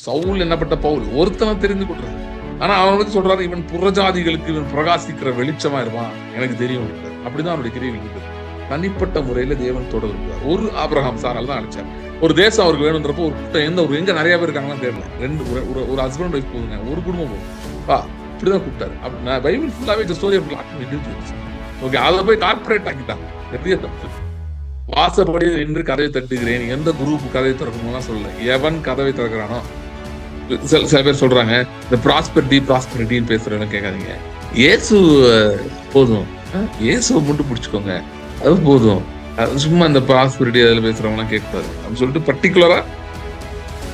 சவுல் என்னப்பட்ட பவுல் ஒருத்தனை தெரிந்து கொள்றாரு. ஆனா அவன் வந்து சொல்றாரு, இவன் புறஜாதிகளுக்கு இவன் பிரகாசிக்கிற வெளிச்சமா இருப்பான், எனக்கு தெரியும். அப்படிதான் அவருடைய கிரியைகள் இருக்குது. தனிப்பட்ட முறையில தேவன் தொடர்கிறார். ஒரு ஆபிரகாம் சாரால் தான் அழைச்சார். ஒரு தேசம் அவருக்கு வேணுன்றப்போ ஒரு கூட்டம் எங்க நிறைய பேர் இருக்காங்கன்னு தெரியல, ஒரு ஹஸ்பண்ட் ஒய்ஃப் போதுங்க, ஒரு குடும்பம் போதும், இப்படிதான் கூப்பிட்டாரு. நான் பைபிள் ஃபுல்லாவே ஸ்டோரி ஆஃப் இண்டிவிஜுவல்ஸ். ஓகே, அதை போய் கார்பரேட் ஆக்கிட்டாங்க. பெரிய தப்பு. வாசப்படி நின்று கதவை தட்டுகிறேன், எந்த குரூப் கதவை திறக்கணும்லாம் சொல்லல. எவன் கதவை திறக்கிறானோ, சில பேர் சொல்றாங்க இந்த ப்ராஸ்பெரிட்டின்னு பேசுறவங்க கேட்காதீங்க. இயேசு போதும், இயேசுவை மட்டும் பிடிச்சுக்கோங்க, அது போதும். சும்மா இந்த ப்ராஸ்பெரிட்டி அதில் பேசுறவங்க கேட்கக்கூடாது அப்படின்னு சொல்லிட்டு பர்டிகுலரா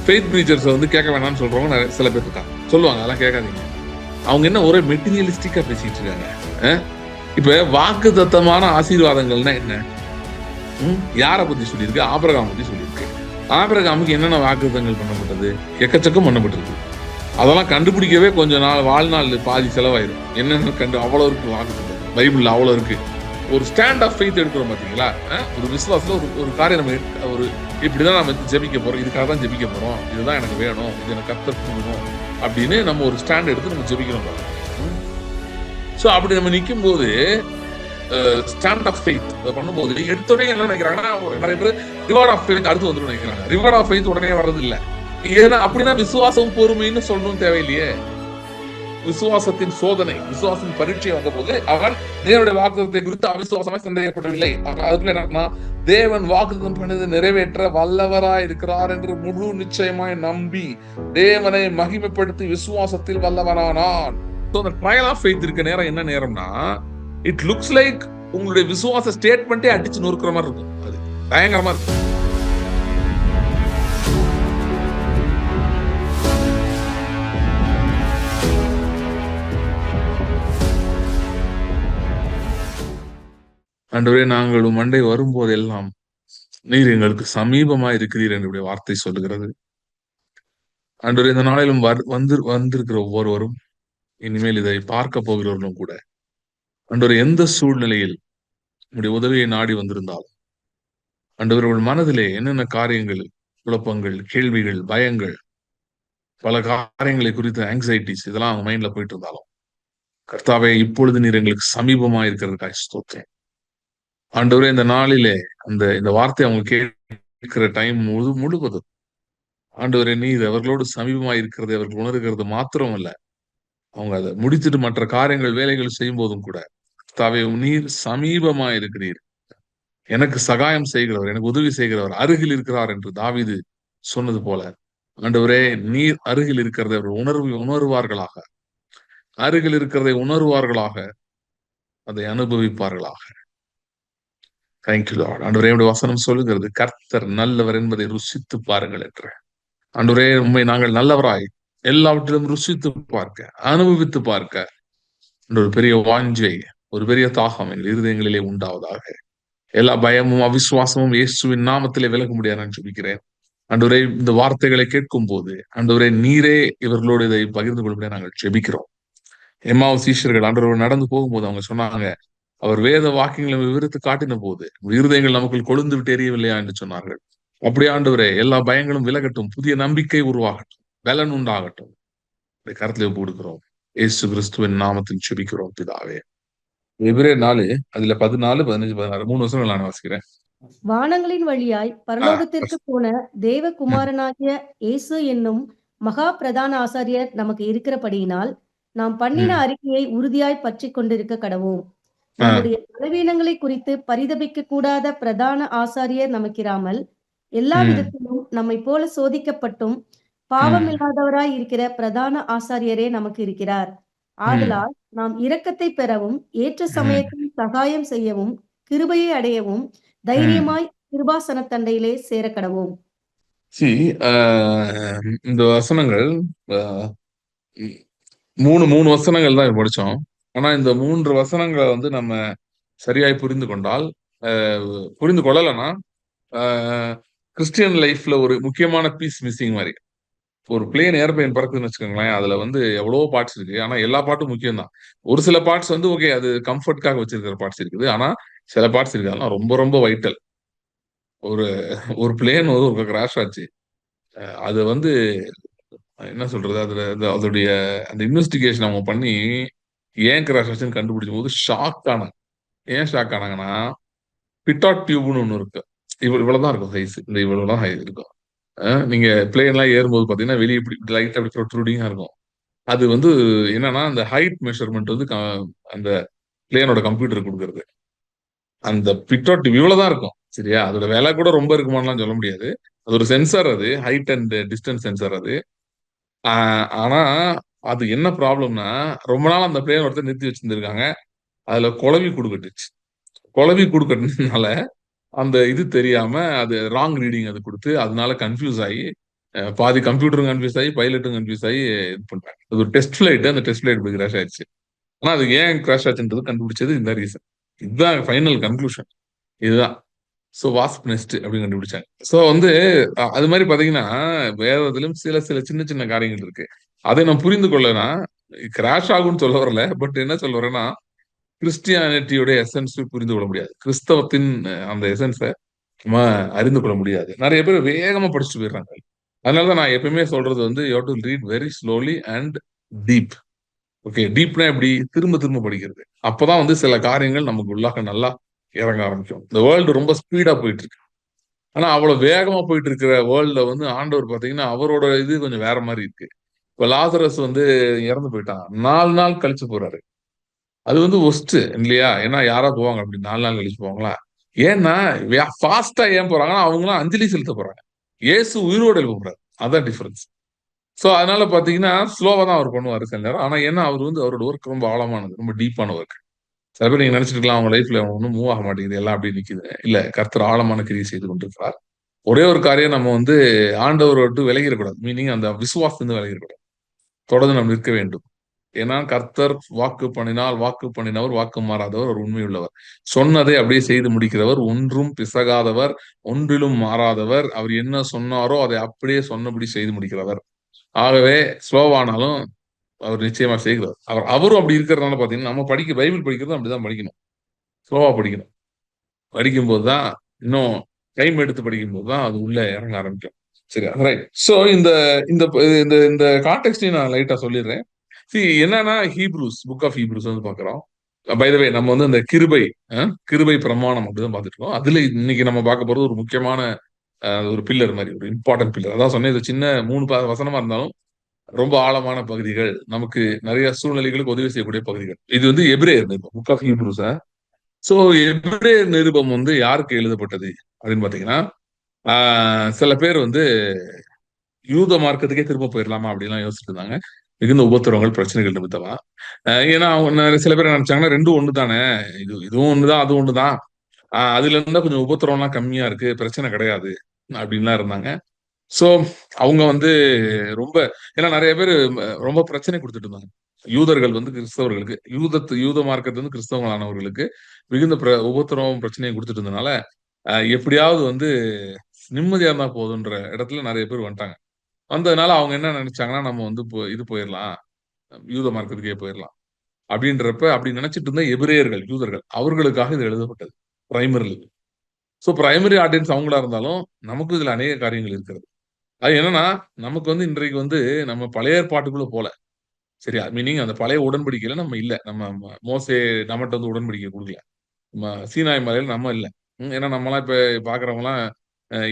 ஃபெய்த் ப்ரீச்சர்ஸ் வந்து கேட்க வேணாம்னு சொல்றவங்க சில பேர் இருக்காங்க, சொல்லுவாங்க. அதெல்லாம் கேட்காதீங்க. அவங்க என்ன ஒரே மெட்டீரியலிஸ்டிக்கா பேசிட்டு இருக்காங்க. இப்ப வாக்கு தத்தமான ஆசீர்வாதங்கள்னா என்ன? யாரை பத்தி சொல்லியிருக்கு? ஆபிரகாம் பத்தி சொல்லியிருக்கு. ஆபிரகாமுக்கு என்னென்ன வாக்குத்தங்கள் பண்ணப்பட்டது? எக்கச்சக்கம் பண்ணப்பட்டிருக்கு. அதெல்லாம் கண்டுபிடிக்கவே கொஞ்ச நாள் வாழ்நாள் பாதி செலவாயிரும். என்னென்ன அவ்வளவு இருக்கு வாக்குத்தங்கள், பைபிள்ல அவ்வளவு இருக்கு. ஒரு ஸ்டாண்ட் ஆஃப் ஃபெய்த் எடுக்கிறோம் பாத்தீங்களா? ஒரு விசுவாசத்துல ஒரு காரியம் நம்ம ஒரு இப்படிதான் நம்ம ஜெபிக்க போறோம், இதுக்காக தான் ஜெபிக்க போறோம், இதுதான் எனக்கு வேணும், இது எனக்கு கர்த்தர் பண்ணணும் அப்படின்னு நம்ம ஒரு ஸ்டாண்ட் எடுத்து நம்ம ஜெபிக்கிறோம். சோ அப்படி நம்ம நிற்கும் போது ஸ்டாண்ட் ஆஃப் ஃபெய்த் பண்ணும்போது எடுத்தோடனே என்ன நினைக்கிறாங்கன்னா, நிறைய பேர் ரிவார்ட் ஆஃப் ஃபெய்த் அடுத்து வந்து நினைக்கிறாங்க. ரிவார்ட் ஆஃப் ஃபெய்த் உடனே வர்றது இல்ல. ஏன்னா அப்படின்னா விசுவாசம் பொறுமைன்னு சொல்லணும் தேவையில்லையே. விசுவாசத்தின் சோதனை, விசுவாசத்தின் பரீட்சை வந்த போது அவன் தேவனுடைய வாக்குத்தத்தை குறித்து அவிசுவாசமாய் சந்தேகப்படவில்லை. அதுக்குள்ள என்ன, தேவன் வாக்குத்தம் பண்ணது நிறைவேற்ற வல்லவராய் இருக்கிறார் என்று முழு நிச்சயமாய் நம்பி தேவனை மகிமைப்படுத்தி விசுவாசத்தில் வல்லவரானான். ட்ரையல் ஆஃப் ஃபெய்த் இருக்க நேரம் என்ன நேரம்னா, இட் லுக்ஸ் லைக் உங்களுடைய விசுவாச ஸ்டேட்மெண்டே அடிச்சு நொறுக்கிற மாதிரி இருக்கும். அது பயங்கரமா இருக்கும். ஆண்டவரே, நாங்கள் மண்டை வரும்போதெல்லாம் நீர் எங்களுக்கு சமீபமா இருக்கிறீர் என்னுடைய வார்த்தை சொல்லுகிறது. ஆண்டவரே, இந்த நாளிலும் வந்திருக்கிற ஒவ்வொருவரும், இனிமேல் இதை பார்க்க போகிறவர்களும் கூட, ஆண்டவரே, எந்த சூழ்நிலையில் உங்களுடைய உதவியை நாடி வந்திருந்தாலும், ஆண்டவர்கள் மனதிலே என்னென்ன காரியங்கள், குழப்பங்கள், கேள்விகள், பயங்கள், பல காரியங்களை குறித்த ஆங்ஸைட்டிஸ் இதெல்லாம் அவங்க மைண்ட்ல போயிட்டு இருந்தாலும், கர்த்தாவே, இப்பொழுது நீர் எங்களுக்கு சமீபமா இருக்கிறதுக்காக ஸ்தோத்திரம். ஆண்டவரே, இந்த நாளிலே இந்த வார்த்தை அவங்க கேட்கிற டைம் முழுவதும் ஆண்டவரே, நீர் அவர்களோடு சமீபமா இருக்கிறது அவர்கள் உணர்கிறது மாத்திரம் அல்ல, அவங்க அதை முடித்துட்டு மற்ற காரியங்கள் வேலைகள் செய்யும் போதும் கூட, கர்த்தாவே, நீர் சமீபமா இருக்கிறீர், எனக்கு சகாயம் செய்கிறவர், எனக்கு உதவி செய்கிறவர் அருகில் இருக்கிறார் என்று தாவீது சொன்னது போல, ஆண்டவரே, நீர் அருகில் இருக்கிறதை அவர்கள் உணர்வார்களாக, அருகில் இருக்கிறதை உணர்வார்களாக, அதை அனுபவிப்பார்களாக. Thank you Lord. ஆண்டவரே, வசனம் சொல்லுகிறது, கர்த்தர் நல்லவர் என்பதை ருசித்து பாருங்கள் என்று. ஆண்டவரே, உண்மை நாங்கள் நல்லவராய் எல்லாவற்றிலும் ருசித்து பார்க்க, அனுபவித்து பார்க்க ஒரு பெரிய வாஞ்சை, ஒரு பெரிய தாகம் எங்கள் இருதயங்களிலே உண்டாவதாக. எல்லா பயமும் அவிசுவாசமும் இயேசுவின் நாமத்திலே விலக முடியாது நான் ஜெபிக்கிறேன். ஆண்டவரே, இந்த வார்த்தைகளை கேட்கும் போது ஆண்டவரே, நீரே இவர்களோடு இதை பகிர்ந்து கொள்ளும்படியா நாங்கள் ஜெபிக்கிறோம். எம்மாவு சீஷர்கள் ஆண்டவரோடு நடந்து போகும்போது அவங்க சொன்னாங்க, அவர் வேத வாக்கியங்களை விவரித்து காட்டின போது இருதயங்கள் நமக்குள் கொழுந்து விட்டு எரியவில்லையா என்று சொன்னார்கள். அப்படியே ஆண்டவரே, எல்லா பயங்களும் விலகட்டும், புதிய நம்பிக்கை உருவாகட்டும், பலன் உண்டாகட்டும். கருத்துல கொடுக்கிறோம், இயேசு கிறிஸ்துவின் நாமத்தில் ஜெபிக்கிறோம் பிதாவே. எபிரேயர் 4 அதுல 14, 15, 16 3 வசனங்கள் நான் வாசிக்கிறேன். வானங்களின் வழியாய் பரலோகத்திற்கு போன தேவகுமாரனாகிய இயேசு என்னும் மகா பிரதான ஆசாரியர் நமக்கு இருக்கிறபடியினால் நாம் பண்ணின அறிக்கையை உறுதியாய் பற்றி கொண்டிருக்க கடவோம். நம்முடைய பலவீனங்களை குறித்து பரிதபிக்க கூடாத பிரதான ஆசாரியர் நமக்கிராமல் எல்லா விதத்திலும் நம்மை போல சோதிக்கப்பட்டும் பாவம் இல்லாதவராய் இருக்கிற பிரதான ஆசாரியரே நமக்கு இருக்கிறார். ஆதலால் நாம் இரக்கத்தை பெறவும் ஏற்ற சமயத்தில் சகாயம் செய்யவும் கிருபையை அடையவும் தைரியமாய் கிருபாசன தண்டையிலே சேர கடவோம். இந்த வசனங்கள் 3 வசனங்கள் தான் படிச்சோம். ஆனா இந்த 3 வசனங்களை வந்து நம்ம சரியாய் புரிந்து கொள்ளலன்னா கிறிஸ்டியன் லைஃப்ல ஒரு முக்கியமான பீஸ் மிஸ்ஸிங் மாதிரி. ஒரு பிளேன் ஏர்பிளைன் பறக்குதுன்னு வச்சுக்கோங்களேன், அதுல வந்து எவ்வளவோ பார்ட்ஸ் இருக்கு. ஆனா எல்லா பார்ட்டும் முக்கியம் தான். ஒரு சில பார்ட்ஸ் வந்து ஓகே, அது கம்ஃபர்ட்காக வச்சிருக்கிற பார்ட்ஸ் இருக்குது. ஆனா சில பார்ட்ஸ் இருக்கு, அதெல்லாம் ரொம்ப ரொம்ப வைட்டல். ஒரு பிளேன் ஒரு கிராஷ் ஆச்சு, அது வந்து என்ன சொல்றது, அதோடைய அந்த இன்வெஸ்டிகேஷன் அவங்க பண்ணி ஏன் கிராஷ் ஆச்சுன்னு கண்டுபிடிச்ச போது ஷாக் ஆனாங்க. ஏன் ஷாக் ஆனாங்கன்னா, பிட்டாட் டியூப்னு ஒண்ணு இருக்கு. இவ்வளவுதான் இருக்கும் சைஸ். இந்த இவ்வளவுதான் இருக்கும். நீங்க பிளேன்லாம் ஏறும்போது பாத்தீங்கன்னா வெளியே இப்படி லைட்டா அப்படி ப்ரொட்ரூடிங்கா இருக்கும். அது வந்து என்னன்னா, அந்த ஹைட் மெஷர்மென்ட் வந்து அந்த பிளேனோட கம்ப்யூட்டர் குடுக்குறது. அந்த பிட்டோட் டியூப் இவ்வளவுதான் இருக்கும். சரியா? அதோட விலை கூட ரொம்ப இருக்குமான்னுலாம் சொல்ல முடியாது. அது ஒரு சென்சார் அது. ஹைட் அண்ட் டிஸ்டன்ஸ் சென்சார் அது. ஆ ஆனா, அது என்ன ப்ராப்ளம்னா, ரொம்ப நாள் அந்த பிளேன் ஒருத்தர் நிறுத்தி வச்சிருந்திருக்காங்க. அதுல குளவி கூடு கட்டுச்சு. குளவி கூடு கட்டுனதுனால, அந்த இது தெரியாம அது ராங் ரீடிங் அது குடுத்து, அதனால கன்ஃப்யூஸ் ஆயி, பாதி கம்ப்யூட்டரும் கன்ஃப்யூஸ் ஆயி, பைலட்டும் கன்ஃப்யூஸ் ஆயி இது பண்ணிட்டாங்க. அது ஒரு டெஸ்ட் ஃபிளைட். அந்த டெஸ்ட் ஃபிளைட் போய் கிராஷ் ஆயிருச்சு. ஆனா, அது ஏன் கிராஷ் ஆச்சுன்றது கண்டுபிடிச்சது இந்த ரீசன். இதுதான் ஃபைனல் கன்க்ளூஷன். இதுதான். சோ வாஸ்ப் நெஸ்ட் அப்படின்னு கண்டுபிடிச்சாங்க. சோ வந்து அது மாதிரி பாத்தீங்கன்னா, வேதத்திலும் சில சில சின்ன சின்ன காரியங்கள் இருக்கு. அதை நான் புரிந்து கொள்ளனா, கிராஷ் ஆகும்னு சொல்ல வரல. பட் என்ன சொல்ல வரேன்னா, கிறிஸ்டியானிட்டியோட எசன்ஸ் புரிந்து கொள்ள முடியாது. கிறிஸ்தவத்தின் அந்த எசன்ஸ நம்ம அறிந்து கொள்ள முடியாது. நெறைய பேர் வேகமா படிச்சுட்டு போயிடுறாங்க. அதனால தான் நான் எப்பவுமே சொல்றது வந்து you have to read very slowly and deep. Okay. டீப்னா எப்படி? திரும்ப திரும்ப படிக்கிறது. அப்பதான் வந்து சில காரியங்கள் நமக்கு உள்ளாக நல்லா இறங்க ஆரம்பிக்கும். இந்த வேர்ல்டு ரொம்ப ஸ்பீடா போயிட்டு இருக்கு. ஆனா அவ்வளவு வேகமா போயிட்டு இருக்கிற வேர்ல்ட்ல வந்து ஆண்டவர் பாத்தீங்கன்னா, அவரோட இது கொஞ்சம் வேற மாரி இருக்கு. இப்ப லாசரஸ் வந்து இறந்து போயிட்டான். 4 நாள் கழிச்சு போறாரு. அது வந்து ஒர்ஸ்ட் இல்லையா? ஏன்னா யாரா போவாங்க அப்படி 4 நாள் கழிச்சு போவாங்களா? ஏன்னா ஃபாஸ்ட்டா ஏன் போறாங்கன்னா, அவங்கலாம் அஞ்சலி செலுத்த போறாங்க. இயேசு உயிரோட எழுப்ப போறாரு. அதான் டிஃபரன்ஸ். சோ அதனால பாத்தீங்கன்னா, ஸ்லோவா தான் அவர் பண்ணுவாரு சில நேரம். ஆனா ஏன்னா அவர் வந்து அவரோட ஒர்க் ரொம்ப ஆழமானது. ரொம்ப டீப்பான ஒர்க். சில பேர் நீங்க நினைச்சிட்டு இருக்கலாம், அவங்க லைஃப்ல ஒண்ணும் மூவ் ஆக மாட்டேங்குது. எல்லாம் அப்படியே நிக்குது. இல்ல, கர்த்தர் ஆழமான கிரியை செய்து கொண்டிருக்கிறார். ஒரே ஒரு காரியம், நம்ம வந்து ஆண்டவரை விட்டு விலகிடக்கூடாது. மீனிங் அந்த விசுவாசத்திலிருந்து விலகிடக்கூடாது. தொடர்ந்து நாம் நிற்க வேண்டும். ஏன்னா கர்த்தர் வாக்கு பண்ணினால் வாக்கு பண்ணினவர், வாக்கு மாறாதவர், ஒரு உண்மையுள்ளவர். சொன்னதை அப்படியே செய்து முடிக்கிறவர், ஒன்றும் பிசகாதவர், ஒன்றிலும் மாறாதவர். அவர் என்ன சொன்னாரோ அதை அப்படியே சொன்னபடி செய்து முடிக்கிறவர். ஆகவே ஸ்லோவானாலும் அவர் நிச்சயமா செய்கிறார். அவரும் அப்படி இருக்கிறதுனால பாத்தீங்கன்னா, நம்ம பைபிள் படிக்கிறது அப்படிதான் படிக்கணும். ஸ்லோவா படிக்கணும். படிக்கும்போது தான், இன்னும் டைம் எடுத்து படிக்கும்போது தான் அது உள்ள இறங்க ஆரம்பிக்கும். சரி, ரைட். சோ இந்த இந்த இந்த இந்த கான்டெக்ஸ்டையும் நான் லைட்டா சொல்லிடுறேன். என்னன்னா, புக் ஆஃப் ஹீப்ரூஸ் வந்து பாக்குறோம். பை த வே, நம்ம வந்து அந்த கிருபை பிரமாணம் அப்படிதான் பார்த்துட்டு இருக்கோம். அதுல இன்னைக்கு நம்ம பார்க்க போறது ஒரு முக்கியமான ஒரு பில்லர் மாதிரி, ஒரு இம்பார்ட்டன்ட் பில்லர். அதான் சொன்னேன், இது சின்ன 3 வசனமா இருந்தாலும் ரொம்ப ஆழமான பகுதிகள், நமக்கு நிறைய சூழ்நிலைகளுக்கு உதவி செய்யக்கூடிய பகுதிகள். இது வந்து எபிரேயர் நிருபம், புக் ஆஃப் ஹீப்ரூஸ். சோ எபிரேயர் நிருபம் வந்து யாருக்கு எழுதப்பட்டது அப்படின்னு பாத்தீங்கன்னா, சில பேர் வந்து யூத மார்க்கத்துக்கே திரும்ப போயிடலாமா அப்படிலாம் யோசிச்சுட்டு இருந்தாங்க. மிகுந்த உபத்திரவங்கள், பிரச்சனைகள் நிமித்தமா. ஏன்னா அவங்க சில பேர் நினைச்சாங்கன்னா, ரெண்டும் ஒண்ணு தானே, இதுவும் ஒண்ணுதான் அதுவும் ஒண்ணுதான், அதுல இருந்தா கொஞ்சம் உபத்திரவம்லாம் கம்மியா இருக்கு, பிரச்சனை கிடையாது அப்படின்லாம் இருந்தாங்க. சோ அவங்க வந்து ரொம்ப, ஏன்னா நிறைய பேர் ரொம்ப பிரச்சனை கொடுத்துட்டு இருந்தாங்க. யூதர்கள் வந்து கிறிஸ்தவர்களுக்கு, யூத மார்க்கத்துல இருந்து கிறிஸ்தவங்களானவர்களுக்கு மிகுந்த உபத்திரவம் பிரச்சனையை கொடுத்துட்டு இருந்தனால, எப்படியாவது வந்து நிம்மதியா இருந்தா போதுன்ற இடத்துல நிறைய பேர் வந்துட்டாங்க. வந்ததுனால அவங்க என்ன நினைச்சாங்கன்னா, நம்ம வந்து இது போயிடலாம், யூத மார்க்கத்துக்கே போயிடலாம் அப்படின்றப்ப, அப்படி நினைச்சிட்டு இருந்த எபிரேயர்கள், யூதர்கள், அவர்களுக்காக இது எழுதப்பட்டது பிரைமரிலி. சோ பிரைமரி ஆடியன்ஸ் அவங்களா இருந்தாலும் நமக்கு இதுல அநேக காரியங்கள் இருக்கிறது. அது என்னன்னா, நமக்கு வந்து இன்றைக்கு வந்து நம்ம பழைய ஏற்பாட்டுக்குள்ள போல. சரியா? மீனிங் அந்த பழைய உடன்படிக்கையில நம்ம இல்ல. நம்ம மோசே நம்மட்ட வந்து உடன்படிக்கை குடுக்கல. சீனாய் மலையில நம்ம இல்ல. ஏன்னா நம்மலாம் இப்ப பாக்குறவங்கலாம்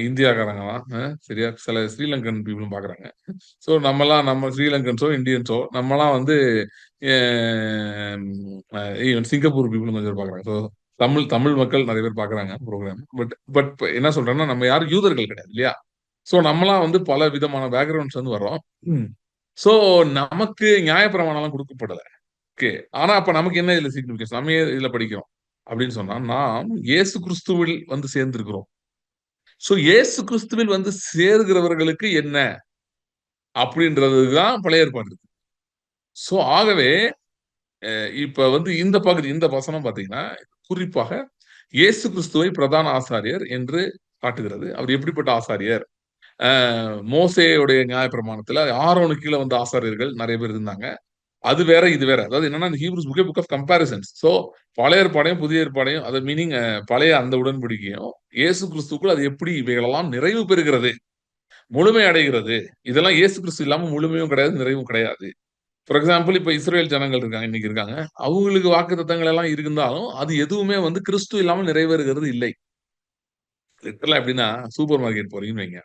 இந்தியாக்காரங்க தான். சரியா? சில ஸ்ரீலங்கன் பீப்பிளும் பாக்குறாங்க. சோ நம்ம ஸ்ரீலங்கன்ஸோ, இந்தியன்ஸோ நம்மலாம் வந்து ஈவன் சிங்கப்பூர் பீப்பிளும் கொஞ்சம் பேர் பாக்குறாங்க. சோ தமிழ் தமிழ் மக்கள் நிறைய பேர் பாக்குறாங்க ப்ரோகிராம். பட் பட் என்ன சொல்றேன்னா, நம்ம யாரும் யூதர்கள் கிடையாது இல்லையா? சோ நம்மலாம் வந்து பல விதமான பேக்ரவுண்ட்ஸ் வந்து வர்றோம். சோ நமக்கு நியாயப்பிரமாணம்லாம் குடுக்கப்படல. ஓகே. ஆனா அப்ப நமக்கு என்ன இதுல சிக்னிஃபிகன்ஸ்? நம்ம ஏன் இதுல படிக்கிறோம் அப்படின்னு சொன்னா, நாம் இயேசு கிறிஸ்துவில் வந்து சேர்ந்திருக்கிறோம். சோ இயேசு கிறிஸ்துவில் வந்து சேர்கிறவர்களுக்கு என்ன அப்படின்றது தான் பழைய ஏற்பாடு இருக்கு. சோ ஆகவே இப்ப வந்து இந்த பகுதி, இந்த வசனம் பாத்தீங்கன்னா, குறிப்பாக இயேசு கிறிஸ்துவை பிரதான ஆசாரியர் என்று காட்டுகிறது. அவர் எப்படிப்பட்ட ஆசாரியர்? மோசேயுடைய நியாயப்பிரமாணத்துல ஆரோனுக்கு கீழ வந்த ஆசாரியர்கள் நிறைய பேர் இருந்தாங்க. அது வேற, இது வேற. அதாவது என்னன்னா, இந்த Hebrews book of comparisons. So பழைய ஏற்பாடையும், புதிய ஏற்பாடையும், அது மீனிங் பழைய அந்த உடன்படிக்கையும், இயேசு கிறிஸ்துக்குள் அது எப்படி இவைகளெல்லாம் நிறைவு பெறுகிறது முழுமை அடைகிறது. இதெல்லாம் இயேசு கிறிஸ்து இல்லாம முழுமையும் கிடையாது, நிறைவும் கிடையாது. ஃபார் எக்ஸாம்பிள் இப்ப இஸ்ரேல் ஜனங்கள் இருக்காங்க, இன்னைக்கு இருக்காங்க. அவங்களுக்கு வாக்குத்தத்தங்கள் எல்லாம் இருந்தாலும், அது எதுவுமே வந்து கிறிஸ்து இல்லாமல் நிறைவேறுகிறது இல்லை. லிட்டரலா எப்படின்னா, சூப்பர் மார்க்கெட் போறீங்கன்னு வைங்க.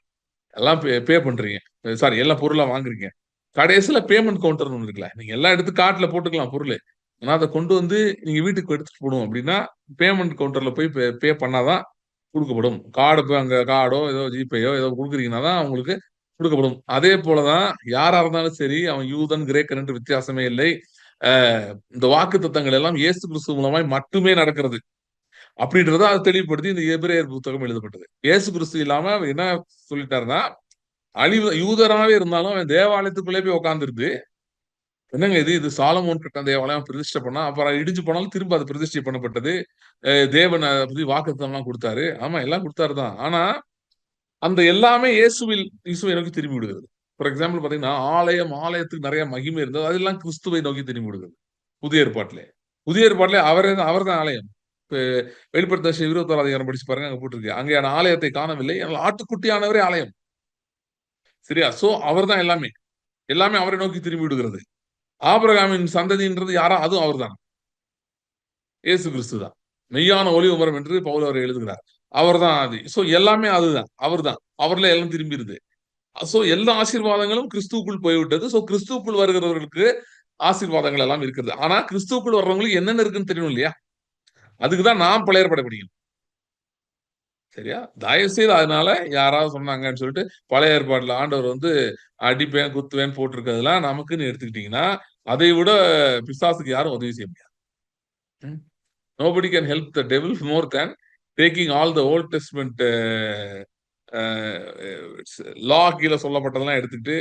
எல்லாம் பே பண்றீங்க. சாரி, எல்லா பொருளா வாங்குறீங்க. கடைசியில பேமெண்ட் கவுண்டர்ன்னு ஒண்ணு இருக்குல்ல. நீங்க எல்லாம் எடுத்து கார்ட்ல போட்டுக்கலாம் பொருளு. ஆனா அத கொண்டு வந்து நீங்க வீட்டுக்கு எடுத்துட்டு போணும் அப்படின்னா, பேமெண்ட் கவுண்டர்ல போய் பே பண்ணா தான் குடுக்கப்படும். அங்க கார்டோ, ஏதோ ஜிபேயோ ஏதோ குடுக்குறீங்கன்னா தான் உங்களுக்கு குடுக்கப்படும். அதே போல தான் யாரா இருந்தாலும் சரி, அவன் யூதன், கிரேக்கன் என்று வித்தியாசமே இல்லை. அ இந்த வாக்குத்தத்தங்கள் எல்லாம் இயேசு கிறிஸ்து மூலமாய் மட்டுமே நடக்கிறது. அப்படின்றத அது தெளிவுபடுத்தி இந்த எபிரேயர் புத்தகம் எழுதப்பட்டது. இயேசு கிறிஸ்து இல்லாம அவர் என்ன சொல்லிட்டாருன்னா, யூதராவே இருந்தாலும் அவன் தேவாலயத்துக்குள்ளே போய் உட்கார்ந்திருந்து, என்னங்க இது சாலமோன் கட்டின தேவாலயம் பிரதிஷ்டை பண்ணா, அப்புறம் இடிஞ்சு போனாலும் திரும்ப அது பிரதிஷ்டை பண்ணப்பட்டது. தேவன் அத பத்தி வாக்குத்தத்தம்லாம் குடுத்தாரு. ஆமா, எல்லாம் குடுத்தாரு தான். ஆனா, அந்த எல்லாமே இயேசுவை நோக்கி திரும்பி விடுகிறது. ஃபார் எக்ஸாம்பிள் பாத்தீங்கன்னா, ஆலயத்துக்கு நிறைய மகிமை இருந்தது. அதெல்லாம் கிறிஸ்துவை நோக்கி திரும்பி விடுகிறது. புதிய ஏற்பாட்டிலே. புதிய ஏற்பாட்டிலே அவர்தான் ஆலயம். இப்ப வெளிப்படுத்தல் 21 அதிகாரம் படிச்சு பாருங்க, அங்க போட்டிருக்கு. அங்கேயான ஆலயத்தை காணவில்லை. ஆனால் ஆட்டுக்குட்டியானவரே ஆலயம். சரியா? சோ அவர்தான் எல்லாமே. எல்லாமே அவரை நோக்கி திரும்பி விடுகிறது. ஆபிரகாமின் சந்ததின்றது யாரா? அதுவும் அவர்தான். இயேசு கிறிஸ்து தான். மெய்யான ஒலிவ மரம் என்று பவுல் அவர் எழுதுகிறார். அவர்தான் ஆதி. சோ எல்லாமே அதுதான். அவர்தான். அவர்ல எல்லாம் திரும்பிருது. சோ எல்லா ஆசீர்வாதங்களும் கிறிஸ்துவுக்குள் போய்விட்டது. சோ கிறிஸ்துவுக்குள் வருகிறவர்களுக்கு ஆசீர்வாதங்கள் எல்லாம் இருக்கிறது. ஆனா கிறிஸ்துவுக்குள் வர்றவங்களுக்கு என்னென்ன இருக்குன்னு தெரியணும் இல்லையா? அதுக்கு தான் நாம் பழைய ஏற்பாடை படிக்கணும். சரியா? தயவு செய்து அதனால யாராவது சொன்னாங்கன்னு சொல்லிட்டு பழைய ஏற்பாட்டுல ஆண்டவர் வந்து அடிப்பேன், குத்துவேன் போட்டிருக்கிறதெல்லாம் நமக்குன்னு எடுத்துக்கிட்டீங்கன்னா, அதை விட பிசாசுக்கு யாரும் உதவி செய்ய முடியாது. ம். Nobody can help the devil more than taking all the Old Testament லா கீழ சொல்லப்பட்டதெல்லாம் எடுத்துட்டு,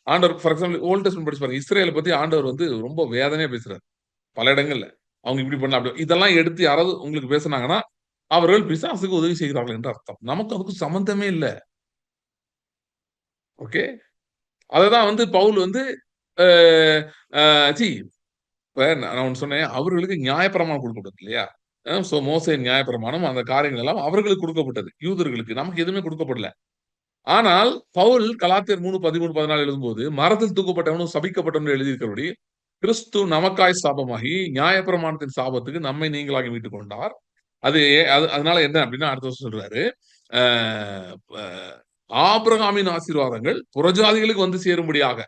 ஆண்டவர் ஃபார் எக்ஸாம்பிள் ஓல்ட் டெஸ்ட்மென்ட் படிச்சு பாருங்க. இஸ்ரேல பத்தி ஆண்டவர் வந்து ரொம்ப வேதனையா பேசுறாரு. பல இடங்கள்ல. அவங்க இப்படி பண்ண அப்படி இதெல்லாம் எடுத்து யாராவது உங்களுக்கு பேசுனாங்கன்னா, அவர்கள் பிசாசுக்கு உதவி செய்கிறார்கள் என்று அர்த்தம். நமக்கு அதுக்கும் சம்பந்தமே இல்ல. ஓகே. அததான் வந்து பவுல் வந்து அ அ சி இப்ப நான் ஒண்ணு சொன்னேன். அவர்களுக்கு நியாயப்பிரமாணம் கொடுக்கப்பட்டது இல்லையா? சோ மோசேயின் நியாயப்பிரமாணம் அந்த காரியங்கள் எல்லாம் அவர்களுக்கு கொடுக்கப்பட்டது. யூதர்களுக்கு. நமக்கு எதுவுமே கொடுக்கப்படல. ஆனால் பவுல் கலாத்தியர் 3:13, 14 எழுதும்போது, மரத்தில் தூக்கப்பட்டவனும் சபிக்கப்பட்டவனும் எழுதியிருக்கிறபடி, கிறிஸ்து நமக்காய் சாபமாகி நியாயப்பிரமாணத்தின் சாபத்துக்கு நம்மை நீங்களாகி மீட்டுக் கொண்டார். அதனால என்ன அப்படின்னா அடுத்த வருஷம் சொல்றாரு. அ ப ஆபிரகாமின் ஆசீர்வாதங்கள் புறஜாதிகளுக்கு வந்து சேரும்படியாக.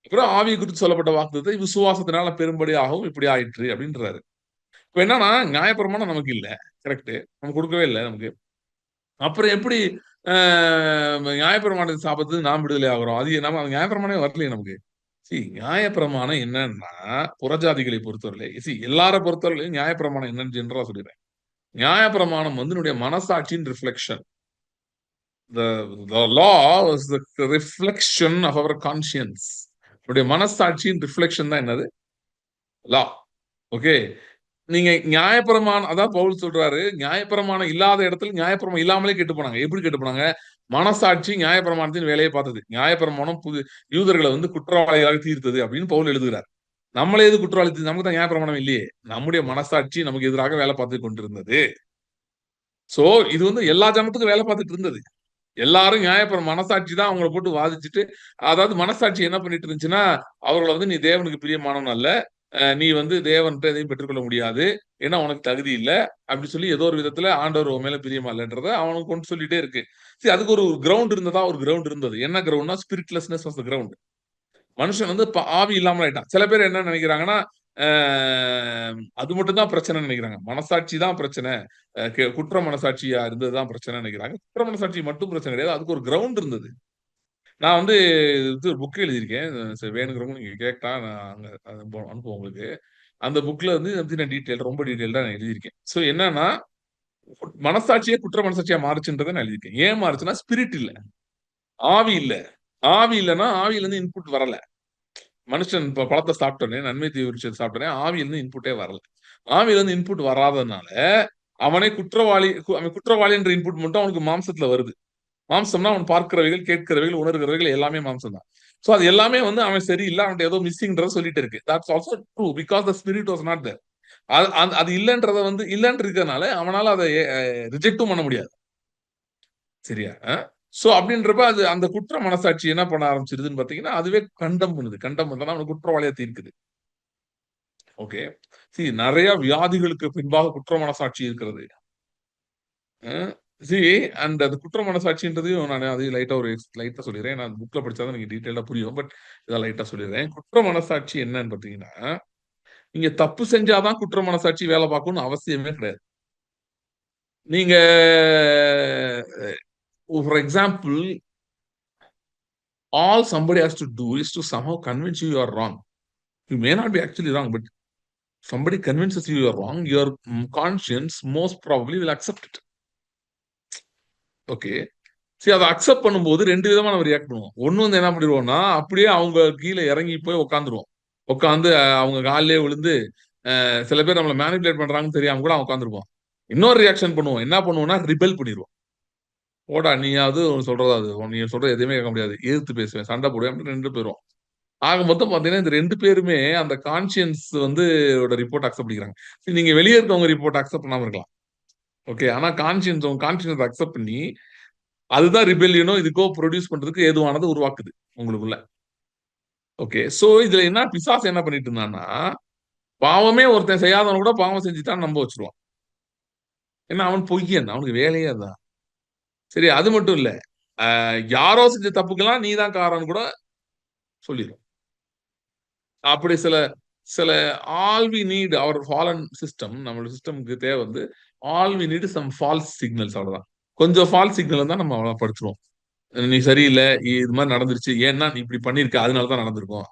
அப்புறம் ஆவியை குறித்து சொல்லப்பட்ட வாக்குத்தத்தை விசுவாசத்தினால பெரும்படியாகவும் இப்படி ஆயிற்று அப்படின்றாரு. இப்ப என்னன்னா நியாயப்பிரமாணம் நமக்கு இல்ல. கரெக்ட். நமக்கு கொடுக்கவே இல்ல நமக்கு. அப்புறம் எப்படி அ நியாயப்பிரமாணத்தின் சாபத்துக்கு நாம் விடுதலை ஆகுறோம்? அது நம்ம நியாயப்பிரமாணமே வரலையே நமக்கு. நியாயப்பிரமாணம் என்னன்னா, புறஜாதிகளை பொறுத்தவரையிலே எல்லார பொறுத்தவரையிலும் நியாயப்பிரமாணம் என்னன்னு ஜெனரலா சொல்லிடுறேன். நியாயப்பிரமாணம் வந்து என்னுடைய மனசாட்சியின் reflection. The law was the reflection of our conscience. நம்முடைய மனசாட்சியின் ரிஃப்ளெக்ஷன் தான் என்னது? லா. ஓகே. நீங்க நியாயப்பிரமாணம் அதான் பவுல் சொல்றாரு, நியாயப்பிரமாணம் இல்லாத இடத்துல நியாயப்பிரமாணம் இல்லாமலே கெட்டு போனாங்க. எப்படி கெட்டு போனாங்க? மனசாட்சி நியாயப்பிரமாணத்தின் வேலையை பார்த்தது. நியாயப்பிரமாணம் யூதர்களை வந்து குற்றவாளிகளாக தீர்த்தது அப்படின்னு பவுல் எழுதுகிறார். நம்மளே எது குற்றவாளி? நமக்கு தான் நியாயப்பிரமாணம் இல்லையே. நம்முடைய மனசாட்சி நமக்கு எதிராக வேலை பார்த்துக் கொண்டிருந்தது. சோ இது வந்து எல்லா ஜனத்துக்கும் வேலை பார்த்துட்டு இருந்தது. எல்லாரும் மனசாட்சி தான் அவங்கள போட்டு வாதிச்சுட்டு, அதாவது மனசாட்சி என்ன பண்ணிட்டு இருந்துச்சுன்னா, அவர்கள வந்து நீ தேவனுக்கு பிரியமானவன் அல்ல. நீ வந்து தேவன்ட்ட எதையும் பெற்றுக்கொள்ள முடியாது. ஏன்னா உனக்கு தகுதி இல்ல. அப்படி சொல்லி ஏதோ ஒரு விதத்துல ஆண்டவர் உன் மேல பிரியமா இல்லன்றத அவனுக்கு கொண்டு சொல்லிட்டே இருக்கு. சரி, அதுக்கு ஒரு கிரவுண்ட் இருந்ததா? ஒரு கிரவுண்ட் இருந்தது. என்ன கிரவுண்ட்னா ஸ்பிரிட்லெஸ்னஸ் வாஸ் தி கிரவுண்ட். மனுஷன் வந்து ஆவி இல்லாமல் ஆயிட்டான். சில பேர் என்ன நினைக்கிறாங்கன்னா, அ அது மட்டும் தான் பிரச்சனைன்னு நினைக்கிறாங்க. மனசாட்சி தான் பிரச்சனை. குற்ற மனசாட்சியா இருந்தது தான் பிரச்சனைன்னு நினைக்கிறாங்க. குற்ற மனசாட்சி மட்டும் பிரச்சனை கிடையாது. அதுக்கு ஒரு கிரவுண்ட் இருந்தது. நான் வந்து இது புக் எழுதியிருக்கேன். சரி, வேணுங்கிறவங்க நீங்க கேட்டா நான் அங்க அனுப்புவேன் உங்களுக்கு. அந்த புக்ல வந்து இத பத்தின ரொம்ப டீட்டெயில்டா நான் எழுதியிருக்கேன். சோ என்னன்னா, மனசாட்சியே குற்ற மனசாட்சியா மாறுச்சுன்றத நான் எழுதியிருக்கேன். ஏன் மாறுச்சுன்னா, ஸ்பிரிட் இல்ல. ஆவி இல்ல. ஆவி இல்லன்னா, ஆவியிலிருந்து இன்புட் வரல. மனுஷன் இப்ப பழத்த சாப்பிட்டோனே, நன்மை தீமை விருட்சத்த சாப்பிட்டோனே, ஆவியிலிருந்து இன்புட்டே வரல. ஆவியிலிருந்து இன்புட் வராதனால, அவன் குற்றவாளி என்ற இன்புட் மட்டும் அவனுக்கு மாம்சத்துல வருது. மாம்சம்னா அவன் பார்க்கிறவைகள், கேட்கிறவைகள், உணர்கிறவைகள் எல்லாமே மாம்சம் தான். சோ அது எல்லாமே வந்து அவன் சரியில்ல, அவன்ட்ட ஏதோ மிஸ்ஸிங்ன்றத சொல்லிட்டு இருக்கு. That's also true because the spirit was not there. அது இல்லன்றத வந்து இல்லன்னு இருக்கறனால அவனால அத ரிஜெக்டும் பண்ண முடியாது. சரியா? சோ அப்படின்றப்ப அது அந்த குற்ற மனசாட்சி என்ன பண்ண ஆரம்பிச்சிருதுன்னு பாத்தீங்கன்னா, அதுவே கண்டம் பண்ணுது. கண்டம் பண்ணா அவன குற்றவாளியா தீர்க்குது. ஓகே. நிறைய வியாதிகளுக்கு பின்பாக குற்ற மனசாட்சி இருக்கிறது. அ சி அண்ட் அது குற்ற மனசாட்சின்றதையும் நான் அதையும் லைட்டா சொல்லிடுறேன். நான் புக்ல படிச்சா தான் எனக்கு டீட்டெயிலா புரியும். பட் இத லைட்டா சொல்லிடுறேன். குற்ற மனசாட்சி என்னன்னு பாத்தீங்கன்னா, நீங்க தப்பு செஞ்சா தான் குற்ற மனசாட்சி வேலை பார்க்கும்னு அவசியமே கிடையாது. நீங்க for example, all somebody has to do is to somehow convince you are wrong. You may not be actually wrong, but somebody convinces you are wrong, your conscience most probably will accept it. Okay. சரி, அத accept பண்ணும்போது 2 விதமா நம்ம react பண்ணுவோம். ஒண்ணு வந்து என்ன பண்ணிருவோம்னா, அப்படியே அவங்க கீழ இறங்கி போய் உட்கார்ந்துருவோம். உட்கார்ந்து அவங்க கால்லயே விழுந்து, சில பேர் நம்மள மேனிபுலேட் பண்றாங்கன்னு தெரியாம கூட உட்கார்ந்துருப்போம். இன்னொரு ரியாக்ஷன் பண்ணுவோம். என்ன பண்ணுவோம்னா, ரிபெல் பண்ணிருவோம். போடா நீயாவது சொல்றதாவது, நீ சொல்றது எதுவுமே கேட்க முடியாது. எதிர்த்து பேசுவேன், சண்டை போடுவேன் அப்படின்னு 2 பேரும். ஆக மொத்தம் பார்த்தீங்கன்னா, இந்த 2 பேருமே அந்த கான்ஷியன்ஸ் வந்து ரிப்போர்ட் அக்செப்ட் பண்ணிக்கிறாங்க. சரி, நீங்க வெளிய இருக்கவங்க ரிப்போர்ட் அக்செப்ட் பண்ணாம இருக்கலாம். ஓகே. ஆனா உங்க கான்ஷியன்ஸ் அக்செப்ட் பண்ணி, அதுதான் ரிபெல்லியனோ இதுக்கோ புரொடியூஸ் பண்றதுக்கு ஏதுவானது உருவாக்குது உங்களுக்குள்ள. ஓகே. சோ இதுல என்ன பிசாசு என்ன பண்ணிட்டு இருந்தான்னா, பாவமே ஒருத்தன் செய்யாதவன் கூட பாவம் செஞ்சுட்டான்னு நம்ப வச்சுருவான். ஏன்னா அவன் பொய்யன். அவனுக்கு வேலையே அதான். சரி, அது மட்டும் இல்ல. யாரோ செஞ்ச தப்புக்கெல்லாம் நீ தான் காரணம்னு கூட சொல்லிரும். அப்படி சில சில all we need our fallen system, நம்மளோட சிஸ்டம்க்கு தேவை வந்து all we need some false signals அவ்வளவுதான். கொஞ்சம் ஃபால்ஸ் சிக்னல் இருந்தா நம்ம அவ்வளவு படிச்சுருவோம். நீ சரியில்ல, இது மாதிரி நடந்துருச்சு. ஏன்னா நீ இப்படி பண்ணியிருக்க, அதனால தான் நடந்திருக்கும்.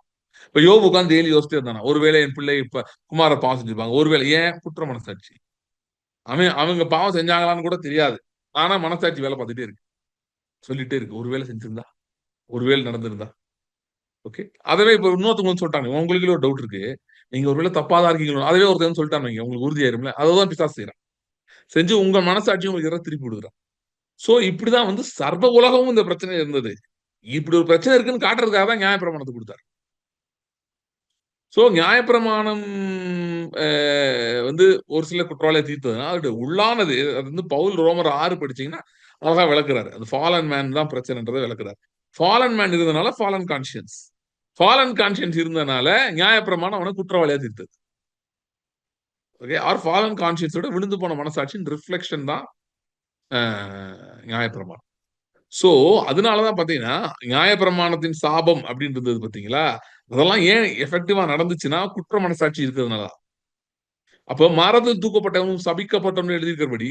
இப்ப யோபு உட்கார்ந்து டெய்லி யோசிச்சிட்டே இருந்தானா, ஒருவேளை என் பிள்ளை இப்ப குமார பாவம் செஞ்சிருப்பாங்க. ஒருவேளை ஏன் குற்ற மனசாட்சி. அவங்க பாவம் செஞ்சாங்களான்னு கூட தெரியாது. ஆனா மனசாட்சி வேலை பார்த்துட்டே இருக்கு. சொல்லிட்டே இருக்கு. ஒருவேளை செஞ்சிருந்தா, ஒருவேளை நடந்திருந்தா. ஓகே. அதவே இப்ப இன்னொருத்தவங்க வந்து சொல்லிட்டாங்க. உங்களுக்குள்ள ஒரு டவுட் இருக்கு. நீங்க ஒருவேளை தப்பா தான் இருக்கீங்களோ, அதுவே ஒருத்தன் வந்து சொல்லிட்டான்னு வைங்க, உங்களுக்கு உறுதியாயிரும்ல. அததான் பிசாசு செய்றான். செஞ்சு உங்க மனசாட்சி உங்களுக்கு எதாவது திருப்பி விடுறான். சோ இப்படிதான் வந்து சர்வ உலகமும் இந்த பிரச்சனை இருந்தது. இப்படி ஒரு பிரச்சனை இருக்குன்னு காட்டுறதுக்காக தான் நியாயப்பிரமாணத்தை குடுத்தாரு. சோ நியாயப்பிரமாணம் அ வந்து ஒரு சில குற்றவாளிய தீர்த்ததுன்னா, அதோட உள்ளானது அது வந்து பவுல் ரோமர் 6 படிச்சீங்கன்னா, அழகா விளக்குறாரு. அது ஃபாலன் மேன் தான் பிரச்சனைன்றத விளக்குறாரு. ஃபாலன் மேன் இருந்தனால ஃபாலன் கான்ஷியன்ஸ். ஃபாலன் கான்ஷியன்ஸ் இருந்தனால நியாயப்பிரமாணம் அவன குற்றவாளியா தீர்த்தது. ஓகே. ஃபாலன் கான்ஷியன்ஸோட விழுந்து போன மனசாட்சியின் ரிஃப்ளெக்ஷன் தான் அ நியாயப்பிரமாணம். சோ அதனால தான் பார்த்தீங்கன்னா, நியாயப்பிரமாணத்தின் சாபம் அப்படின்னு இருந்தது பார்த்தீங்களா? அதெல்லாம் ஏன் எஃபெக்டிவா நடந்துச்சுன்னா, குற்ற மனசாட்சி இருக்கிறதுனால தான். அப்போ மரத்தில் தூக்கப்பட்டவனும் சபிக்கப்பட்டவனும் எழுதியிருக்கிறபடி,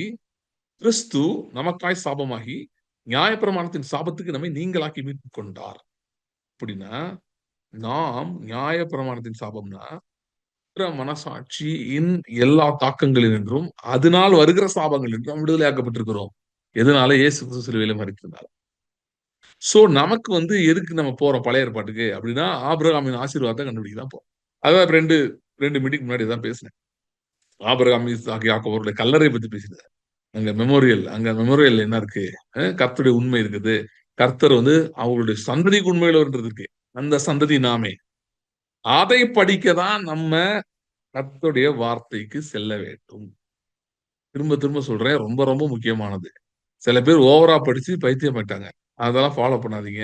கிறிஸ்து நமக்காய் சாபமாகி, நியாயப்பிரமாணத்தின் சாபத்துக்கு நம்மை நீங்கலாக்கி மீட்டுக் கொண்டார். அப்படின்னா, நாம் நியாயப்பிரமாணத்தின் சாபம்னா, குற்ற மனசாட்சியின் எல்லா தாக்கங்களினின்றும், அதனால் வருகிற சாபங்களினின்றும் விடுதலையாக்கப்பட்டிருக்கிறோம். எதனால? இயேசு கிறிஸ்து சிலுவையில மரித்ததால. சோ நமக்கு வந்து எதுக்கு நம்ம போறோம் பழைய ஏற்பாட்டுக்கு அப்படின்னா, ஆபிரகாமின் ஆசீர்வாதத்த கண்டுபிடிக்க தான் போறோம். அதான் 2 மீட்டிங் முன்னாடி தான் பேசினேன். ஆபிரகாம், ஈசாக்கு, யாக்கோபு அவருடைய கல்லறை பத்தி பேசினேன். அங்க மெமோரியல் என்ன இருக்கு? கர்த்தருடைய உண்மை இருக்குது. கர்த்தர் வந்து அவங்களுடைய சந்ததிக்கு உண்மையுள்ளவர்ன்றது இருக்கு. அந்த சந்ததி நாமே. அதை படிக்க தான் நம்ம கர்த்தருடைய வார்த்தைக்கு செல்ல வேண்டும். திரும்ப திரும்ப சொல்றேன். ரொம்ப ரொம்ப முக்கியமானது. சில பேர் ஓவரா படிச்சு பைத்தியமாயிட்டாங்க. அதெல்லாம் ஃபாலோ பண்ணாதீங்க.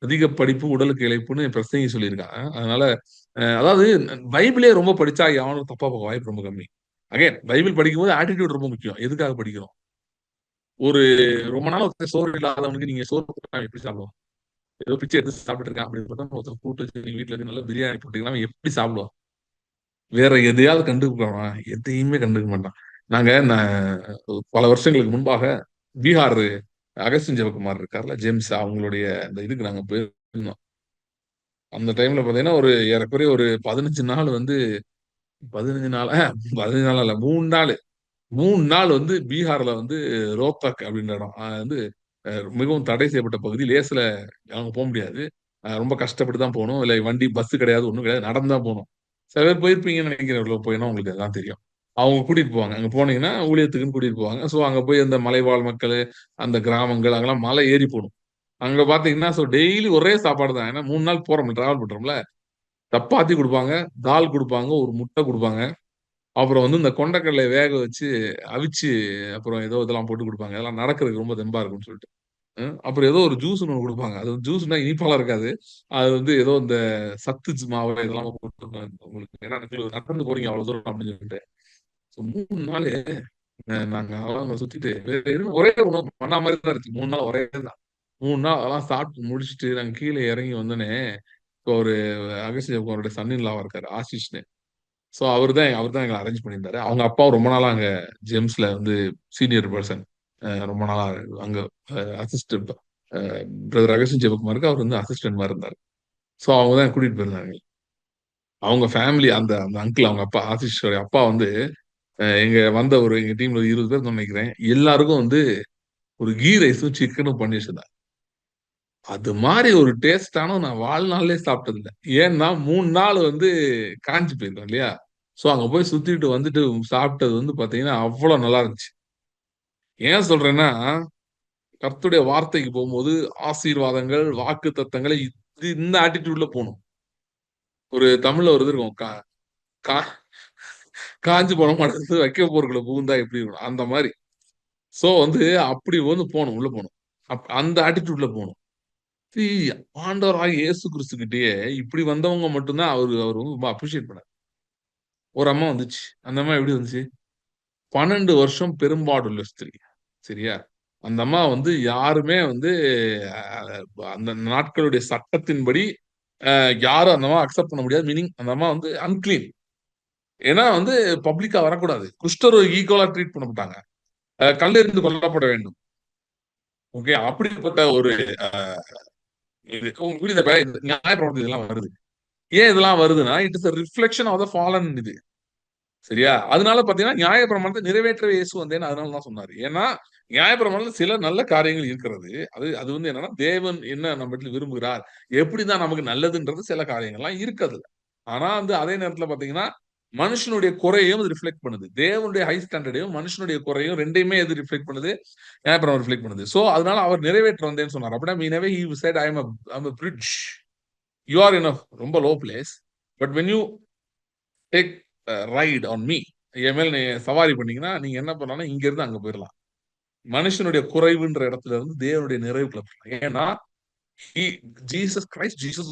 அதிக படிப்பு உடலுக்கு இளைப்புன்னு பிரசங்கி சொல்லியிருக்காங்க. அதனால அதாவது பைபிளே ரொம்ப படிச்சா எவனும் தப்பா போக வாய்ப்பு ரொம்ப கம்மி. அகைன் பைபிள் படிக்கும்போது ஆட்டிட்யூட் ரொம்ப முக்கியம். எதுக்காக படிக்கிறோம்? ஒரு ரொம்ப நாள் ஒருத்தன் சோறு இல்லாதவனுக்கு நீங்க சோறு போட்டா எப்படி சாப்பிடுவான்? ஏதோ பிச்சை எடுத்து சாப்பிட்டுட்டு இருக்கான் அப்படின்னு பார்த்தா ஒருத்தன் கூட்டு வச்சு நீங்க வீட்ல இருந்து நல்லா பிரியாணி போட்டீங்கன்னா அவன் எப்படி சாப்பிடுவான்? வேற எதையாவது கண்டுக்குவானா? எதையுமே கண்டுக்க மாட்டான். நான் பல வருஷங்களுக்கு முன்பாக பீகார் அகஸ்டின் ஜெயக்குமார் இருக்கார்ல, ஜேம்ஸ் அவங்களுடைய அந்த இதுக்கு நாங்க போயிருந்தோம். அந்த டைம்ல பார்த்தீங்கன்னா, ஒரு ஏறக்குறைய ஒரு 15 நாள் வந்து 15 நாள் 15 நாள் இல்ல 3 நாளு. 3 நாள் வந்து பீகார்ல வந்து ரோத்தக் அப்படின்ற இடம். வந்து மிகவும் தடை செய்யப்பட்ட பகுதி. லேஸ்ல அங்க போ முடியாது. ரொம்ப கஷ்டப்பட்டு தான் போணும். இல்ல வண்டி, பஸ் கிடையாது, ஒண்ணும் கிடையாது. நடந்து தான் போணும். சில பேர் போயிருப்பீங்கன்னு நினைக்கிறேன். உள்ள போனா உங்களுக்கு அதெல்லாம் தெரியும். அவங்க கூட்டிட்டு போவாங்க. அங்க போனீங்கன்னா ஊழியத்துக்குன்னு கூட்டிட்டு போவாங்க. சோ அங்க போய் அந்த மலைவாழ் மக்களு, அந்த கிராமங்கள் அங்கெல்லாம் மலை ஏறி போணும். அங்க பார்த்தீங்கன்னா, டெய்லி ஒரே சாப்பாடு தான். ஏன்னா 3 நாள் போறோம்ல, டிராவல் பண்றோம்ல. சப்பாத்தி குடுப்பாங்க, தால் குடுப்பாங்க, ஒரு முட்டை குடுப்பாங்க. அப்புறம் வந்து இந்த கொண்டைக்கடலைய வேக வச்சு அவிச்சு அப்புறம் ஏதோ இதெல்லாம் போட்டு குடுப்பாங்க. இதெல்லாம் நடக்கிறதுக்கு ரொம்ப தெம்பா இருக்கும்னு சொல்லிட்டு. அப்புறம் ஏதோ ஒரு ஜூஸ்ன்னு ஒண்ணு குடுப்பாங்க. அது ஜூஸ்ன்னா இனிப்பாலாம் இருக்காது. அது வந்து ஏதோ இந்த சத்து மாவு இதெல்லாம் போட்டு உங்களுக்கு ஏன்னா நடந்து போறீங்க அவ்வளவு தூரம் அப்படின்னு சொல்லிட்டு. 3 நாளு நாங்க அவங்க சுத்திட்டு வேற எதுவும் ஒரே உணவு பண்ண மாரி தான் இருந்துச்சு. 3 நாள் ஒரே தான். 3 நாள் அதெல்லாம் சாப்பிட்டு முடிச்சுட்டு நாங்க கீழ இறங்கி வந்தோனே, இப்போ ஒரு அகஸ்திய அவருடைய சன் இன் லாவா இருக்காரு ஆஷிஷ்ன்னு. சோ அவரு தான் எங்கள அரேஞ்ச் பண்ணியிருந்தாரு. அவங்க அப்பாவும் ரொம்ப நாளா அங்க ஜெம்ஸ்ல வந்து சீனியர் பெர்சன். ரொம்ப நாளா அங்க அசிஸ்டன்ட் பிரதர் அகஸ்டின் ஜெபக்குமாருக்கு அவர் வந்து அசிஸ்டன்ட் மாரி இருந்தாரு. சோ அவங்க தான் கூட்டிட்டு போயிருந்தாங்க. அவங்க ஃபேமிலி அந்த அந்த அங்கிள் அவங்க அப்பா ஆசிஷோட அப்பா வந்து எங்க டீம்ல 20 பேர் இருந்தோம்னு நினைக்கிறேன். எல்லாருக்கும் வந்து ஒரு கீ ரைஸும், சிக்கனும் பண்ணி வச்சிருந்தாங்க. அது மாரி ஒரு டேஸ்ட்டான நான் வாழ்நாள்லயே சாப்பிட்டது இல்ல. ஏன்னா 3 நாள் வந்து காஞ்சு போயிருக்கும் இல்லையா? சோ அங்க போய் சுத்திட்டு வந்துட்டு சாப்பிட்டது வந்து பார்த்தீங்கன்னா, அவ்வளோ நல்லா இருந்துச்சு. ஏன் சொல்றேன்னா, கர்த்தருடைய வார்த்தைக்கு போம்போது ஆசீர்வாதங்கள், வாக்குத்தத்தங்களை இந்த ஆட்டிட்யூட்ல போணும். ஒரு தமிழ்ல ஒரு இது இருக்கும். கா காஞ்சு போன மரத்துல வைக்க போருக்குள்ள புகுந்தா எப்படி இருக்கும்? அந்த மாரி. சோ வந்து அப்படி வந்து போணும். உள்ள போணும். அந்த ஆட்டிட்யூட்ல போணும். சி ஆண்டவராகிய இயேசு கிறிஸ்துகிட்டயே இப்படி வந்தவங்க மட்டும் தான் அவரு அவரு வந்து ரொம்ப அப்ரிஷியேட் பண்ணாரு. ஒரு அம்மா வந்துச்சு. அந்த அம்மா எப்படி வந்துச்சு? 12 வருஷம் பெரும்பாடுள்ள ஸ்திரீ. சரியா? அந்த அம்மா வந்து யாருமே வந்து அ அந்த நாட்களுடைய சட்டத்தின்படி யாரும் அந்த அம்மாவ அக்செப்ட் பண்ண முடியாது. மீனிங் அந்த அம்மா வந்து அன்கிளீன். ஏன்னா வந்து பப்ளிக்கா வரக்கூடாது. குஷ்டரோகிக்கு ஈக்குவலா ட்ரீட் பண்ண மாட்டாங்க. கல்லெறிந்து கொல்லப்பட வேண்டும். ஓகே. அப்படிப்பட்ட ஒரு அ இது உங்களுக்கு புரியுதா? இப்ப இந்த நியாயப்பிரமாணத்துல இதெல்லாம் வருது. ஏன் இதெல்லாம் வருதுன்னா, it is a reflection of the fallen இது. சரியா? அதனால பார்த்தீங்கன்னா, நியாயப்பிரமாணத்தை நிறைவேற்றவே இயேசு வந்தேன்னு அதனால தான் சொன்னாரு. ஏன்னா, நியாயப்பிரமாணத்துல சில நல்ல காரியங்கள் இருக்கிறது. அது அது வந்து என்னன்னா, தேவன் என்ன நம்மிடத்தில் விரும்புகிறார்? எப்படிதான் நமக்கு நல்லதுன்றது சில காரியங்கள்லாம் இருக்கு அதுல. ஆனா வந்து அதே நேரத்துல பார்த்தீங்கன்னா, மனுஷனுடைய குறையையும் அது ரிஃப்ளெக்ட் பண்ணுது. தேவனுடைய ஹை ஸ்டாண்டர்டையும், மனுஷனுடைய குறையும் 2யுமே எது ரிஃப்ளெக்ட் பண்ணுது? நியாயப்பிரமாணம் ரிஃப்ளெக்ட் பண்ணுது. சோ அதனால அவர் நிறைவேற்ற வந்தேன்னு சொன்னார். அப்படின்னா mean away he said I am a bridge. You are in a ரொம்ப low place. But when you take ride on me என் மேல நீங்க சவாரி பண்ணீங்கன்னா, நீங்க என்ன பண்ணலாம்னா, இங்க இருந்து அங்க போயிரலாம். மனுஷனுடைய குறைவுன்ற இடத்துல இருந்து தேவனுடைய நிறைவுக்குள்ள போயிரலாம். ஏன்னா, he Jesus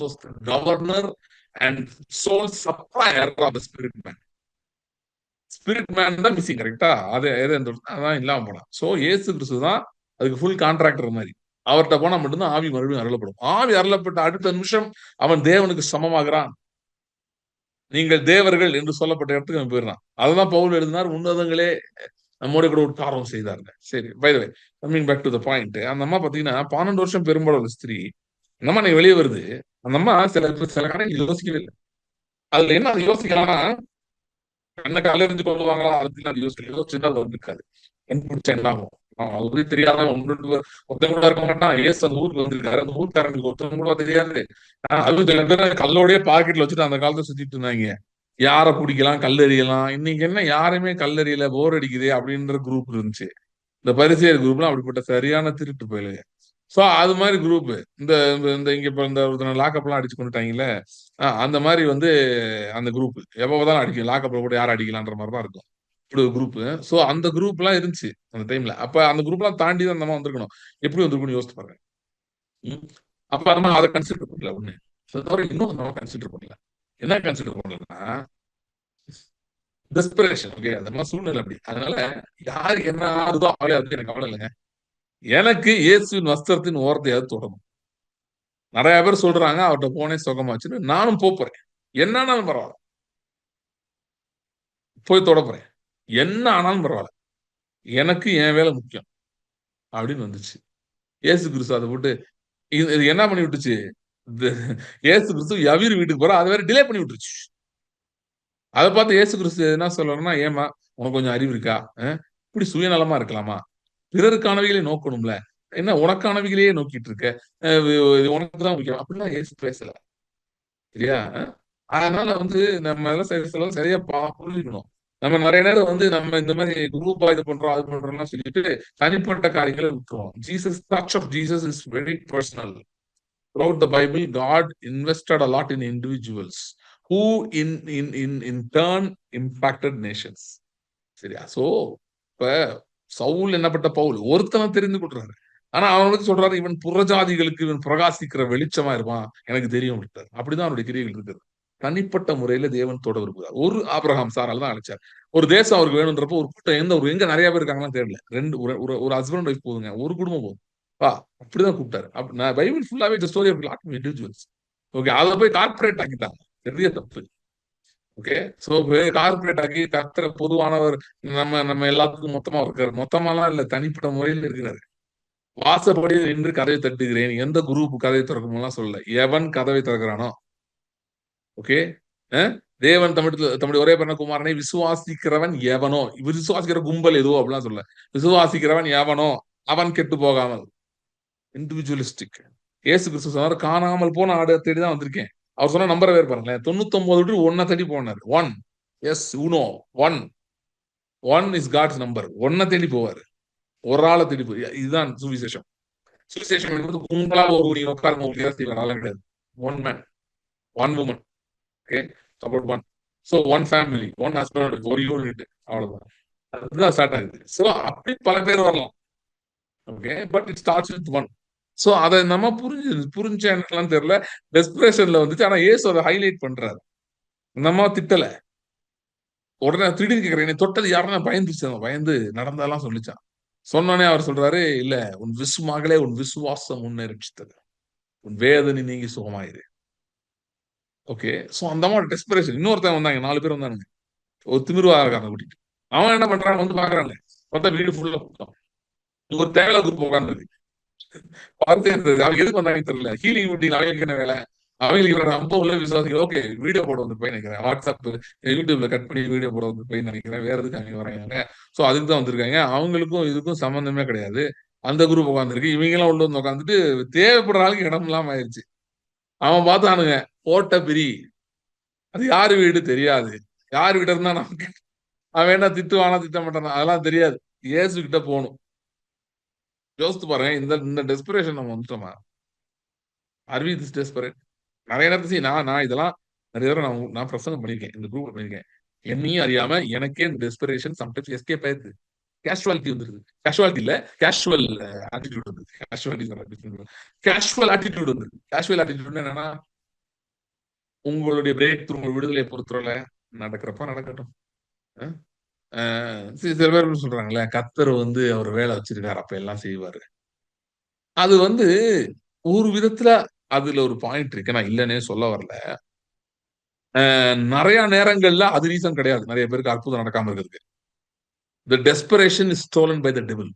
was the governor and sole supplier of the spirit man. Spirit man தான் மிஸ்ஸிங் கரெக்ட்டா? அது எது அதான் இல்லாம போனான். சோ இயேசு கிறிஸ்து தான் அதுக்கு ஃபுல் கான்ட்ராக்டர் மாரி. அவர்ட்ட போனா மட்டும் தான் ஆவி மறுபடியும் அருளப்படும். ஆவி அருளப்பட்ட அடுத்த நிமிஷம் அவன் தேவனுக்கு சமமாகிறான். நீங்கள் தேவர்கள் என்று சொல்லப்பட்ட இடத்துக்கு அவன் போயிடுறான். அததான் பவுல் எழுதினார், உன்னதங்களே நம்மோட கூட உட்காரம் செய்தாருங்க. சரி, by the way coming back to the point. அந்த அம்மா பாத்தீங்கன்னா 12 வருஷம் பெரும்பாலும் ஸ்திரீ. அந்த அம்மா வெளியே வருது. அந்த அம்மா சில காரியங்கள் யோசிக்கவே இல்லை. அதுல என்ன அது யோசிக்கலாம்னா, என்ன கல்லெறிஞ்சு கொள்ளுவாங்களா அதுக்கு அது யோசிச்சுட்டு அது வந்திருக்காது. கண்டுபிடிச்சா என்ன ஆகும்? அவரு தெரியாத ஒருத்தன் கூட இருக்க மாட்டான். ஏசு அந்த ஊருக்கு வந்திருக்காரு. அந்த ஊர்க்காரங்களுக்கு ஒருத்தவங்க கூட தெரியாது. அதுவும் சில பேர் கல்லோடய பாக்கெட்ல வச்சுட்டு அந்த காலத்துல சுத்திட்டு இருந்தாங்க. யார பிடிக்கலாம், கல்லெறியலாம். இன்னைக்கு என்ன யாருமே கல்லெறியல, போர் அடிக்குது அப்படின்ற குரூப் இருந்துச்சு. இந்த பரிசேயர் குரூப்லாம் அப்படிப்பட்ட சரியான திருட்டு பயலுங்க. சோ அது மாதிரி குரூப். இந்த இந்த இங்க இப்ப இந்த லாக்அப்லாம் அடிச்சு கொண்டுட்டாங்கல்ல. அந்த மாதிரி வந்து அந்த குரூப். எப்ப பார்த்தாலும் அடிக்கும். லாக்அப்ல கூட யார அடிக்கலான்ற மாரி தான் இருக்கும். இப்படி ஒரு குரூப். சோ அந்த குரூப்லாம் இருந்துச்சு அந்த டைம்ல. அப்ப அந்த குரூப்லாம் தாண்டி தான் அந்த அம்மா வந்திருக்கணும். எப்படி வந்திருக்கும்னு யோசிச்சு பாருங்க. ம். அப்ப அந்த அம்மா அத கன்சிடர் பண்ணல ஒண்ணு. அத தவிர இன்னும் அந்த அம்மா கன்சிடர் பண்ணல. என்ன கன்சிடர் பண்ணலன்னா, டெஸ்பரேஷன். ஓகே. அந்த அம்மா சூழ்நிலை அப்படி. அதனால யாரு என்ன ஆகுதோ அது எனக்கு கவலை இல்லைங்க. எனக்கு இயேசுவின் வஸ்திரத்தின் ஓரத்தையாவது தொடணும். நெறைய பேர் சொல்றாங்க, அவர்ட்ட போனே சுகமாச்சுன்னு. நானும் போறேன். என்ன ஆனாலும் பரவால்ல. போய் தொட போறேன். என்ன ஆனாலும் பரவால்ல. எனக்கு என் வேலை முக்கியம். அப்படின்னு வந்துச்சு. இயேசு கிறிஸ்து அத போட்டு இது இது என்ன பண்ணி விட்டுச்சு? இது இயேசு கிறிஸ்து யவீர் வீட்டுக்கு போறார். அத வேற டிலே பண்ணி விட்டுருச்சு. அத பார்த்து இயேசு கிறிஸ்து என்ன சொல்றாருன்னா, "ஏம்மா உனக்கு கொஞ்சம் அறிவு இருக்கா? இப்படி சுயநலமா இருக்கலாமா? பிறருக்கானவைகளை நோக்கணும்ல. என்ன உனக்கானவைகளையே நோக்கிட்டு இருக்க? இது உனக்கு தான் முக்கியம்." அப்படிலாம் இயேசு பேசல. சரியா? அதனால வந்து நம்ம எல்லாம் சிலதெல்லாம் சரியா புரிஞ்சுக்கணும். நம்ம நெறைய நேரம் வந்து நம்ம இந்த மாரி குரூப்பா இது பண்றோம், அது பண்றோம்லாம் சொல்லிட்டு தனிப்பட்ட காரியங்கள விட்டுருவோம். Touch of Jesus is very personal. Throughout the Bible, God invested a lot in individuals. who in turn impacted nations. சரியா? சோ இப்ப சவுல் என்னப்பட்ட பவுல் ஒருத்தனை தெரிந்து கொள்றாரு. ஆனா அவனுக்கு சொல்றாரு, இவன் புறஜாதிகளுக்கு இவன் பிரகாசிக்கிற வெளிச்சமா இருப்பான், எனக்கு தெரியும் அப்படின்றாரு. அப்படிதான் அவருடைய கிரியைகள் இருக்குது. தனிப்பட்ட முறையில தேவன் தொட விரும்புகிறார். ஒரு ஆபிரகாம் சாரால் தான் அழைச்சார். ஒரு தேசம் அவருக்கு வேணும்ன்றப்போ ஒரு கூட்டம் எங்க நிறைய பேர் இருக்காங்கன்னு தெரியல. ஒரு ஹஸ்பண்ட் ஒய்ஃப் போதுங்க, ஒரு குடும்பம் போதும். அப்படிதான் கூப்பிட்டாரு. நான் பைபிள் ஃபுல்லாவே இந்த story of lot of individuals. Okay, அதை போய் கார்பரேட் ஆக்கிட்டாங்க. பெரிய தப்பு. ஓகே, சோ கார்பரேட் ஆக்கி கர்த்தர் பொதுவானவர், நம்ம எல்லாத்துக்கும் மொத்தமா இருக்காரு. மொத்தமாலாம் இல்ல, தனிப்பட்ட முறையில் இருக்கிறாரு. வாசப்படி நின்று கதவை தட்டுகிறேன். எந்த குரூப் கதவை திறக்கணும்லாம் சொல்லல. எவன் கதவை திறக்கிறானோ, ஓகே, தேவன் தம்முடைய ஒரே பிறந்த குமாரனை விசுவாசிக்கிறவன் எவனோ, விசுவாசிக்கிற கும்பல் எதுவோ அப்படிலாம் சொல்ல, விசுவாசிக்கிறவன் எவனோ அவன் கெட்டு போகாமல். இண்டிவிஜுவலிஸ்டிக். இயேசு கிறிஸ்து சொன்னார், காணாமல் போன ஆடு தேடி தான் வந்திருக்கேன். அவர் சொன்ன நம்பரை வேறு பாருங்களேன், 99 விட்டு 1 தேடி போனார். 1 S Uno 1 is God's number. 1 தேடி போவாரு, ஒரு ஆளை தேடி போய். இதுதான் சுவிசேஷம். சுவிசேஷம் என்பது கும்பலா ஒரு நீங்க உட்காருங்க உங்களுக்கு கிடையாது. 1 man 1 woman. Okay, about 1. So 1 family, 1 husband, ஒரு யூனிட், அவ்வளவுதான். அதுதான் ஸ்டார்ட் ஆகுது. சோ அப்படி பல பேர் வரலாம். Okay, but it starts with 1. So அதை நம்ம புரிஞ்ச என்னன்னு தெரியல, டெஸ்பிரேஷன்ல வந்துச்சு. ஆனா இயேசு அதை ஹைலைட் பண்றாரு. நம்ம திட்டல. உடனே திடீர்னு கேட்கிறேன், என்னை தொட்டது யாருன்னா பயந்து நடந்தாலாம் சொல்லிச்சான். சொன்னோடனே அவர் சொல்றாரு, இல்ல, உன் மகளே, உன் விசுவாசம் முன்னேறிச்சது, உன் வேதனை நீங்கி சுகமாயிரு. ஓகே, சோ அந்த மாதிரி டெஸ்பிரேஷன். இன்னொருத்தன் வந்தாங்க, 4 பேர் வந்தானுங்க, ஒரு திமிர்வாதக்காரனை கூட்டிட்டு. அவன் என்ன பண்றான், வந்து பாக்குறாங்க, பார்த்தா வீடு ஃபுல்லா கூட்டம். ஒரு தேவையில்ல குரூப் உட்கார்ந்து பார்த்து அவங்க எதுக்கு வந்தாங்கன்னு தெரியல. ஹீலிங் மீட்டிங் அவங்களுக்கு என்ன வேலை, அவங்களுக்கு ரொம்ப உள்ள விசுவாசிகள். ஓகே, வீடியோ போட வந்து போய் நினைக்கிறேன், வாட்ஸ்அப் யூடியூப்ல கட் பண்ணி வீடியோ போட வந்து போய் நினைக்கிறேன். வேற எதுக்கு அவங்க வராங்க? சோ அதுக்கு தான் வந்திருக்காங்க. அவங்களுக்கும் இதுக்கும் சம்பந்தமே கிடையாது. அந்த குரூப் உட்காந்துருக்கு, இவங்க எல்லாம் உள்ள வந்து உட்காந்துட்டு தேவைப்படுற ஆளுக்கு இடம் இல்லாம ஆயிடுச்சு. அவன் பார்த்தானுங்க, போட்ட பிரி, அது யாரு வீடு தெரியாது, யார் வீடு இருந்தா நமக்கு, அவன் என்ன திட்டுவானா திட்ட மாட்டானா அதெல்லாம் தெரியாது. இயேசு கிட்ட போகணும். யோசித்து பாருங்க, இந்த டெஸ்பிரேஷன் நம்ம வந்துட்டோமா? Are we this desperate? நிறைய நேரத்தை நான் இதெல்லாம் நிறைய தடவை நான் பிரசங்கம் பண்ணியிருக்கேன், இந்த குரூப்ல பண்ணியிருக்கேன். என்னையும் அறியாம எனக்கே இந்த டெஸ்பிரேஷன் சம்டைம்ஸ் எஸ்கேப் ஆயிடுது. கேஷுவாலிட்டி வந்துருது. கேஷுவாலிட்டி இல்ல, கேஷுவல் ஆட்டிடியூட் வந்து, கேஷுவல் ஆட்டிடியூட் வந்து. கேஷுவல் ஆட்டிடியூட் என்னன்னா, உங்களுடைய பிரேக் த்ரூ, உங்க விடுதலையை பொறுத்தவரை நடக்கிறப்ப நடக்கட்டும். சில பேர் சொல்றாங்கல்ல, கர்த்தர் வந்து அவர் வேலை வச்சிருக்காரு, அப்ப எல்லாம் செய்வாரு. அது வந்து ஒரு விதத்துல அதுல ஒரு பாயிண்ட் இருக்கு, நான் இல்லன்னே சொல்ல வரல. நிறைய நேரங்கள்ல அது ரீசன் கிடையாது நிறைய பேருக்கு அற்புதம் நடக்காம இருக்கிறதுக்கு. The desperation is stolen by the devil.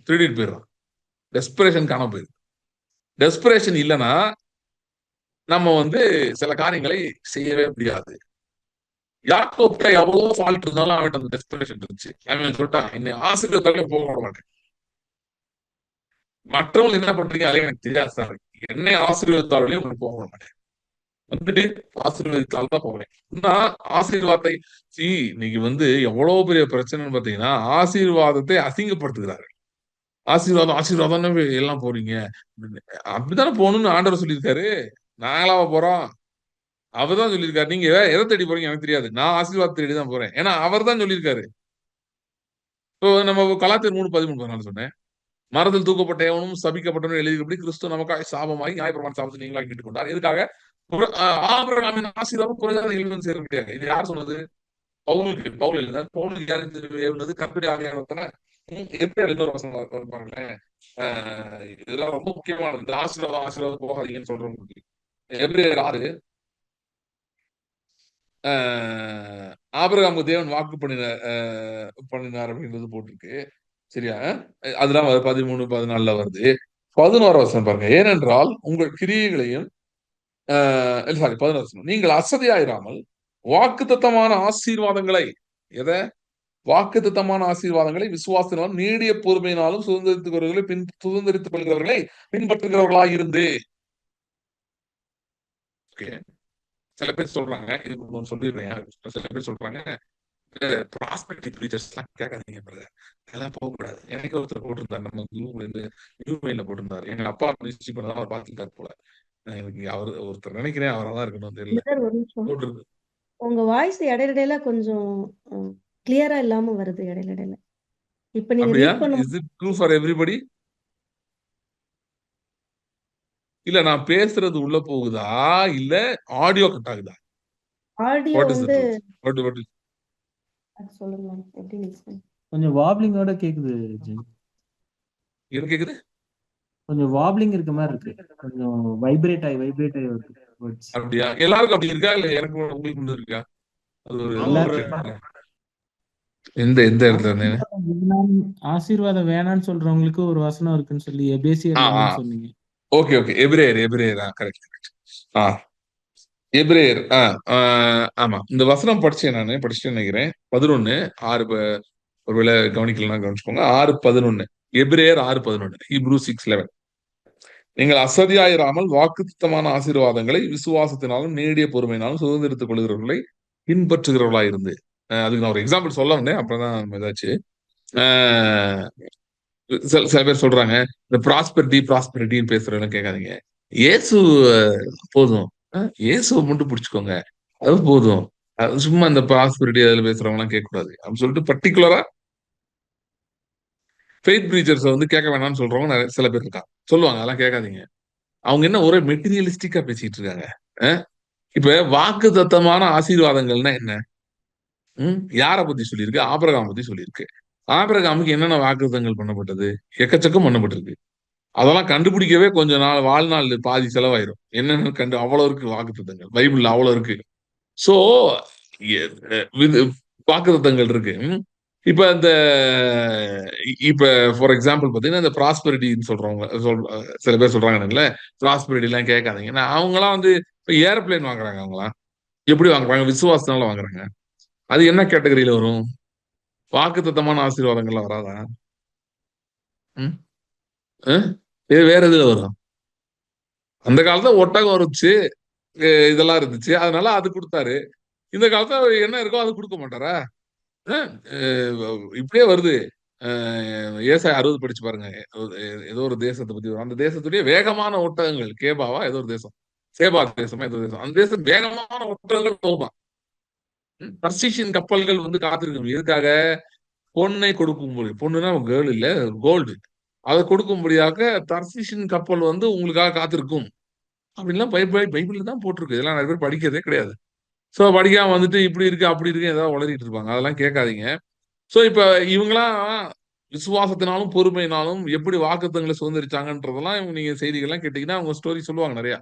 திருடிட்டு போயிடுறான். டெஸ்பிரேஷன் காணாம போயிடுது. டெஸ்பிரேஷன் இல்லைன்னா நம்ம வந்து சில காரியங்களை செய்யவே முடியாது. யாக்கோப்ட எவ்வளவு ஃபால்ட் இருந்தாலும் அவன் அந்த டெஸ்பிரேஷன் இருந்துச்சு. அவன் சொல்லிட்டான், என்னை ஆசீர்வாதத்தாலே போக விட மாட்டேன். மற்றவங்க என்ன பண்றீங்க அதே எனக்கு தெரியாது சார், என்னை ஆசீர்வாதத்தாலே உங்களுக்கு போக விட மாட்டேன். வந்துட்டு ஆசீர்வாதத்தால் தான் போவேன். நான் ஆசீர்வாதத்தை இன்னைக்கு வந்து எவ்வளவு பெரிய பிரச்சனைன்னு பாத்தீங்கன்னா, ஆசீர்வாதத்தை அசிங்கப்படுத்துகிறாரு. ஆசீர்வாதம் எல்லாம் போறீங்க, அப்படித்தானே போகணும்னு ஆண்டவர் சொல்லியிருக்காரு. நாங்களாவ போறோம்? அவர்தான் சொல்லியிருக்காரு. நீங்க எதை தேடி போறீங்க எனக்கு தெரியாது, நான் ஆசீர்வாதத்தை தேடி தான் போறேன். ஏன்னா அவர் தான் சொல்லியிருக்காரு. இப்போ நம்ம கலாத்தியர் 3:13 சொன்னேன், மரத்தில் தூக்கப்பட்ட எவனும் சபிக்கப்பட்டவனும் எழுதியபடி கிறிஸ்து நமக்காக சாபமாகி நியாயப்பிரமாண சாபத்தை நீங்களாக கேட்டுக் கொண்டார். எதுக்காக? ஆபிரகாமின் ஆசீர்வாதம் புறஜாதிகளுக்கு சேர முடியாது. இது யார் சொன்னது? பவுல் எழுதினார். பவுலுக்கு யாரு கர்த்தருடைய ஆவியானவர்தானே. எப்படி இன்னொரு வசனம் பாருங்களேன், இதெல்லாம் ரொம்ப முக்கியமானது. இந்த ஆசீர்வாதம் போகாதீங்கன்னு சொல்றவங்களுக்கு எபிரேயர் 6, ஆபிரகாமுக்கு தேவன் வாக்கு பண்ணினார் அப்படின்றது போட்டிருக்கு. சரியா? அதெல்லாம் 13-14 வருது. 11 வசனம் பாருங்க, ஏனென்றால் உங்கள் கிரியைகளையும் 11 வசனம், நீங்கள் அசதியாயிராமல் வாக்குத்தத்தமான ஆசீர்வாதங்களை, எதை? வாக்குத்தத்தமான ஆசீர்வாதங்களை விசுவாசத்தினாலும் நீடிய பொறுமையினாலும் சுதந்திரித்துக் கொள்கிறவர்களை பின்பற்றுகிறவர்களாக இருந்து. சில பேர் சொல்றாங்க, இது சொல்லிடுறேன், சில பேர் சொல்றாங்க, ப்ராஸ்பெக்டிவ் ப்ரீச்சர்ஸ் எல்லாம் கேட்காதீங்க பிரதர், அதெல்லாம் போகக்கூடாது. எனக்கு ஒருத்தர் போட்டிருந்தாரு, நம்ம யூமெயில போட்டிருந்தாரு, எங்க அப்பா மினிஸ்ட்ரி பண்ணதான் அவர் பார்த்துட்டாரு போல. எனக்கு அவர் ஒருத்தர் நினைக்கிறேன், அவரா தான் இருக்கணும் தெரியல. பிரதர் ஒரு நிமிஷம். போட்டிருக்கு. உங்க வாய்ஸ் இடையில கொஞ்சம் கிளியரா இல்லாம வருது இடையில. இப்ப நீங்க அப்படியா? ரீட் பண்ணும் is it true for everybody? இல்ல நான் பேசுறது உள்ள போகுதா? இல்ல ஆடியோ கட் ஆகுதா? ஆடியோ வாட் இஸ் தி வந்து ட்ரூத்? வாட் இஸ் அது சொல்லுங்க எப்படி எக்ஸ்பிளைன். கொஞ்சம் வாப்லிங்கோட கேக்குது ஜெய். என்ன கேக்குது? கொஞ்சம் வாப்லிங் இருக்க மாதிரி இருக்கு. கொஞ்சம் வைப்ரேட் ஆகி வருது words. அப்படியா? எல்லாருக்கும் அப்படி இருக்கா? இல்ல எனக்கு உங்களுக்கு மட்டும் இருக்கா? அது ஒரு எல்லாருக்கும் எந்த எந்த இடத்துல இருந்தேன்? ஆசீர்வாதம் வேணாம்னு சொல்றவங்களுக்கு ஒரு வசனம் இருக்குன்னு சொல்லி எபேசியர்ல சொன்னீங்க. Okay okay. எபிரேயர் கரெக்ட். எபிரேயர் ஆமா. இந்த வசனம் படிச்சேன்னு நினைக்கிறேன். 11:6 ஒருவேளை கவனிக்கலாம் கவனிச்சுக்கோங்க. 6:11 எபிரேயர் 6:11 ஹீப்ரூ 6:11. நீங்கள் அசதியாயிராமல் வாக்குத்தத்தமான ஆசீர்வாதங்களை விசுவாசத்தினாலும் நேடிய பொறுமையினாலும் சுதந்திரத்துக் கொள்கிறவர்களை பின்பற்றுகிறவர்களா இருந்து. அதுக்கு நான் ஒரு எக்ஸாம்பிள் சொல்ல வந்தேன். அப்புறம் ஏதாச்சும் சில பேர் சொல்றாங்க இந்த ப்ராஸ்பெரிட்டின்னு பேசுறவங்க கேட்காதீங்க. இயேசு போதும், இயேசுவை மட்டும் பிடிச்சுக்கோங்க, அது போதும். அது சும்மா இந்த ப்ராஸ்பெரிட்டி அதுல பேசுறவங்க எல்லாம் கேட்க கூடாது அப்படின்னு சொல்லிட்டு பர்டிகுலரா ஃபெய்த் ப்ரீச்சர்ஸ் வந்து கேட்க வேணாம்னு சொல்றவங்க சில பேர் இருக்காங்க. சொல்லுவாங்க அதெல்லாம் கேட்காதீங்க. அவங்க என்ன ஒரே மெட்டீரியலிஸ்டிக்கா பேசிட்டு இருக்காங்க. இப்ப வாக்கு தத்தமான ஆசீர்வாதங்கள்னா என்ன? யார பத்தி சொல்லியிருக்கு? ஆபிரகாம் பத்தி சொல்லியிருக்கு. ஆபிரகாமுக்கு என்னென்ன வாக்குத்தங்கள் பண்ணப்பட்டது? எக்கச்சக்கம் பண்ணப்பட்டிருக்கு. அதெல்லாம் கண்டுபிடிக்கவே கொஞ்ச நாள் வாழ்நாள் பாதி செலவாயிரும். என்னன்னு அவ்வளவு இருக்கு வாக்குத்தத்தங்கள். பைபிள்ல அவ்வளவு இருக்கு. சோ வாக்குத்தத்தங்கள் இருக்கு. இப்ப ஃபார் எக்ஸாம்பிள் பாத்தீங்கன்னா இந்த ப்ராஸ்பெரிட்டின்னு சொல்றவங்க சில பேர் சொல்றாங்கல்ல, ப்ராஸ்பெரிட்டி எல்லாம் கேட்காதீங்க. அவங்க எல்லாம் வந்து ஏரோப்ளேன் வாங்குறாங்க. அவங்களாம் எப்படி வாங்குறாங்க? விசுவாசத்தினால வாங்குறாங்க. அது என்ன கேட்டகரியில வரும்? வாக்குத்தத்தமான ஆசீர்வாதங்கள்லாம் வராதா? இது வேற எதுல வரும்? அந்த காலத்துல ஒட்டகம் வந்துச்சு, இதெல்லாம் இருந்துச்சு, அதனால அது கொடுத்தாரு. இந்த காலத்துல என்ன இருக்கோ அது கொடுக்க மாட்டாரா? இப்படியே வருது. ஏசாயா 60 படிச்சு பாருங்க. ஏதோ ஒரு தேசத்தை பத்தி வரும். அந்த தேசத்துடைய வேகமான ஒட்டகங்கள், கேபாவா ஏதோ ஒரு தேசம், சேபா தேசமா ஏதோ தேசம், அந்த தேசம் வேகமான ஒட்டகங்கள் போகுமா. தர்ஷீஷின் கப்பல்கள் வந்து காத்திருக்கும். எதுக்காக? பொண்ணை கொடுக்கும்படி, பொண்ணுன்னா கேர்ள் இல்ல, கோல்டு. அதை கொடுக்கும்படியாக தர்ஷீஷின் கப்பல் வந்து உங்களுக்காக காத்திருக்கும் அப்படின்லாம் பைபிள்ல தான் போட்டிருக்கு. இதெல்லாம் நிறைய பேர் படிக்கிறதே கிடையாது. சோ படிக்காம வந்துட்டு இப்படி இருக்கு அப்படி இருக்கு ஏதாவது உளறிட்டு இருப்பாங்க. அதெல்லாம் கேட்காதீங்க. சோ இப்ப இவங்கெல்லாம் விசுவாசத்தினாலும் பொறுமையினாலும் எப்படி வாக்குத்தங்களை சுதந்திரிச்சாங்கன்றதெல்லாம் நீங்க செய்திகள்லாம் கேட்டீங்கன்னா அவங்க ஸ்டோரி சொல்லுவாங்க நிறைய.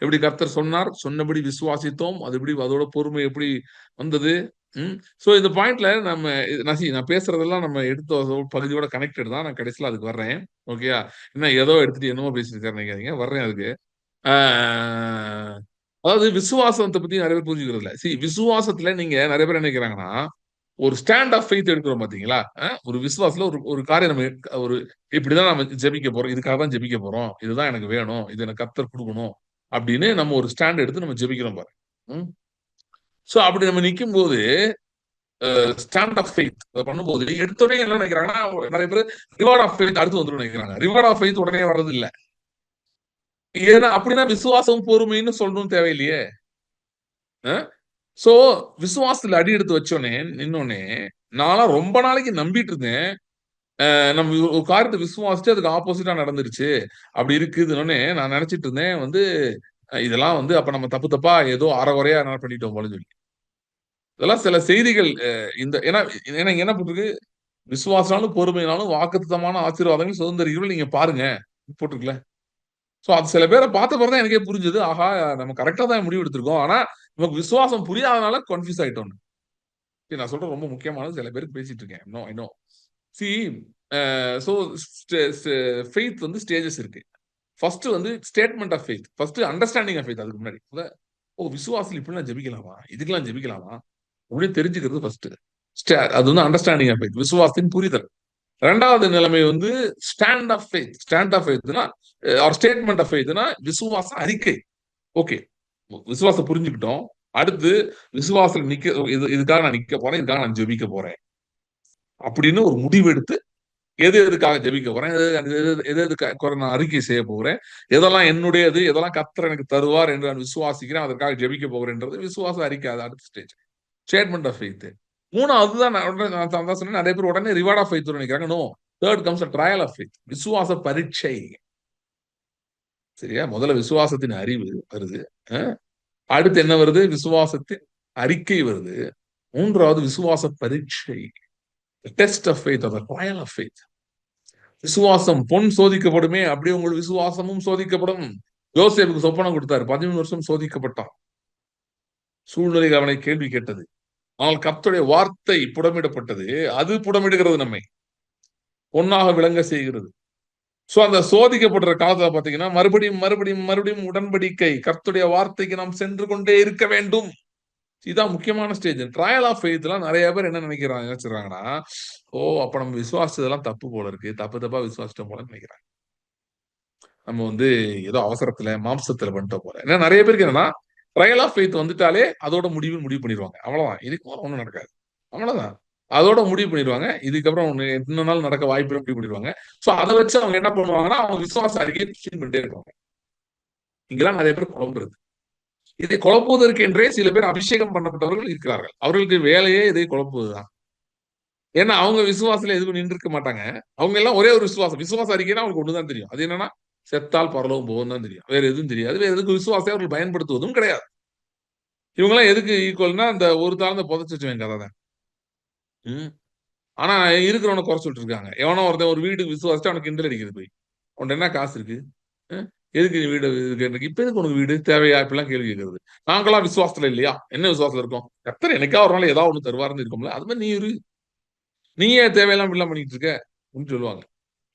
எப்படி கர்த்தர் சொன்னார், சொன்னபடி விசுவாசித்தோம், அது எப்படி அதோட பொறுமை எப்படி வந்தது. சோ இந்த பாயிண்ட்ல நான் பேசுறதெல்லாம் நம்ம எடுத்த பகுதியோட கனெக்டட் தான். நான் கடைசியில அதுக்கு வர்றேன். ஓகேயா? என்ன ஏதோ எடுத்துட்டு என்னமோ பேசிட்டு நினைக்காதீங்க. வர்றேன் அதுக்கு. அதாவது விசுவாசத்தை பத்தி நிறைய பேர் புரிஞ்சுக்கிறது இல்ல. விசுவாசத்துல நீங்க நிறைய பேர் நினைக்கிறாங்கன்னா ஒரு ஸ்டாண்ட் ஆஃப் ஃபெய்த் எடுக்கிறோம் பாத்தீங்களா? ஒரு விசுவாசத்துல ஒரு காரியம் நம்ம ஒரு இப்படிதான் நம்ம ஜெபிக்க போறோம், இதுக்காக தான் ஜெபிக்க போறோம், இதுதான் எனக்கு வேணும், இது எனக்கு கர்த்தர் கொடுக்கணும் அப்படின்னு நம்ம ஒரு ஸ்டாண்ட் எடுத்து நம்ம ஜெபிக்கிறோம் பாரு. சோ அப்படி நம்ம நிக்கும் போது ஸ்டாண்ட் ஆஃப் ஃபெய்த் பண்ணும்போது எடுத்தோடனே என்ன நினைக்கிறாங்கன்னா நிறைய பேர் ரிவார்ட் ஆஃப் ஃபெய்த் அடுத்து வந்துடும் நினைக்கிறாங்க. ரிவார்ட் ஆஃப் ஃபெய்த் உடனே வர்றது இல்ல. ஏன்னா அப்படின்னா விசுவாசம் பொறுமைன்னு சொல்லணும் தேவையில்லையே. சோ விசுவாசத்துல அடி எடுத்து வச்சோடனே நின்னோடனே நான்லாம் ரொம்ப நாளைக்கு நம்பிட்டு இருந்தேன். நம்ம ஒரு காரியத்தை விசுவாசிச்சு அதுக்கு ஆப்போசிட்டா நடந்துருச்சு அப்படி இருக்குதுன்னே நான் நினைச்சிட்டு இருந்தேன். வந்து இதெல்லாம் வந்து அப்ப நம்ம தப்பா ஏதோ அறகுறையா என்ன பண்ணிட்டோம் போல சொல்லி. இதெல்லாம் சில செய்திகள். இந்த ஏன்னா என்ன போட்டிருக்கு? விசுவாசனாலும் பொறுமையினாலும் வாக்குத்தத்தமான ஆசீர்வாதங்கள் சுதந்திரிகள் நீங்க பாருங்க போட்டிருக்கல. சோ அது சில பேரை பார்த்த பிறகுதான் எனக்கே புரிஞ்சது. ஆஹா நம்ம கரெக்டா தான் முடிவு எடுத்திருக்கோம். ஆனா நமக்கு விசுவாசம் புரியாதனால கன்ஃபியூஸ் ஆயிட்டோம். நான் சொல்றது ரொம்ப முக்கியமானது. சில பேருக்கு பேசிட்டு இருக்கேன். I know. சோ ஃபெய்த் வந்து ஸ்டேஜஸ் இருக்கு. ஃபர்ஸ்ட் வந்து statement of faith, first understanding of faith. அதுக்கு முன்னாடி விசுவாசத்தில் இப்படிலாம் ஜெபிக்கலாமா, இதுக்கெல்லாம் ஜெபிக்கலாமா அப்படின்னு தெரிஞ்சுக்கிறது ஃபர்ஸ்ட். அது வந்து அண்டர்ஸ்டாண்டிங் ஆஃப் ஃபெய்த், விசுவாசத்தின் புரிதல். ரெண்டாவது நிலைமை வந்து stand of faith. Stand of ஃபெய்த்னா ஆர் ஸ்டேட்மெண்ட் ஆஃப் ஃபெய்த்னா விசுவாச அறிக்கை. ஓகே, விசுவாசம் புரிஞ்சுக்கிட்டோம். அடுத்து விசுவாசம் இதுக்காக நான் நிக்க போறேன், இதுக்காக நான் ஜெபிக்க போறேன் அப்படின்னு ஒரு முடிவு எடுத்து எதுக்காக ஜெபிக்க போறேன், எதுக்காக நான் அறிக்கை செய்ய போகிறேன், எதெல்லாம் என்னுடையது, எதெல்லாம் கர்த்தர் எனக்கு தருவார் என்று நான் விசுவாசிக்கிறேன், அதற்காக ஜெபிக்க போகிறேன்றது விசுவாச அறிக்கை. அது அடுத்த ஸ்டேஜ், ஸ்டேட்மெண்ட் ஆஃப் ஃபெய்த். மூணாவது தான் நான் சொன்னேன், நிறைய பேர் உடனே ரிவார்ட் ஆஃப் ஃபெய்த் நினைக்கிறாங்க. No, third comes trial of faith, விசுவாச பரீட்சை. சரியா? முதல்ல விசுவாசத்தின் அறிவு வருது, அடுத்து என்ன வருது, விசுவாசத்தின் அறிக்கை வருது, மூன்றாவது விசுவாச பரீட்சை, test of faith, trial of faith. விசுவாசம் பொன் சோதிக்கப்படுமே, அப்படியே உங்கள் விசுவாசமும் சோதிக்கப்படும். யோசேப்புக்கு சொப்பனம் கொடுத்தாரு, 13 வருஷம் சோதிக்கப்பட்டான். சூழ்நிலைகள் அவனை கேள்வி கேட்டது, ஆனால் கர்த்தருடைய வார்த்தை புடமிடப்பட்டது. அது புடமிடுகிறது, நம்மை பொன்னாக விளங்க செய்கிறது. சோ அந்த சோதிக்கப்படுற காலத்துல பாத்தீங்கன்னா மறுபடியும் மறுபடியும் மறுபடியும் உடன்படிக்கை, கர்த்தருடைய வார்த்தைக்கு நாம் சென்று கொண்டே இருக்க வேண்டும். இதுதான் முக்கியமான ஸ்டேஜ். ட்ரையல் ஆஃப் ஃபெய்த்லாம் நிறைய பேர் என்ன நினைச்சிடறாங்கன்னா, ஓ அப்ப நம்ம விசுவாசத்தெல்லாம் தப்பு போல இருக்கு, தப்பா விசுவாசிட்டோம் போல நினைக்கிறாங்க. நம்ம வந்து ஏதோ அவசரத்துல மாம்சத்துல பண்ணிட்டோம் போல. ஏன்னா நிறைய பேருக்கு என்னன்னா, ட்ரையல் ஆஃப் ஃபெய்த் வந்துட்டாலே அதோட முடிவு பண்ணிடுவாங்க. அவ்வளவுதான், இதுக்கு ஒன்றும் நடக்காது, அவ்வளவுதான், அதோட முடிவு பண்ணிடுவாங்க. இதுக்கப்புறம் இன்னொரு நாள் நடக்க வாய்ப்பு முடிவு பண்ணிடுவாங்க. சோ அதை வச்சு அவங்க என்ன பண்ணுவாங்கன்னா, அவங்க விசுவாச அறிக்கையை பண்ணிட்டே இருப்பாங்க. இங்கெல்லாம் நிறைய பேர் குழம்புறது. இதை குழப்புவதற்கு என்றே சில பேர் அபிஷேகம் பண்ணப்பட்டவர்கள் இருக்கிறார்கள். அவர்களுக்கு வேலையே இதை குழப்புவதுதான். ஏன்னா அவங்க விசுவாசத்துல எதுவும் நின்று இருக்க மாட்டாங்க. அவங்க எல்லாம் ஒரே ஒரு விசுவாச அறிக்கைன்னா அவங்களுக்கு ஒண்ணுதான் தெரியும். அது என்னன்னா, செத்தால் பரலோகம் போகும் தான் தெரியும். வேற எதுவும் தெரியாது. வேற எதுக்கு விசுவாசத்தை அவர்கள் பயன்படுத்துவதும் கிடையாது. இவங்க எல்லாம் எதுக்கு ஈக்குவல்னா, அந்த ஒரு தாழ்ந்த புதைச்சு கதை தான். ஆனா இருக்கிறவனை குறை சொல்லிட்டு இருக்காங்க. எவனோ ஒருத்தன் ஒரு வீட்டுக்கு விசுவாசிட்டு அவனுக்கு கிண்டல் அடிக்கிறது. போய் உன்ட்ட என்ன காசு இருக்கு, எதுக்கு நீ வீடு இருக்கு, இப்ப எதுக்கு உனக்கு வீடு தேவையா, இப்பெல்லாம் கேள்வி கேட்கறது. நாங்களாம் விசுவாசத்துல இல்லையா? என்ன விசுவாசத்துல இருக்கோம்? கர்த்தர் என்னைக்கா ஒரு நாள் ஏதாவது ஒண்ணு தருவாருன்னு இருக்கும்ல, அது மாதிரி நீயே தேவையெல்லாம் இப்படிலாம் பண்ணிட்டு இருக்க அப்படின்னு சொல்லுவாங்க.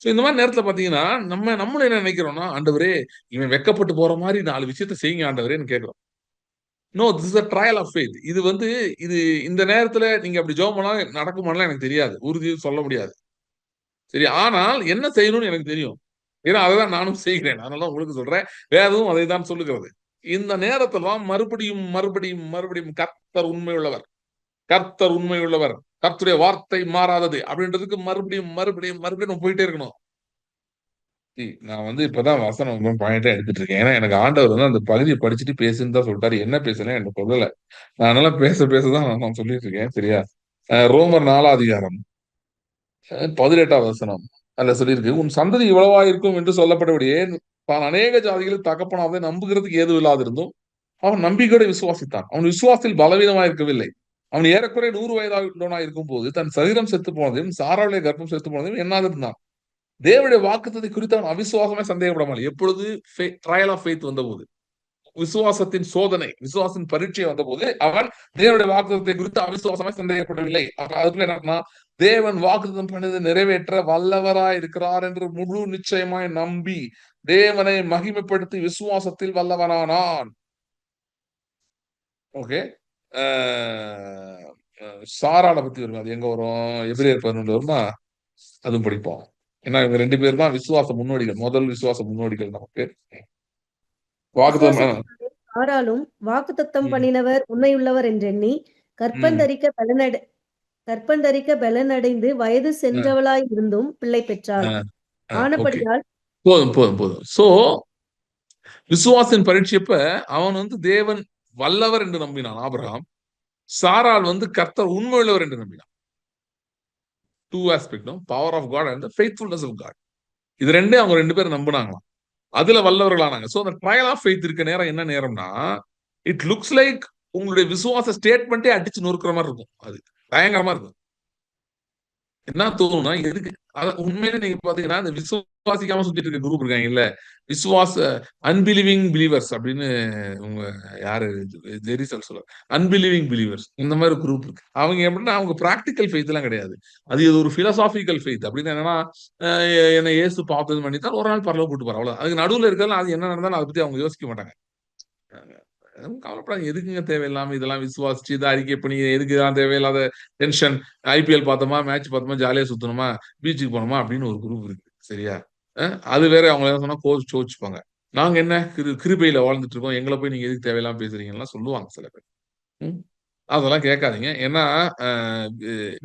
சோ இந்த மாதிரி நேரத்துல பாத்தீங்கன்னா, நம்மளும் என்ன நினைக்கிறோம்னா, ஆண்டவரே இவன் வெக்கப்பட்டு போற மாதிரி 4 விஷயத்த செய்யுங்க ஆண்டவரேன்னு கேட்கிறோம். No, this is a trial of faith. இது இந்த நேரத்துல நீங்க அப்படி ஜெபம் பண்ணா நடக்குமான்னு எனக்கு தெரியாது, உறுதியை சொல்ல முடியாது. சரி, ஆனால் என்ன செய்யணும்னு எனக்கு தெரியும். ஏன்னா அதைதான் நானும் செய்கிறேன். அதனால உங்களுக்கு சொல்றேன், வேதமும் அதை தான் சொல்லுகிறது. இந்த நேரத்துல மறுபடியும் மறுபடியும் மறுபடியும் கர்த்தர் உண்மையுள்ளவர், கர்த்தர் உண்மையுள்ளவர், கர்த்தருடைய வார்த்தை மாறாதது அப்படின்றதுக்கு மறுபடியும் மறுபடியும் மறுபடியும் போயிட்டே இருக்கணும். நான் இப்பதான் வசனம் பாயிண்டா எடுத்துட்டு இருக்கேன். ஏன்னா எனக்கு ஆண்டவர் அந்த பகுதியை படிச்சுட்டு பேசுன்னு தான் சொல்லிட்டாரு. என்ன பேசுறேன் எனக்கு சொல்லல. நான் அதனால பேசதான் நான் சொல்லிட்டு இருக்கேன். சரியா? ரோமர் 4 அதிகாரம் 18 வசனம் அதுல சொல்லியிருக்கு, உன் சந்ததி இவ்வளவா இருக்கும் என்று சொல்லப்பட்டபடியே தான் அநேக ஜாதிகளுக்கு தகப்பனாவதை நம்புகிறதுக்கு ஏதும் இல்லாதிருந்தும் அவன் நம்பிக்கையோட விசுவாசித்தான். அவன் விசுவாசத்தில் பலவீனமா இருக்கவில்லை. அவன் ஏறக்குறைய 100 வயதாக இருக்கும் போது தன் சரீரம் செத்து போனதையும் சாராவுடைய கர்ப்பம் செத்து போனதையும் எண்ணாதிருந்தான். தேவனுடைய வாக்குத்தத்தை குறித்து அவன் அவிசுவாசமே சந்தேகப்படாமல், எப்பொழுது ட்ரையல் ஆஃப் ஃபெய்த் வந்தபோது, விசுவாசத்தின் சோதனை, விசுவாசத்தின் பரீட்சை வந்தபோது அவன் தேவனுடைய வாக்குத்தத்தை குறித்து அவிசுவாசமே சந்தேகப்படவில்லை. அதுக்குள்ள என்னன்னா, தேவன் வாக்குத்தம் பண்ணதை நிறைவேற்ற வல்லவராய் இருக்கிறார் என்று முழு நிச்சயமாய் நம்பி தேவனை மகிமைப்படுத்தி விசுவாசத்தில் வல்லவனானான். ஓகே, சாராளை பத்தி வரும். அது எங்க வரும்? எபிரேயர் 11 வருமா? அதுவும் படிப்போம். ஏன்னா இவங்க 2 பேர் தான் விசுவாச முன்னோடிகள், முதல் விசுவாச முன்னோடிகள் நமக்கு. சாராளும் வாக்குத்தத்தம் பண்ணினவர் உண்மையுள்ளவர் என்றெண்ணி கற்பந்தரிக்க பலனடைந்து வயது சென்றவளாய் இருந்தும் பிள்ளை பெற்றாள். ஆனபடியால் போதும். சோ விசுவாசின் பரீட்சையப்ப அவன் தேவன் வல்லவர் என்று நம்பினான் ஆபிரகாம். சாராள் கர்த்தர் உண்மையுள்ளவர் என்று நம்பினான். 2 aspect, power of God and faithfulness of God. இது ரெண்டே அவங்க 2 பேரும் நம்பினாங்களாம். அதுல வல்லவர்களானாங்க. சோ அந்த ட்ரையல் ஆஃப் ஃபெய்த் இருக்க நேரம் என்ன நேரம்னா, இட் லுக்ஸ் லைக் உங்களுடைய விசுவாச ஸ்டேட்மெண்ட்டே அடிச்சு நொறுக்கிற மாதிரி இருக்கும். அது பயங்கரமா இருக்கும். என்ன தோணும்னா, எதுக்கு உண்மையிலே நீங்க பாத்தீங்கன்னா, இந்த விசுவாசிக்காம சுத்திட்டு இருக்க குரூப் இருக்காங்க இல்ல, விசுவாச அன்பிலீவிங் பிலீவர்ஸ் அப்படின்னு உங்க யாரு ஜெரிசல் சொல்ல, அன்பிலீவிங் பிலீவர்ஸ், இந்த மாதிரி குரூப் இருக்கு. அவங்க எப்படின்னா, அவங்க பிராக்டிக்கல் ஃபெய்த் எல்லாம் கிடையாது. அது ஒரு பிலசாபிக்கல் ஃபெய்த். அப்படின்னு என்னன்னா, என்ன இயேசு பார்த்தது பண்ணித்தான் ஒரு நாள் பரலோகம் கூட்டு போற, அவ்வளவு. அதுக்கு நடுவில் இருக்கலாம், அது என்ன நடந்தாலும் அதை பத்தி அவங்க யோசிக்க மாட்டாங்க. கவலைப்படாது, எதுக்குங்க தேவையில்லாம இதெல்லாம் விசுவாசிச்சு இதை அறிக்கை பண்ணி எதுக்கு தான் தேவையில்லாத டென்ஷன். ஐபிஎல் பார்த்தோமா, மேட்ச் பார்த்தோமா, ஜாலியா சுத்தணுமா, பீச்சுக்கு போனோமா அப்படின்னு ஒரு குரூப் இருக்கு. சரியா? அது வேற. அவங்க என்ன சொன்னா கோச்சுப்பாங்க. நாங்க என்ன கிருபையில வாழ்ந்துட்டு இருக்கோம், எங்களை போய் நீங்க எதுக்கு தேவையில்லாம பேசுறீங்கன்னா சொல்லுவாங்க சில பேர். அதெல்லாம் கேட்காதீங்க. ஏன்னா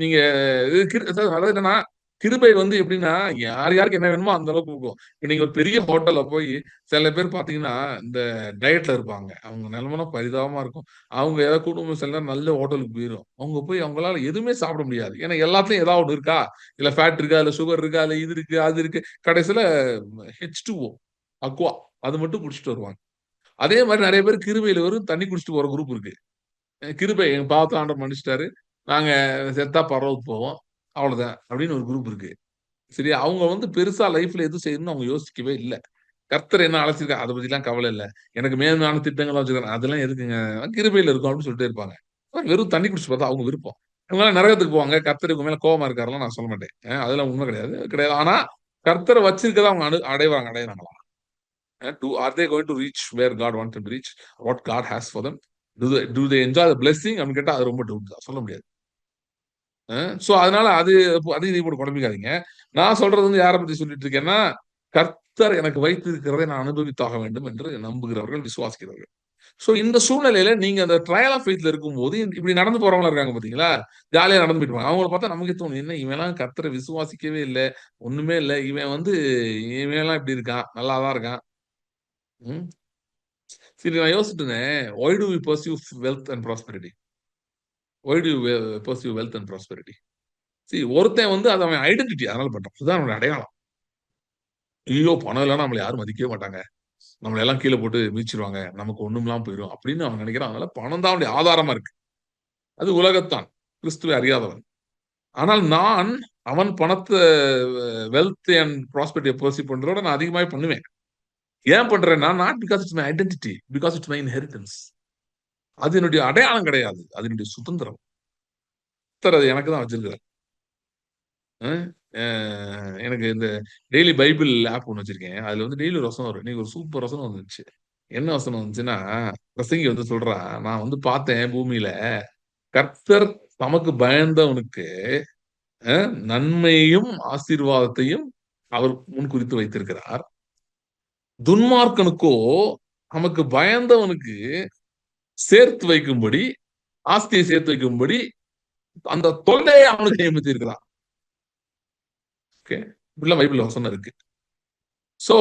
நீங்க அதாவது என்னன்னா, கிருபை வந்து எப்படின்னா யார் யாருக்கு என்ன வேணுமோ அந்த அளவுக்கு கொடுக்கும். இப்ப நீங்க ஒரு பெரிய ஹோட்டல்ல போய் சில பேர் பாத்தீங்கன்னா இந்த டயட்ல இருப்பாங்க. அவங்க நிலைமைனா பரிதாபமா இருக்கும். அவங்க ஏதாவது குடும்பம் சில நேரம் நல்ல ஹோட்டலுக்கு போயிடும். அவங்க போய் அவங்களால எதுவுமே சாப்பிட முடியாது. ஏன்னா எல்லாத்துலயும் ஏதாவது ஒண்ணு இருக்கா, இல்ல ஃபேட் இருக்கா, இல்ல சுகர் இருக்கா, இல்ல இது இருக்கு அது இருக்கு. கடைசியில H2O அக்வா அது மட்டும் குடிச்சிட்டு வருவாங்க. அதே மாதிரி நிறைய பேர் கிருபையில வெறும் தண்ணி குடிச்சிட்டு போற குரூப் இருக்கு. கிருபை எங்க பாவத்தை ஆண்டவர் மன்னிச்சிட்டாரு. நாங்க செத்தா பரலோகத்துக்கு போவோம். அவ்வளவுதான் அப்படின்னு ஒரு குரூப் இருக்கு. சரியா? அவங்க வந்து பெருசா லைஃப்ல எதுவும் செய்யணும்னு அவங்க யோசிக்கவே இல்ல. கர்த்தர் என்ன அழைச்சிருக்காரு, அத பத்திலாம் கவலை இல்ல. எனக்கு மேன்மையான திட்டங்கள்லாம் வச்சிருக்காரு. அதெல்லாம் எதுக்குங்க? கிருபையில இருக்கும் அப்படின்னு சொல்லிட்டே இருப்பாங்க. வெறும் தண்ணி குடிச்சு பார்த்தா அவங்க விருப்பம். இவங்கலாம் நரகத்துக்கு போவாங்க. கர்த்தர் இவங்க மேல கோவமா இருக்காருலாம் நான் சொல்ல மாட்டேன். அதெல்லாம் உண்மை கிடையாது. கிடையாது. ஆனா கர்த்தர வச்சிருக்கத அவங்க அடையறாங்களா? Are they going to reach where God wants them to reach? What God has for them? Do they enjoy the blessing? அப்படின்னு கேட்டா அது ரொம்ப டவுட் தான். சொல்ல முடியாது. சோ அதனால அது இதையும் போட்டு குழம்பிக்காதீங்க. நான் சொல்றது வந்து யாரை பத்தி சொல்லிட்டு இருக்கேன்னா, கர்த்தர் எனக்கு வைத்திருக்கிறதை நான் அனுபவித்தாக வேண்டும் என்று நம்புகிறவர்கள், விசுவாசிக்கிறவர்கள். சோ இந்த சூழ்நிலையில நீங்க அந்த ட்ரையல் ஆஃப் ஃபெய்த்ல இருக்கும்போது இப்படி நடந்து போறவங்களா இருக்காங்க பாத்தீங்களா? ஜாலியா நடந்து போயிடுவாங்க. அவங்கள பார்த்தா நமக்கே தோணும், என்ன இவன்லாம் கர்த்தரை விசுவாசிக்கவே இல்ல, ஒண்ணுமே இல்ல. இவன்லாம் இப்படி இருக்கான், நல்லா தான் இருக்கான். ம். சரி நான் யோசிச்சுட்டு இருந்தேன். Why do we pursue wealth and prosperity? Why do you pursue wealth and prosperity? ஒருத்தன் வந்து அது அவன் ஐடென்டிட்டி அதனால பண்றான். அதுதான் அவனோட அடையாளம். ஐயோ! பணம் இல்லன்னா நம்மள யாரும் மதிக்கவே மாட்டாங்க. நம்மள எல்லாம் கீழ போட்டு மிதிச்சிருவாங்க. நமக்கு ஒண்ணுமில்லாம போயிரும். அப்படின்னு அவன் நினைக்கிறான். அதனால பணம் தான் அவனுடைய ஆதாரமா இருக்கு. அது உலகத்தான். கிறிஸ்துவை அறியாதவன். ஆனால் நான் அவன் பணத்த வெல்த் அண்ட் ப்ராஸ்பெரிட்டிய பர்சீவ் பண்றதோட நான் அதிகமாவே பண்ணுவேன். ஏன் பண்றேன்னா, not because it's my identity, because it's my inheritance. அது என்னுடைய அடையாளம் கிடையாது. அது என்னுடைய சுதந்திரம். கர்த்தர் அது எனக்கு தான் வச்சிருக்கிறார். அ அ எனக்கு இந்த டெய்லி பைபிள் ஆப் ஒண்ணு வச்சிருக்கேன். அதுல வந்து டெய்லி ஒரு வசனம் வரும். இன்னைக்கு ஒரு சூப்பர் வசனம் வந்துச்சு. என்ன வசனம் வந்துச்சுன்னா, பிரசங்கி வந்து சொல்றான், "நான் வந்து பார்த்தேன் பூமியில, கர்த்தர் தமக்கு பயந்தவனுக்கு நன்மையையும், ஆசீர்வாதத்தையும் அவர் முன்குறித்து வைத்திருக்கிறார். துன்மார்க்கனுக்கோ நமக்கு பயந்தவனுக்கு சேர்த்து வைக்கும்படி, ஆஸ்தியை சேர்த்து வைக்கும்படி அந்த தொல்லையை அவனுக்கு நியமித்திருக்கிறார்." ஓகே. இப்படிலாம் பைபிள்ல வசனம் இருக்கு. சோ,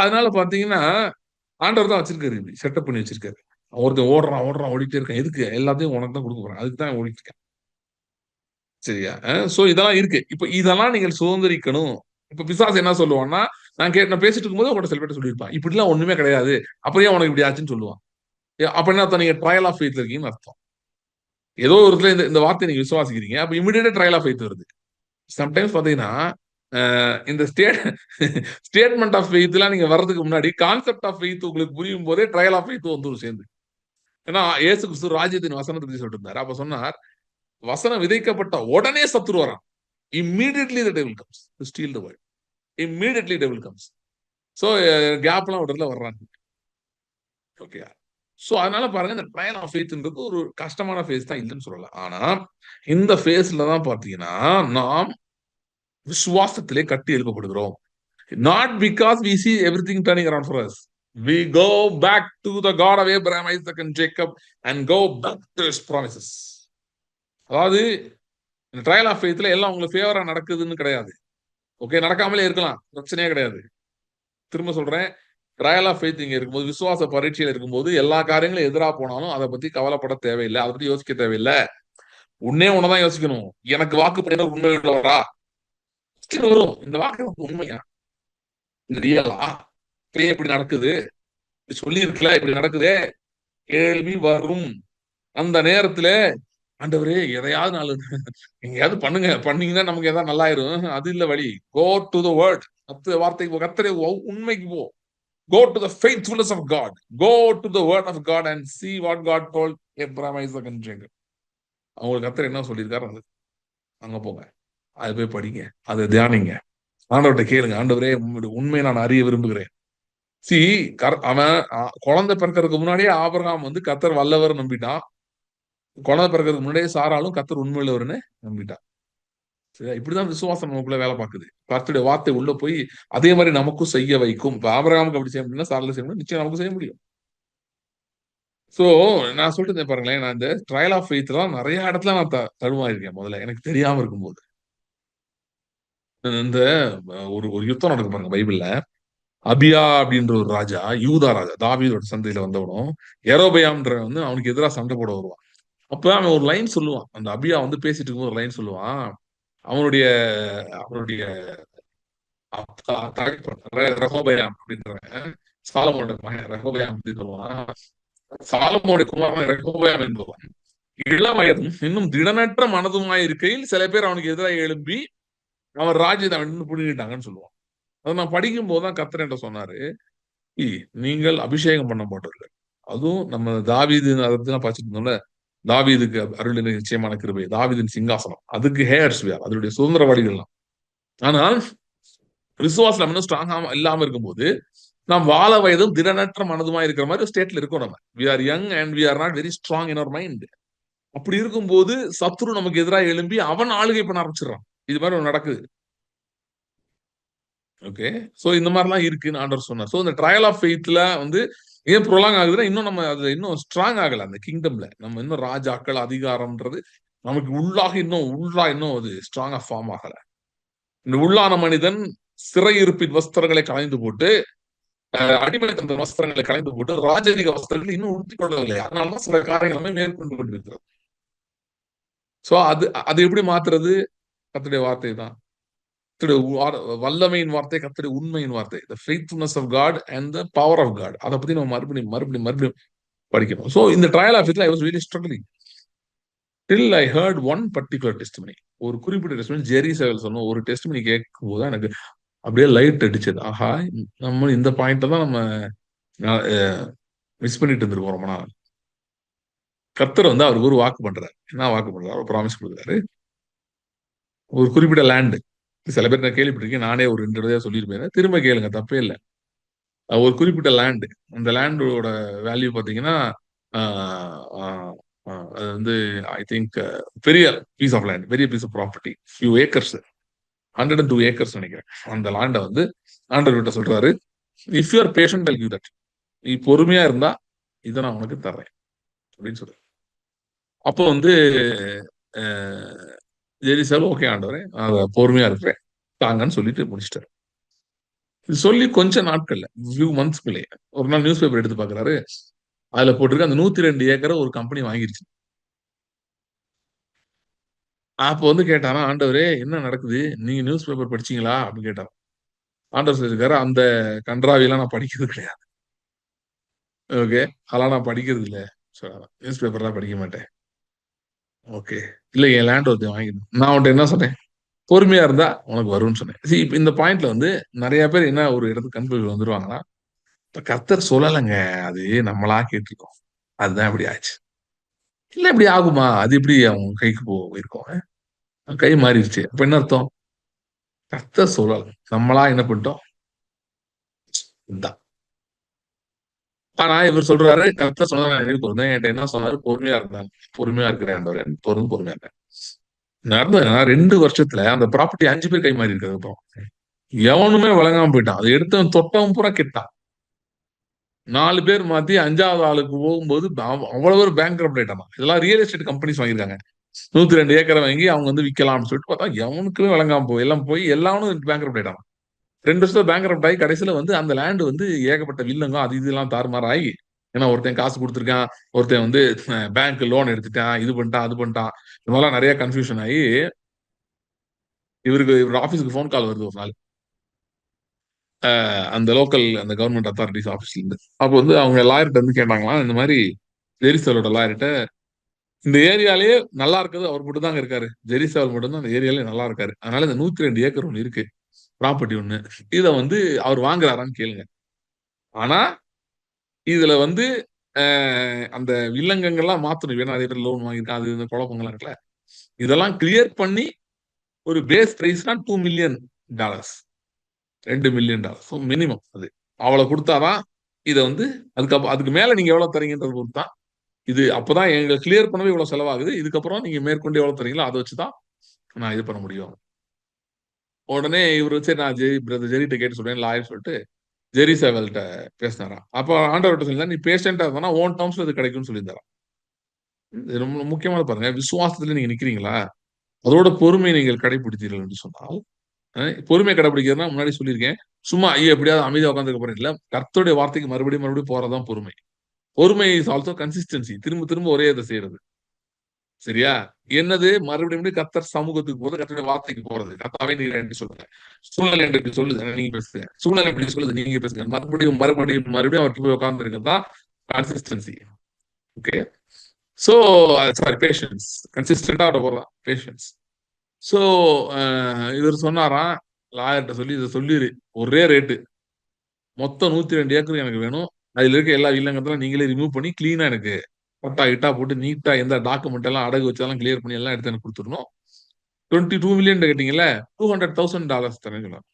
அதனால பார்த்தீங்கன்னா, ஆண்டவர் தான் வச்சிருக்காரு இப்படி. செட்டப் பண்ணி வச்சிருக்காரு. ஒருத்தன் ஓடுறான், ஓடிட்டே இருக்கான். எதுக்கு? எல்லாத்தையும் உனக்கு தான் குடுக்க போறேன். அதுக்கு தான் ஓடிட்டு இருக்கேன். சரியா? சோ இதெல்லாம் இருக்கு. இப்ப இதெல்லாம் நீங்கள் சுதந்திரிக்கணும். இப்ப பிசாசு என்ன சொல்லுவான்னா, நான் பேசிட்டு இருக்கும்போது உங்கள்ட்ட சில பேர்ட்ட சொல்லியிருப்பான். இப்படிலாம் ஒண்ணுமே கிடையாது. அப்புறம் ஏன் உனக்கு இப்படி ஆச்சுன்னு சொல்லுவான். அப்ப என்ன அர்த்தம்? நீங்க ட்ரையல் ஆஃப் ஃபெய்த்ல இருக்கீங்கன்னு அர்த்தம். ஏதோ ஒரு இடத்துல இந்த இந்த வார்த்தைய நீங்க விசுவாசிக்கிறீங்க. அப்ப இமிடியேட்டா ட்ரையல் ஆஃப் ஃபெய்த் வருது. சம்டைம்ஸ் பார்த்தீங்கன்னா, இந்த ஸ்டேட்மெண்ட் ஆஃப் ஃபெய்த்லாம் நீங்க வர்றதுக்கு முன்னாடி கான்செப்ட் ஆஃப் ஃபெய்த் உங்களுக்கு புரியும் போதே ட்ரையல் ஆஃப் ஃபெய்த் வந்துரும் சேர்ந்து. ஏன்னா இயேசு கிறிஸ்து ராஜ்யத்தின் வசனத்தை பத்தி சொல்லிட்டு இருந்தாரு. அப்ப சொன்னார், வசனம் விதைக்கப்பட்ட உடனே சத்துரு வரான். Immediately the devil comes to steal the word. Immediately devil comes. So கேப்லாம் விடுறதுல வர்றாங்க. ஓகே. சோ அதனால பாருங்க இந்த ட்ரையல் ஆஃப் ஃபெய்த்ன்றது ஒரு கஷ்டமான ஃபேஸ் தான் இல்லன்னு சொல்லல. ஆனா இந்த ஃபேஸ்ல தான் பார்த்தீங்கன்னா, நாம் விசுவாசத்திலே கட்டி எழுப்பப்படுகிறோம். Not because we see everything turning around for us. We go back to the God of Abraham, Isaac and Jacob and go back to his promises. அதாவது இந்த ட்ரையல் ஆஃப் ஃபெய்த்ல எல்லாம் உங்களுக்கு ஃபேவரா நடக்குதுன்னு கிடையாது. ஓகே, நடக்காமலே இருக்கலாம். பிரச்சனையே கிடையாது. திரும்ப சொல்றேன், ட்ரையல் ஆஃப் ஃபெய்த் இங்க இருக்கும்போது, விசுவாச பரீட்சையில இருக்கும்போது எல்லா காரியங்களும் எதிரா போனாலும் அதை பத்தி கவலைப்பட தேவையில்லை. அதை பத்தி யோசிக்க தேவையில்லை. ஒன்னதான் யோசிக்கணும். எனக்கு வாக்கு பண்ணின உண்மை உள்ளவரா? வரும். இந்த வாக்கு உண்மையா? இது ரியலா? இப்படி நடக்குது? சொல்லி இருக்கல இப்படி நடக்குதே? கேள்வி வரும். அந்த நேரத்துல ஆண்டவரே எதையாவது நாலு எங்கேயாவது பண்ணுங்க. பண்ணீங்கன்னா நமக்கு ஏதாவது நல்லாயிரும். அது இல்ல வழி. Go to the word. வார்த்தைக்கு கர்த்தரே உண்மைக்கு போ. Go to the faithfulness of God. Go to the word of God and see what God told Abraham, Isaac and Jacob. அவங்களுக்கு கர்த்தர் என்ன சொல்லியிருக்காரு அங்க போங்க. அது போய் படிங்க. அதை தியானிங்க. ஆண்டவர்கிட்ட கேளுங்க. ஆண்டவரே உண்மையை நான் அறிய விரும்புகிறேன். அவன் குழந்தை பிறக்கிறதுக்கு முன்னாடியே ஆபிரகாம் வந்து கர்த்தர் வல்லவர் நம்பிட்டான். குழந்தை பிறக்கிறதுக்கு முன்னாடியே சாராலும் கர்த்தர் உண்மையுள்ளவர்னு நம்பிட்டான். சரியா? இப்படிதான் விசுவாசம் நமக்குள்ள வேலை பார்க்குது. கர்த்தருடைய வார்த்தை உள்ள போய் அதே மாதிரி நமக்கும் செய்ய வைக்கும். இப்ப ஆபிரகாமுக்கு அப்படி செய்ய முடியும்னா சாரால செய்ய முடியும், நிச்சயம் நமக்கு செய்ய முடியும். சோ நான் சொல்லிட்டு இருந்தேன் பாருங்களேன், நான் இந்த ட்ரையல் ஆஃப் ஃபெய்த்லாம் நிறைய இடத்துல நான் தடுமாறிருக்கேன் முதல்ல எனக்கு தெரியாம இருக்கும்போது. இந்த ஒரு ஒரு யுத்தம் நடக்கு பாருங்க பைபிள்ல. அபியா அப்படின்ற ஒரு ராஜா, யூதா ராஜா, தாவீதோட சந்தையில வந்தவனும் யெரொபெயாம்ன்ற வந்து அவனுக்கு எதிராக சண்டை போட வருவான். அப்ப அவன் ஒரு லைன் சொல்லுவான். அந்த அபியா வந்து பேசிட்டு இருக்கும்போது ஒரு லைன் சொல்லுவான். அவனுடைய அவனுடைய தகப்பன் ரெகொபெயாம் அப்படின்றவன் சாலமோனோட மகன் ரெகொபெயாம் அப்படின்னு சொல்லுவான். சாலமோனுடைய குமாரன் ரெகொபெயாம் என்பவன் இளம் வயதும் இன்னும் திடனற்ற மனதுமாய் இருக்கையில் சில பேர் அவனுக்கு எதிராக எழும்பி அவன் ராஜ்யத்தை அவன் புடுங்கிட்டாங்கன்னு சொல்லுவான். அதை நான் படிக்கும் போதுதான் கர்த்தர் என்கிட்ட சொன்னாரு, நீங்கள் அபிஷேகம் பண்ணப்பட்டவர்கள், அதுவும் நம்ம தாவீது அதான் படிச்சுட்டு இருந்தோம்ல, தாவீதுக்கு அருளின நிச்சயமான கிருபை, தாவீதின் சிங்காசனம், அதுக்கு ஹேர்ஸ் வேர், அதனுடைய சுதந்திரவாதிகள்லாம். ஆனால் விசுவாசம் இன்னும் ஸ்ட்ராங்கா இல்லாம இருக்கும்போது நாம் வாழ வயதும் திடனற்ற மனதுமா இருக்கிற மாதிரி ஸ்டேட்ல இருக்கோம். நம்ம we are young and we are not very strong in our mind. அப்படி இருக்கும்போது சத்ரு நமக்கு எதிராக எழும்பி அவன் ஆளுகை பண்ண ஆரம்பிச்சிடறான். இது மாதிரி ஒண்ணு நடக்குது. ஓகே, சோ இந்த மாதிரிலாம் இருக்குன்னு ஆண்டவர் சொன்னார். சோ இந்த ட்ரையல் ஆஃப் ஃபெய்த்ல வந்து ஏன் ப்ரொலாங் ஆகுதுன்னா, இன்னும் நம்ம அதுல இன்னும் ஸ்ட்ராங் ஆகல. அந்த கிங்டம்ல நம்ம இன்னும் ராஜாக்கள் அதிகாரம்ன்றது நமக்கு இன்னும் அது ஸ்ட்ராங்கா ஃபார்ம் ஆகல. இந்த உள்ளான மனிதன் சிறையிருப்பின் வஸ்திரங்களை களைந்து போட்டு, அடிமைத்தந்த வஸ்திரங்களை களைந்து போட்டு ராஜரீக வஸ்திரங்களை இன்னும் உடுத்திக் கொள்ளவில்லை. அதனாலதான் சில காரியங்களை மேற்கொண்டு கொண்டிருக்கிறது. சோ அது எப்படி மாத்துறது? கர்த்தருடைய வார்த்தை தான். வல்லமையின் வார்த்தை, கர்த்தருடைய உண்மையின் வார்த்தை, the faithfulness of God and the power of God. அதை பத்தி நம்ம மறுபடியும் படிக்கணும். சோ இந்த ட்ரையல் ஆஃப் ஃபெய்த்ல I was really struggling till I heard one particular testimony. ஒரு குறிப்பிட்ட டெஸ்டிமனி, ஜெரி சேவல் சொன்ன ஒரு டெஸ்டிமனி கேட்கும் போது எனக்கு அப்படியே லைட் அடிச்சது. ஆஹா, நம்ம இந்த பாயிண்ட தான் நம்ம மிஸ் பண்ணிட்டு இருந்திருக்கோம் ரொம்ப நாள். கர்த்தர் வந்து அவருக்கு ஒரு வாக்கு பண்றாரு. என்ன வாக்கு பண்றாரு? ஒரு ப்ராமிஸ் கொடுக்குறாரு. ஒரு குறிப்பிட்ட லேண்ட், சில பேர் நான் கேள்விப்பட்டிருக்கேன், நானே ஒரு 2 தடவை சொல்லியிருப்பேன், திரும்ப கேளுங்க, தப்பே இல்லை. ஒரு குறிப்பிட்ட லேண்ட், அந்த லேண்டோட வேல்யூ பாத்தீங்கன்னா அது வந்து ஐ திங்க் பெரிய பீஸ் ஆஃப் லேண்ட், பெரிய piece of property, few acres, 102 acres நினைக்கிறேன். அந்த லேண்டை வந்து ஆண்டவர் கிட்ட சொல்றாரு, if you are patient I give that. நீ பொறுமையா இருந்தா இதை நான் உனக்கு தர்றேன் அப்படின்னு சொல்றேன். அப்போ வந்து ஜெரிசால் ஓகே ஆண்டவரே, பொறுமையா இருக்கிறேன் தாங்கன்னு சொல்லிட்டு முடிச்சிட்டாரு. இது சொல்லி கொஞ்ச நாட்கள்ல, ஃபியூ மந்த்ஸ்க்குள்ளே ஒரு நாள் நியூஸ் பேப்பர் எடுத்து பாக்குறாரு. அதுல போட்டிருக்க அந்த 102 ஏக்கரை ஒரு கம்பெனி வாங்கிருச்சு. அப்போ வந்து கேட்டாரா, ஆண்டவரே என்ன நடக்குது, நீங்க நியூஸ் பேப்பர் படிச்சீங்களா அப்படின்னு கேட்டாரு. ஆண்டவர் சொல்லியிருக்காரு, அந்த கன்றாவியெல்லாம் நான் படிக்கிறது கிடையாது. ஓகே, அதெல்லாம் நான் படிக்கிறது இல்லை, நியூஸ் பேப்பர்லாம் படிக்க மாட்டேன். ஓகே, இல்ல என் லேண்ட் ஒருத்தன் வாங்கிடும். நான் உன்ட்ட என்ன சொன்னேன், பொறுமையா இருந்தா உனக்கு வரும்னு சொன்னேன். இப்ப இந்த பாயிண்ட்ல வந்து நிறைய பேர் என்ன ஒரு இடத்துக்கு கன்ஃபியூஷன் வந்துருவாங்கன்னா, இப்ப கர்த்தர் சொல்லலைங்க, அது நம்மளா கேட்டிருக்கோம், அதுதான் இப்படி ஆச்சு. இல்ல இப்படி ஆகுமா, அது எப்படி அவங்க கைக்கு போயிருக்கோம், கை மாறிடுச்சு. அப்ப என்ன அர்த்தம்? கர்த்தர் சொல்லல, நம்மளா என்ன பண்ணிட்டோம். இதுதான். ஆனா இவர் சொல்றாரு, கர்த்தர் சொன்னதை என்கிட்ட என்ன சொன்னாரு, பொறுமையா இருந்தாங்க, பொறுமையா இருக்கிறேன், பொறுமையா இருந்தேன். நடந்ததுன்னா 2 வருஷத்துல அந்த ப்ராப்பர்ட்டி 5 பேர் கை மாறி இருக்கிறது. அப்புறம் எவனுமே வழங்காம போயிட்டான். அதை எடுத்தவன் தொட்டவன் பூரா கெட்டான். 4 பேர் மாத்தி 5வது ஆளுக்கு போகும்போது அவ்வளவு ஒரு பேங்க்ரப்ட் ஆயிட்டான். இதெல்லாம் ரியல் எஸ்டேட் கம்பெனிஸ் வாங்கியிருக்காங்க. 102 ஏக்கரை வாங்கி அவங்க வந்து விற்கலாம்னு சொல்லிட்டு பார்த்தா எவனுக்குமே வழங்காம எல்லாம் போய் எல்லாரும் பேங்க்ரப்ட் ஆயிட்டான். 2 வருஷத்துல பேங்க்ரப்ட் ஆகி கடைசியில வந்து அந்த லேண்ட் வந்து ஏகப்பட்ட வில்லங்க அது இதெல்லாம் தாறுமாறாகி, ஏன்னா ஒருத்தன் காசு கொடுத்துருக்கான், ஒருத்தன் வந்து பேங்க் லோன் எடுத்துட்டான், இது பண்ணிட்டான் அது பண்ணிட்டான், இந்த மாதிரிலாம் நிறைய கன்ஃபியூஷன் ஆகி இவர் ஆபீஸ்க்கு போன் கால் வருது ஒரு நாள், அந்த லோக்கல் அந்த கவர்மெண்ட் அத்தாரிட்டிஸ் ஆஃபீஸ்ல இருந்து. அப்போ வந்து அவங்க லாயர்கிட்ட வந்து கேட்டாங்களாம், இந்த மாதிரி ஜெரிசாலோட லாயர்கிட்ட, இந்த ஏரியாலேயே நல்லா இருக்குது அவர் மட்டும் தாங்க இருக்காரு, ஜெரிசால் மட்டும் தான் அந்த ஏரியாலே நல்லா இருக்காரு, அதனால இந்த 102 ஏக்கர் ஒண்ணு இருக்கு, ப்ராப்பர்ட்டி ஒண்ணு, இதை வந்து அவர் வாங்குறாரான்னு கேளுங்க. ஆனா இதுல வந்து அந்த வில்லங்கங்கள்லாம் மாத்தணும், வேணா அதே பேர் லோன் வாங்கியிருக்கான், அது இந்த குழப்பங்கள்லாம் இருக்குல்ல, இதெல்லாம் கிளியர் பண்ணி ஒரு பேஸ் பிரைஸ்னா $2 மில்லியன், $2 மில்லியன் மினிமம். அது அவளை கொடுத்தாதான் இதை வந்து அதுக்கு மேல நீங்க எவ்வளவு தரீங்கன்றது பொறுத்தான். இது அப்பதான் எங்க கிளியர் பண்ணவே இவ்வளவு செலவாகுது, இதுக்கப்புறம் நீங்க மேற்கொண்டு எவ்வளவு தரீங்களோ அதை வச்சுதான் நான் இது பண்ண முடியும். உடனே இவர் வச்சு நான் ஜெரிட்ட கேட்டு சொல்றேன், லாயர் சொல்லிட்டு ஜெரி சேவல்கிட்ட பேசினாராம். அப்போ ஆண்டவர்கிட்ட சொல்லியிருந்தா, நீ பேஷண்டா இருந்தா ஓன் டேர்ம்ஸ்ல இது கிடைக்கும்னு சொல்லியிருந்தாராம். இது ரொம்ப முக்கியமான பாருங்க, விசுவாசத்துல நீங்க நிக்கிறீங்களா, அதோட பொறுமை நீங்கள் கடைபிடித்தீர்கள் என்று சொன்னால் பொறுமை கடைபிடிக்கிறதுனா முன்னாடி சொல்லியிருக்கேன். சும்மா ஐயோ எப்படியாவது அமைதியா உட்காந்துக்க போறேன் இல்ல. கர்த்தருடைய வார்த்தைக்கு மறுபடியும் மறுபடியும் போறதுதான் பொறுமை. பொறுமை இஸ் ஆல்சோ கன்சிஸ்டன்சி. திரும்ப திரும்ப ஒரே இதை செய்யறது. சரியா? என்னது மறுபடியும் கர்த்தர் சமூகத்துக்கு போறது, கர்த்தருடைய வார்த்தைக்கு போறது. கர்த்தாவே நீங்க என்று சொல்லுங்க. சூழ்நிலை என்று இப்படி சொல்லுது, நீங்க பேசுங்க. சூழ்நிலை இப்படி சொல்லுது, நீங்க பேசுங்க. மறுபடியும் மறுபடியும் மறுபடியும் அவர்கிட்ட போய் உட்கார்ந்து இருக்கிறது consistency. Okay. So sorry patience. கன்சிஸ்டன்டா அவட போறதா பேஷன்ஸ். சோ இவர் சொன்னாராம் லாயர்கிட்ட சொல்லி இதை சொல்லிரு, ஒரே ரேட்டு மொத்தம் 102 ஏக்கர் எனக்கு வேணும். அதுல இருக்க எல்லா இல்லங்கத்தெல்லாம் நீங்களே ரிமூவ் பண்ணி கிளீனா எனக்கு பட்டா கிட்டா போட்டு நீட்டா எந்த டாக்குமெண்ட் எல்லாம் அடகு வச்சாலும் கிளியர் பண்ணி எல்லாம் எடுத்து எனக்கு கொடுத்துடணும். 22 மில்லியன் கேட்டீங்கல்ல, $200,000 தரேன் சொல்லலாம்.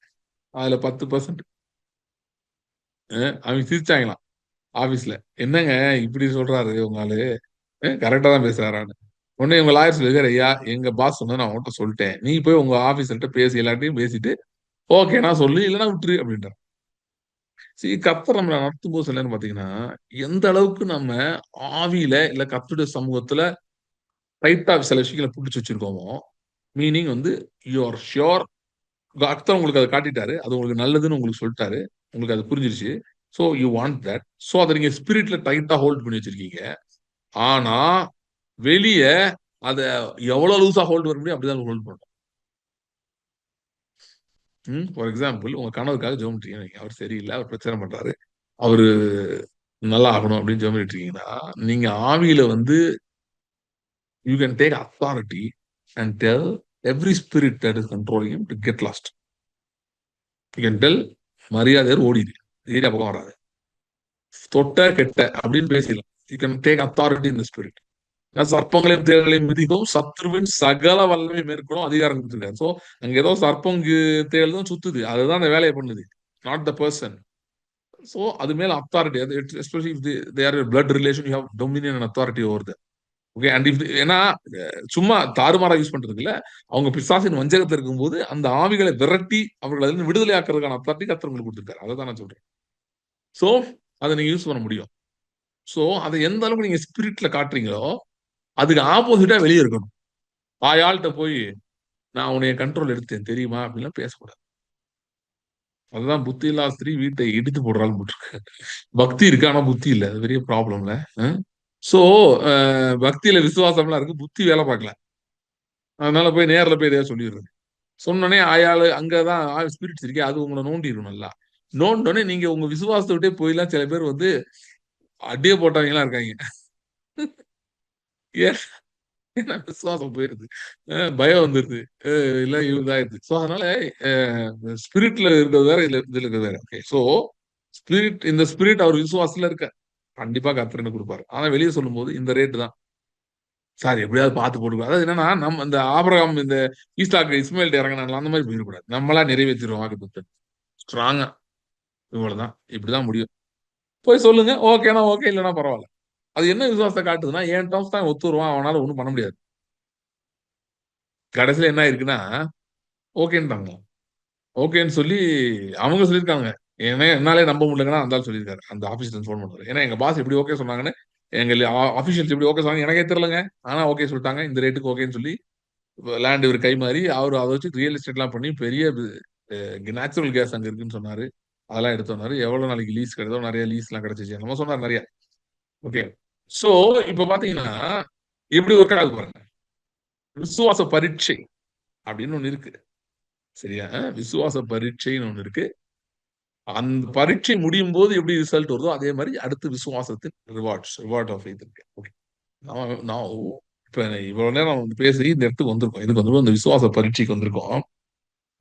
அதுல 10%. அவங்க சிரிச்சாங்களாம் ஆபீஸ்ல. என்னங்க இப்படி சொல்றாரு உங்க ஆளு, கரெக்டா தான் பேசுறாரான்னு. உடனே உங்க லாயர் சொல்லிருக்காரு, ஐயா எங்க பாஸ் சொன்னதை நான் உங்கள்கிட்ட சொல்லிட்டேன், நீ போய் உங்க ஆபீசர்கிட்ட பேசி எல்லாத்தையும் பேசிட்டு ஓகேனா சொல்லு, இல்லைன்னா விட்டுரு அப்படின்ற. சரி, கர்த்தர் நம்மளை நடத்தும் போது சொல்லன்னு பாத்தீங்கன்னா, எந்த அளவுக்கு நம்ம ஆவியில இல்ல கர்த்தருடைய சமூகத்துல டைட்டா சில விஷயங்களை பிடிச்சு வச்சிருக்கோமோ, மீனிங் வந்து யூ ஆர் ஷியோர், கர்த்தர் உங்களுக்கு அதை காட்டிட்டாரு, அது உங்களுக்கு நல்லதுன்னு உங்களுக்கு சொல்லிட்டாரு, உங்களுக்கு அது புரிஞ்சிருச்சு. So you want that. So அதை நீங்க ஸ்பிரிட்ல டைட்டா ஹோல்ட் பண்ணி வச்சிருக்கீங்க. ஆனா வெளிய அதை எவ்வளவு லூசா ஹோல்ட் பண்ண முடியும் அப்படிதான் ஹோல்ட் பண்ணணும். ஃபார் எக்ஸாம்பிள், உங்க கணவருக்காக ஜெபம் பண்றீங்க, அவர் சரியில்லை, அவர் பிரச்சனை பண்றாரு, அவரு நல்லா ஆகணும் அப்படின்னு ஜெபம் பண்ணிட்டு இருக்கீங்கன்னா, நீங்க ஆவியில வந்து you can take authority and tell every spirit that is controlling him to get lost. You can tell மரியாதையர் ஓடிடு, ஏரியா பக்கம் வராது, தொட்ட கெட்ட அப்படின்னு பேசிடலாம். You can take authority in the spirit. சர்ப்பங்களையும் தேள்களையும் மிதிக்கவும் சத்ருவின் சகல வல்லமை மேற்கொள்ளும் அதிகாரம் கொடுத்துருக்காரு. ஸோ அங்க ஏதோ சர்ப்பம் தேள் தான் சுத்துது, அதுதான் அந்த வேலையை பண்ணுது, நாட் த பர்சன். ஸோ அது மேல அத்தாரிட்டி, அது especially they are a blood relation, you have dominion and authority over them. Okay. And if ஏன்னா சும்மா தாறுமாறா யூஸ் பண்றது இல்ல, அவங்க பிசாசின் வஞ்சகத்துல இருக்கும்போது அந்த ஆவிகளை விரட்டி அவர்கள் அதிலிருந்து விடுதலை ஆக்குறதுக்கான அத்தாரிட்டி கர்த்தர் உங்களுக்கு கொடுத்துருக்காரு. அதை தான் நான் சொல்றேன். ஸோ அதை நீங்க யூஸ் பண்ண முடியும். ஸோ அதை எந்த அளவுக்கு நீங்க ஸ்பிரிட்ல காட்டுறீங்களோ அதுக்கு ஆப்போசிட்டா வெளியே இருக்கணும். ஆயாள்கிட்ட போய் நான் உன்னைய கண்ட்ரோல் எடுத்தேன் தெரியுமா அப்படின்லாம் பேசக்கூடாது. அதுதான் புத்தி இல்லா ஸ்திரீ வீட்டை இடித்து போடுறான்னு போட்டிருக்கு. பக்தி இருக்கு ஆனா புத்தி இல்லை, அது பெரிய ப்ராப்ளம்ல. சோ பக்தியில விசுவாசம்லாம் இருக்கு, புத்தி வேலை பார்க்கல. அதனால போய் நேர்ல போய் எதையா சொல்லிடுறது. சொன்னோடனே ஆயாளு அங்கதான் ஸ்பிரிட்ஸ் இருக்கே, அது உங்களை நோண்டிடும். நல்லா நோண்டோடனே நீங்க உங்க விசுவாசத்தை விட்டே போயிலாம் சில பேர் வந்து அடியே போட்டவங்க எல்லாம் இருக்காங்க. ஏன்னா விசுவாசம் போயிருது, பயம் வந்துருது, இல்ல இதாயிருது. ஸோ அதனால ஸ்பிரிட்ல இருக்கிறது வேற, இதுல இருக்கிறது வேற. ஓகே. ஸோ ஸ்பிரிட், இந்த ஸ்பிரிட் அவர் விசுவாசத்துல இருக்க கண்டிப்பா கர்த்தர் கொடுப்பாரு. ஆனா வெளியே சொல்லும் போது இந்த ரேட்டு தான் சார், எப்படியாவது பார்த்து போட்டுக்கலாம். அதாவது என்னன்னா, நம்ம இந்த ஆபிரகாம் இந்த ஈசாக்கு இஸ்மாயில் இறங்கினாங்களா அந்த மாதிரி போயிடக்கூடாது. நம்மளா நிறைவேற்றிடுவோம் வாக்குத்தத்தத்தை ஸ்ட்ராங்கா. இவ்வளவுதான், இப்படிதான் முடியும். போய் சொல்லுங்க, ஓகேனா ஓகே, இல்லைன்னா பரவாயில்ல. அது என்ன விசுவாசத்தை காட்டுதுன்னா, என் டர்ம்ஸ் தான் ஒத்து வருவான், அவனால ஒன்றும் பண்ண முடியாது. கடைசியில என்ன இருக்குன்னா ஓகேன்ட்டாங்க. ஓகேன்னு சொல்லி அவங்க சொல்லியிருக்காங்க. ஏன்னா என்னாலே நம்ப முடியலங்கன்னா அந்த ஆள் சொல்லியிருக்காரு, அந்த ஆபீஸ்ல ஃபோன் பண்ணுவாரு. ஏன்னா எங்க பாஸ் எப்படி ஓகே சொன்னாங்கன்னு, எங்க ஆபீஷியல்ஸ் எப்படி ஓகே சொன்னாங்க எனக்கே தெரியலங்க. ஆனா ஓகே சொல்லிட்டாங்க, இந்த ரேட்டுக்கு ஓகேன்னு சொல்லி லேண்ட் இவர் கை மாறி அவர் அதை வச்சு ரியல் எஸ்டேட்லாம் பண்ணி பெரிய நேச்சுரல் கேஸ் அங்க இருக்குன்னு சொன்னாரு. அதெல்லாம் எடுத்து வந்தாரு. எவ்வளவு நாளைக்கு லீஸ் கிடைத்தோ நிறைய லீஸ் எல்லாம் கிடைச்சிச்சு நம்ம சொன்னார் நிறைய. ஓகே. சோ இப்ப பாத்தீங்கன்னா எப்படி ஒர்க் ஆகுது பாருங்க. விசுவாச பரீட்சை அப்படின்னு ஒண்ணு இருக்கு. சரியா? விசுவாச பரீட்சைன்னு ஒண்ணு இருக்கு. அந்த பரீட்சை முடியும் போது எப்படி ரிசல்ட் வருதோ அதே மாதிரி அடுத்து விசுவாசத்தின் ரிவார்ட் ஆஃப் ஃபெய்த் இருக்கு. ஓகே. நான் இப்ப இவ்வளவு நேரம் வந்து பேசி இந்த இடத்துக்கு வந்திருக்கோம். இதுக்கு வந்திருக்கோம், இந்த விசுவாச பரீட்சைக்கு வந்திருக்கோம்.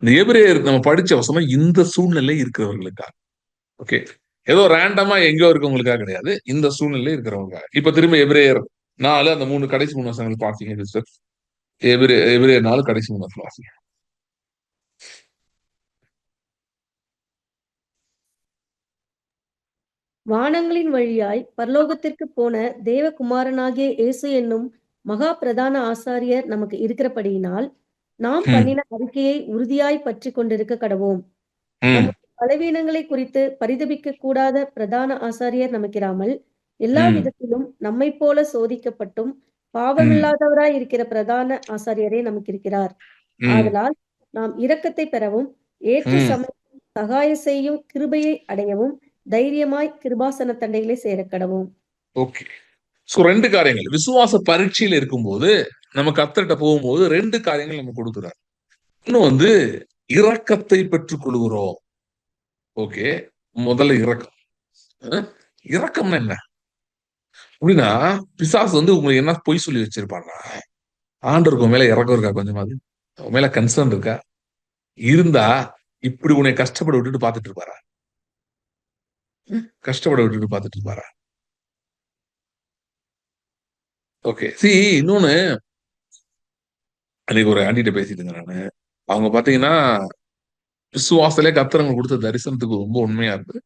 இந்த எபிரேயர் நம்ம படிச்ச வசனம் இந்த சூழ்நிலை இருக்கிறவர்களுக்காக. ஓகே. ஏதோ ரேண்டமா எங்கேயோ இருக்கவங்களுக்காக கிடையாது, இந்த சூழ்நிலை இருக்கிறவங்க. இப்ப திரும்ப எபிரேயர் 4 அந்த 3 கடைசி 3 வசனங்கள் பார்த்தீங்க சிஸ்டர். எபிரேயர் 4 கடைசி 3 வசனம் வாசிங்க. வானங்களின் வழியாய் பரலோகத்திற்கு போன தேவகுமாரனாகிய இயேசு என்னும் மகா பிரதான ஆசாரியர் நமக்கு இருக்கிறபடியினால் நாம் பண்ணின அறிக்கையை உறுதியாய் பற்றி கொண்டிருக்க கடவோம். நம்முடைய பலவீனங்களை குறித்து பரிதபிக்க கூடாத பிரதான ஆசாரியர் நமக்கிராமல் எல்லா விதத்திலும் நம்மை போல சோதிக்கப்பட்டும் பாவமில்லாதவராய் இருக்கிற பிரதான ஆசாரியரே நமக்கு இருக்கிறார். ஆதலால் நாம் இரக்கத்தை பெறவும் ஏற்ற சமயம் சகாயம் செய்யும் கிருபையை அடையவும் தைரியமாய் கிருபாசன தண்டைகளை சேரக்கடவும். ஓகே. சோ 2 காரியங்கள். விசுவாச பரீட்சையில இருக்கும்போது நம்ம கர்த்தர்ட்ட போகும்போது 2 காரியங்கள் நம்ம கொடுக்கிறார். இன்னும் இரக்கத்தை பெற்றுக் கொள்கிறோம். ஓகே. முதல்ல இரக்கம். இரக்கம்னா என்ன அப்படின்னா, பிசாசு உங்களுக்கு என்ன பொய் சொல்லி வச்சிருப்பான்னா, ஆண்டவருக்கு மேல இரக்கம் இருக்கா கொஞ்சமாவது? உன் மேல கன்சர்ன் இருக்கா? இருந்தா இப்படி உன்னை கஷ்டப்பட விட்டுட்டு பாத்துட்டு இருப்பாரா? கஷ்டப்பட விட்டுட்டு பாத்துட்டு இருப்பாரா? ஓகே. இன்னொன்னு, அன்னைக்கு ஒரு ஆண்டிட்ட பேசிட்டு இருந்தேன் நானு. அவங்க பாத்தீங்கன்னா விசுவாசத்திலே கர்த்தர் கொடுத்த தரிசனத்துக்கு ரொம்ப உண்மையா இருந்து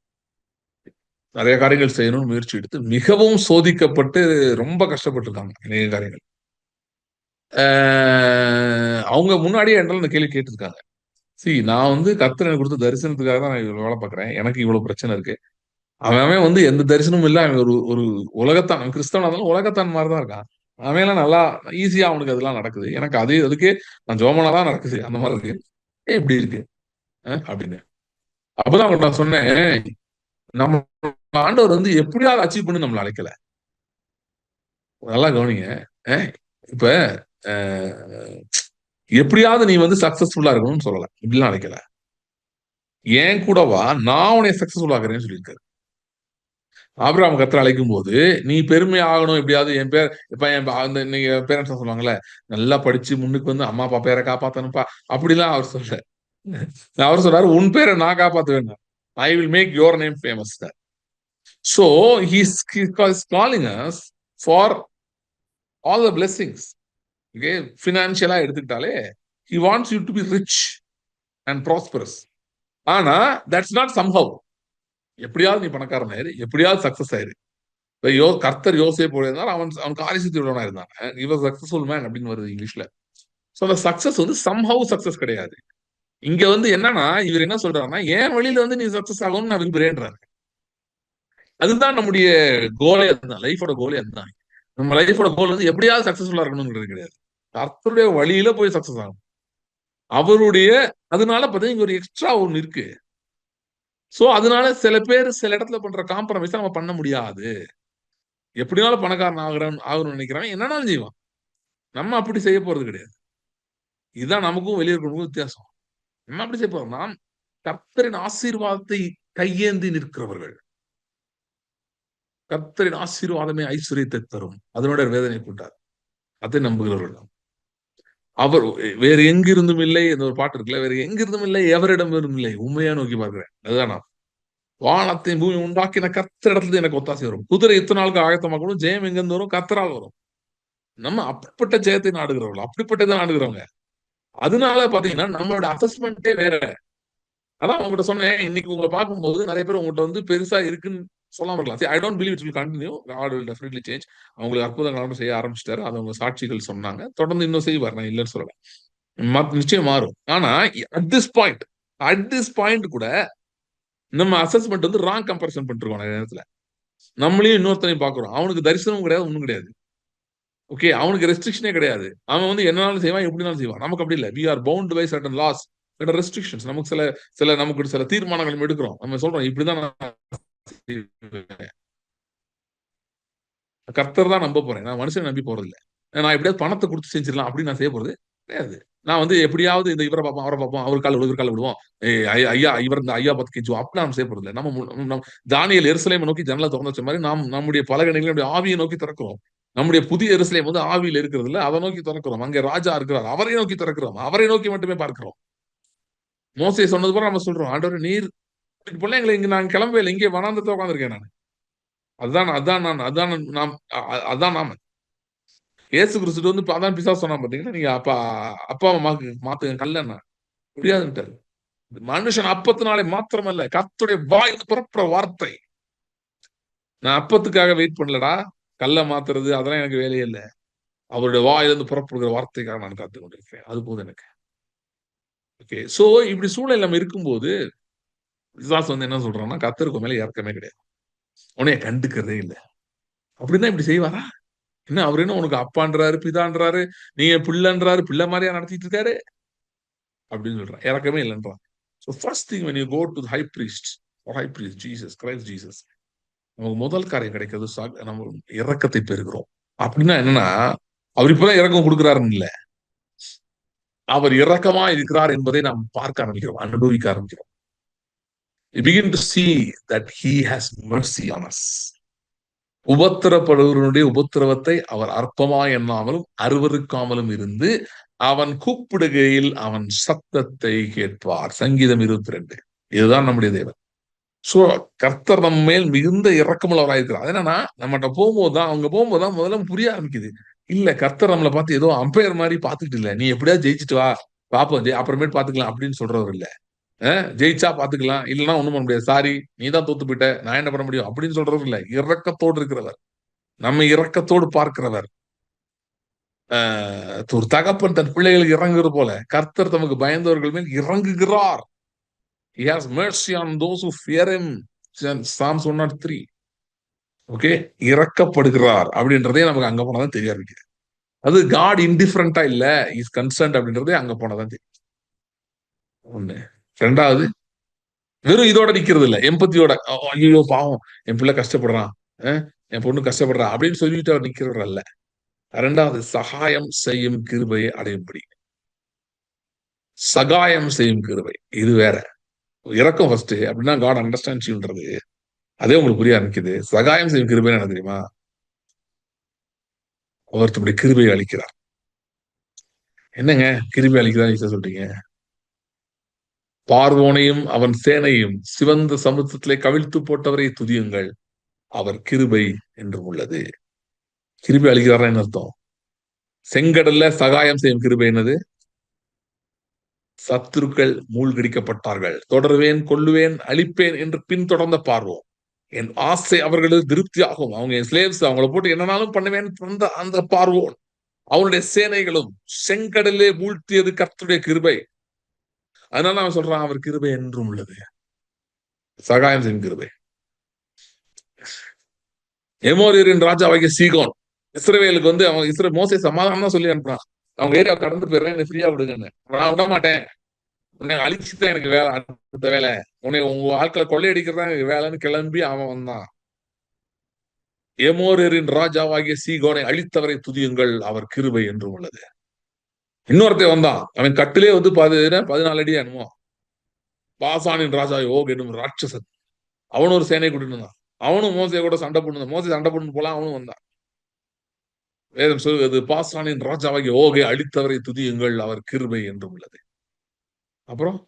நிறைய காரியங்கள் செய்யணும்னு முயற்சி எடுத்து மிகவும் சோதிக்கப்பட்டு ரொம்ப கஷ்டப்பட்டு இருக்காங்க அநேக காரியங்கள். அவங்க முன்னாடியே என்னால் இந்த கேள்வி கேட்டிருக்காங்க. நான் கர்த்தர் எனக்கு கொடுத்த தரிசனத்துக்காக தான் நான் இவ்வளவு வேலை பார்க்கிறேன். எனக்கு இவ்வளவு பிரச்சனை இருக்கு. அவன் எந்த தரிசனமும் இல்ல. அவன் ஒரு ஒரு உலகத்தான், கிறிஸ்தவனா இருந்தாலும் உலகத்தான் மாதிரிதான் இருக்கான். அவன் எல்லாம் நல்லா ஈஸியா அவனுக்கு அதெல்லாம் நடக்குது. எனக்கு அதுக்கே நான் ஜோமனாதான் நடக்குது. அந்த மாதிரி இருக்கு. எப்படி இருக்கு அப்படின்னு. அப்பதான் அவங்கள்ட்ட நான் சொன்னேன், நம்ம ஆண்டவர் எப்படியாவது அச்சீவ் பண்ணி நம்மளை அழைக்கல. நல்லா கவனிங்க. இப்ப எப்படியாவது நீ சக்சஸ்ஃபுல்லா இருக்கணும்னு சொல்லல. இப்படிலாம் அழைக்கல. ஏன் கூட வா, நான் உன்னை சக்சஸ்ஃபுல் ஆக்குறேன்னு சொல்லியிருக்காரு. ஆபிரகாம் கர்த்தர் அழைக்கும் போது நீ பெருமை ஆகணும், எப்படியாவது என் பேர் இப்ப நீங்க பேரண்ட்ஸ் சொல்லுவாங்கல்ல, நல்லா படிச்சு முன்னுக்கு அம்மா அப்பா பேரை காப்பாத்தணும்ப்பா, அப்படிலாம் அவர் சொல்ல. அவர் சொல்றாரு, உன் பேரை நான் காப்பாத்த வேண்டாம், I will make your name famous. So he's calling us for all the blessings. Okay, financially எடுத்துக்கிட்டாலே he wants you to be rich and prosperous. ஆனா that's not somehow. எப்படியாவது நீ பணக்காரன் ஆயிரு, எப்படியாவது சக்சஸ் ஆயிரு. கர்த்தர் யோசேப்பு போல இருந்தால் அவன் காரியசித்தி உள்ளவனா இருந்தான். he was successful man அப்படின்னு வருது இங்கிலீஷ்ல. சோ அந்த சக்சஸ் somehow சக்சஸ் கிடையாது. இங்க என்னன்னா, இவர் என்ன சொல்றாருன்னா, என் வழியில நீ சக்சஸ் ஆகணும்னு நான் விரும்புறேன்றாரு. அதுதான் நம்முடைய கோலே. அதுதான் லைஃபோட கோலே. அதுதான் நம்ம லைஃபோட கோல் எப்படியாவது சக்சஸ்ஃபுல்லா இருக்கணும்ன்றது கிடையாது. கர்த்தருடைய வழியில போய் சக்சஸ் ஆகணும். அவருடைய அதனால பார்த்தீங்கன்னா இங்க ஒரு எக்ஸ்ட்ரா ஒண்ணு இருக்கு. சோ அதனால சில பேர் சில இடத்துல பண்ற காம்ப்ரமைஸ் நம்ம பண்ண முடியாது. எப்படினாலும் பணக்காரன் ஆகணும்னு நினைக்கிறவன் என்னன்னாலும் செய்வான். நம்ம அப்படி செய்ய போறது கிடையாது. இதுதான் நமக்கும் வெளியே இருக்கிறவங்களுக்கும் வித்தியாசம். நம்ம அப்படி செய்ய போறோம். நாம் கர்த்தரின் ஆசீர்வாதத்தை கையேந்தி நிற்கிறவர்கள். கர்த்தரின் ஆசீர்வாதமே ஐஸ்வர்யத்தை தரும், அதனோட வேதனை கூட்டார், அதை நம்புகிறவர்கள். அவர் வேறு எங்கிருந்தும் இல்லை. இந்த ஒரு பாட்டு இருக்குல்ல, வேறு எங்கிருந்தும் இல்லை, எவரிடம் இல்லை, உண்மையா நோக்கி பார்க்கிறேன். அதுதான் நான். வானத்தையும் பூமி உண்டாக்கின கர்த்தரிடத்துல எனக்கு ஒத்தாசை வரும். குதிரை இத்தனை நாளுக்கு ஆயத்தமாக்கணும், ஜெயம் எங்கிருந்து வரும்? கர்த்தரால் வரும். நம்ம அப்படிப்பட்ட ஜெயத்தை நாடுகிறவர்கள், அப்படிப்பட்டதை நாடுகிறவங்க. அதனால பாத்தீங்கன்னா நம்மளோட அசஸ்மெண்டே வேற. அதான் உங்ககிட்ட சொன்னேன், இன்னைக்கு உங்களை பார்க்கும்போது நிறைய பேர் உங்ககிட்ட பெருசா இருக்குன்னு சொல்லாம இருக்கலாம். I don't believe it will continue. God will definitely change. அவங்களுக்கு அற்புதங்கள் செய்ய ஆரம்பிச்சிட்டாரு. அது அவங்க சாட்சிகள் சொன்னாங்க. தொடர்ந்து இன்னும் செய்வார், நான் இல்லைன்னு சொல்லல. நிச்சயம் மாறும். ஆனா அட் திஸ் பாயிண்ட் கூட நம்ம அசஸ்மெண்ட் ராங் கம்பேரிசன் பண்ணிருக்கோம். நிறைய நேரத்துல நம்மளையும் இன்னொருத்தனையும் பாக்குறோம். அவனுக்கு தரிசனமும் கிடையாது, ஒண்ணும் கிடையாது. ஓகே, அவனுக்கு ரெஸ்ட்ரிக்ஷனே கிடையாது. அவன் என்னாலும் செய்வான், எப்படினாலும் செய்வான். நமக்கு அப்படி இல்லை. we are bound by certain laws, certain restrictions. நமக்கு நமக்கு சில தீர்மானங்கள் எடுக்கிறோம். நம்ம சொல்றோம், இப்படிதான் கர்த்தர் தான் நம்ப போறேன், நான் மனுஷனை நம்பி போறது இல்லை. நான் எப்படியாவது பணத்தை கொடுத்து செஞ்சிடலாம் அப்படின்னு நான் செய்ய போறது கிடையாது. நான் எப்படியாவது இந்த இவரை பார்ப்போம், அவரை பார்ப்போம், அவர் கால விடுவோம், ஐயா இவர் இந்த ஐயா பத்து கெஞ்சுவோம், அப்படி நாம் செய்ய போறது இல்லை. நம்ம தானியேல் எருசலேமை நோக்கி ஜன்னலை திறந்து வச்ச மாதிரி நாம் நம்முடைய பலகணிகளை ஆவியை நோக்கி திறக்கிறோம். நம்முடைய புதிய எருசலேம் ஆவியில் இருக்கிறது இல்லை, அதை நோக்கி திறக்கிறோம். அங்கே ராஜா இருக்கிறார், அவரை நோக்கி திறக்கிறோம், அவரை நோக்கி மட்டுமே பார்க்கிறோம். மோசே சொன்னது போல நம்ம சொல்றோம், ஆண்டவரே நீர் போல எங்களை இங்க நான் கிளம்பவே இல்லை, இங்கே வனாந்தரத்துல உட்கார்ந்திருக்கேன் நான். அதான் நாம இயேசு கிறிஸ்து அதான் பிசாசு சொன்னா பாத்தீங்கன்னா, நீங்க அப்பா மாத்துங்க கல்லன்னா முடியாதுன்ட்டாரு. மனுஷன் அப்பத்தினாலே மாத்திரமல்ல, கர்த்தருடைய வாயிலிருந்து புறப்படுற வார்த்தை. நான் அப்பத்துக்காக வெயிட் பண்ணலடா, கல்ல மாத்துறது அதெல்லாம் எனக்கு வேலையே இல்லை. அவருடைய வாயிலிருந்து புறப்படுகிற வார்த்தைக்காக நான் காத்து கொண்டிருக்கிறேன். அது போதும் எனக்கு. ஓகே, சோ இப்படி சூழ்நிலை நம்ம இருக்கும்போது பிசாசு என்ன சொல்றான்னா, கர்த்தருக்கு மேல இறக்கமே கிடையாது, உன்னைய கண்டுக்கிறதே இல்லை. அப்படின்னா இப்படி செய்வாரா? என்ன அவர் என்ன உனக்கு அப்பான்றாரு, பிதான்றாரு, நீங்க பிள்ளைன்றாரு, பிள்ளை மாதிரியா நடத்திட்டு இருக்காரு? அப்படின்னு சொல்றான். இறக்கமே இல்லைன்றான். So first thing when you go to the high priest Jesus Christ Jesus, நமக்கு முதல் காரியம் கிடைக்கிறது நம்ம இரக்கத்தை பெறுகிறோம். அப்படின்னா என்னன்னா, அவர் இப்பதான் இரக்கம் கொடுக்கிறாருன்னு இல்ல, அவர் இரக்கமா இருக்கிறார் என்பதை நாம் பார்க்க ஆரம்பிக்கிறோம், அனுபவிக்க ஆரம்பிக்கிறோம். We begin to see that he has mercy on us. உபத்திரப்படுவருடைய உபத்திரவத்தை அவர் அற்பமா எண்ணாமலும் அருவருக்காமலும் இருந்து அவன் கூப்பிடுகையில் அவன் சத்தத்தை கேட்பார். சங்கீதம் 22. இதுதான் நம்முடைய தேவன். சோ கர்த்தர் நம்ம மேல் மிகுந்த இரக்கமுள்ளவராயிருக்கிறார். அது என்னன்னா, நம்மகிட்ட போகும்போதுதான், அவங்க போகும்போதுதான் முதல்ல புரிய ஆரம்பிக்குது. இல்ல, கர்த்தர் நம்மளை பார்த்து ஏதோ அம்பையர் மாதிரி பாத்துக்கிட்டு இல்ல, நீ எப்படியாவது ஜெயிச்சுட்டு வா, பாப்போம், அப்புறமேட்டு பாத்துக்கலாம் அப்படின்னு சொல்றவர் இல்ல. ஜெயிச்சா பாத்துக்கலாம், இல்லைன்னா ஒண்ணும் பண்ண முடியாது, சாரி நீ தான் தோத்து போயிட்ட, நான் என்ன பண்ண முடியும் அப்படின்னு சொல்றவர் இல்ல. இரக்கத்தோடு இருக்கிறவர், நம்ம இரக்கத்தோடு பார்க்கிறவர். ஒரு தகப்பன் தன் பிள்ளைகளுக்கு இறங்குறது போல கர்த்தர் தமக்கு பயந்தவர்கள் மேல் இறங்குகிறார். He has mercy on those who fear him. Psalms 103. Okay, இறக்கப்படுகிறார் அப்படின்றதே நமக்கு அங்க போனதான் தெரிய ஆரம்பிக்குது. அது காட் இன்டிஃபரண்டா இல்ல, இஸ் கன்சர்ன்ட் அப்படின்றதே அங்க போனதான் தெரியும். ஒண்ணு. ரெண்டாவது, வெறும் இதோட நிக்கிறது இல்ல, எம்பத்தியோட, ஐயோ பாவம் என் பிள்ளை கஷ்டப்படுறான், என் பொண்ணு கஷ்டப்படுறா அப்படின்னு சொல்லிட்டு அவர் நிக்கிறவர் அல்ல. ரெண்டாவது, சகாயம் செய்யும் கிருபையை அடையும்படி. சகாயம் செய்யும் கிருபை இது வேற. இரக்கம் ஃபர்ஸ்ட் அப்படின்னா காட் அண்டர்ஸ்டாண்ட்ஸ் யூன்றது அதே உங்களுக்கு புரிய ஆரம்பிக்குது. சகாயம் செய்யும் கிருபை என்ன தெரியுமா? ஒருத்தருடைய கிருபையை அளிக்கிறார். என்னங்க கிருபை அளிக்கிறார் சொல்றீங்க? பார்வோனையும் அவன் சேனையும் சிவந்த சமுத்திரத்திலே கவிழ்த்து போட்டவரை துதியுங்கள், அவர் கிருபை என்றும் உள்ளது. கிருபை அளிக்கிறாரா என்ன அர்த்தம்? செங்கடல்ல சகாயம் செய்யும் கிருபை என்னது? சத்துருக்கள் மூழ்கடிக்கப்பட்டார்கள், தொடர்வேன், கொல்லுவேன், அழிப்பேன் என்று பின்தொடர்ந்த பார்வோம். என் ஆசை அவர்களுக்கு திருப்தி ஆகும், அவங்க என் ஸ்லேவ்ஸ், அவங்கள போட்டு என்னன்னாலும் பண்ணுவேன் அந்த பார்வோன் அவனுடைய சேனைகளும் செங்கடலே மூழ்த்தியது கர்த்தருடைய கிருபை. அதனால அவன் சொல்றான், அவர் கிருபை என்றும் உள்ளது. சகாயம் செய்யும் கிருபை. எமோரியரின் ராஜாவாகிய சீகோன் இஸ்ரவேலுக்கு வந்து அவன் மோசே சமாதானம் தான் சொல்லி அனுப்புறான், அவங்க ஏரியா கடந்து போயிடுறேன், என்ன ஃப்ரீயா விடுங்கன்னு. நான் விட மாட்டேன், உன்னை அழிச்சுதான் எனக்கு வேலை, அடுத்த வேலை, உன்னை உங்க ஆட்களை கொள்ளையடிக்கிறதா எனக்கு வேலைன்னு கிளம்பி அவன் வந்தான். எமோரியரின் ராஜாவாகிய சீகோனை அழித்தவரை துதியுங்கள், அவர் கிருபை என்றும் உள்ளது. இன்னொருத்தையும் வந்தான், அவன் கட்டிலே வந்து 14 அடி என்னமோ, பாசானின் ராஜா ஓக் என்னும் ராட்சசன், அவனும் ஒரு சேனை கூட்டிட்டு இருந்தான், அவனும் மோசையை கூட சண்டை போட்டு, மோசை சண்டை போட்டு போல அவனும் வந்தான். வேதம் சொல்வது, பாசானின் ராஜாவாகிய ஓகை அழித்தவரை துதியுங்கள், அவர் கிருபை என்றும் உள்ளது. அப்புறம்,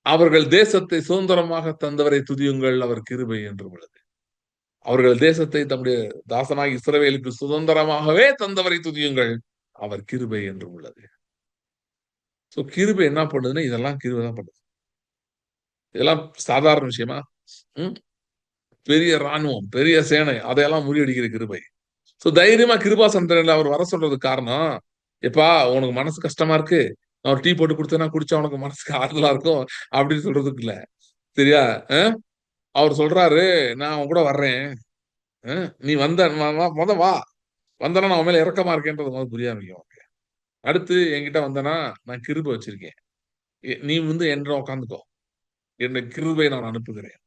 அவர்கள் தேசத்தை சுதந்திரமாக தந்தவரை துதியுங்கள், அவர் கிருபை என்றும் உள்ளது. அவர்கள் தேசத்தை தம்முடைய தாசனாகி இஸ்ரவேலுக்கு சுதந்திரமாகவே தந்தவரை துதியுங்கள், அவர் கிருபை என்றும் உள்ளது. சோ கிருபை என்ன பண்ணுதுன்னா, இதெல்லாம் கிருபை தான் பண்ணுது. இதெல்லாம் சாதாரண விஷயமா? பெரிய ராணுவம், பெரிய சேனை, அதையெல்லாம் முறியடிக்கிற கிருபை. சோ தைரியமா கிருபாசனத்துல அவர் வர சொல்றதுக்கு காரணம், எப்பா உனக்கு மனசு கஷ்டமா இருக்கு, நான் ஒரு டீ போட்டு கொடுத்தேன்னா குடிச்சா உனக்கு மனசுக்கு ஆறுதலா இருக்கும் அப்படின்னு சொல்றதுக்கு இல்ல, சரியா? அவர் சொல்றாரு, நான் அவன் கூட வர்றேன், நீ வந்த முத வா, வந்தனா நான் அவன் மேல இறக்கமா இருக்கேன்றது முதல் புரிய ஆரம்பிக்கும். அடுத்து என்கிட்ட வந்தனா நான் கிருபை வச்சிருக்கேன், நீ வந்து என்ற உட்காந்துக்கோ, என்னுடைய கிருபை நான் அனுப்புகிறேன்.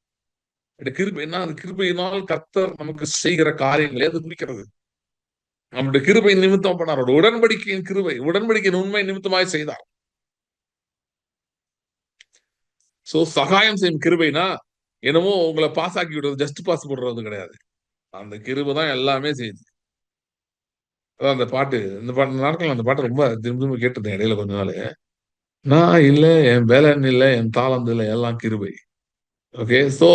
கிருபைன்னா அந்த கிருபையினால் கர்த்தர் நமக்கு செய்கிற காரியங்களே அது குறிக்கிறது. நம்முடைய கிருபை நிமித்தம் பண்ணார், உடன்படிக்கையின் கிருபை, உடன்படிக்கையின் உண்மை நிமித்தமாய் செய்தார். சோ சகாயம் செய்யும் கிருபைனா என்னமோ உங்களை பாஸ் ஆக்கி விடுறது, ஜஸ்ட் பாஸ் போடுறது கிடையாது. அந்த கிருபை தான் எல்லாமே செய்யுது. அதான் அந்த பாட்டு, இந்த நாட்கள் அந்த பாட்டு ரொம்ப திரும்ப கேட்டிருந்தேன் இடையில கொஞ்ச நாள். நான் இல்ல, என் பேலன் இல்ல, என் தாளந்து இல்ல, எல்லாம் கிருபை. ஓகே, சோ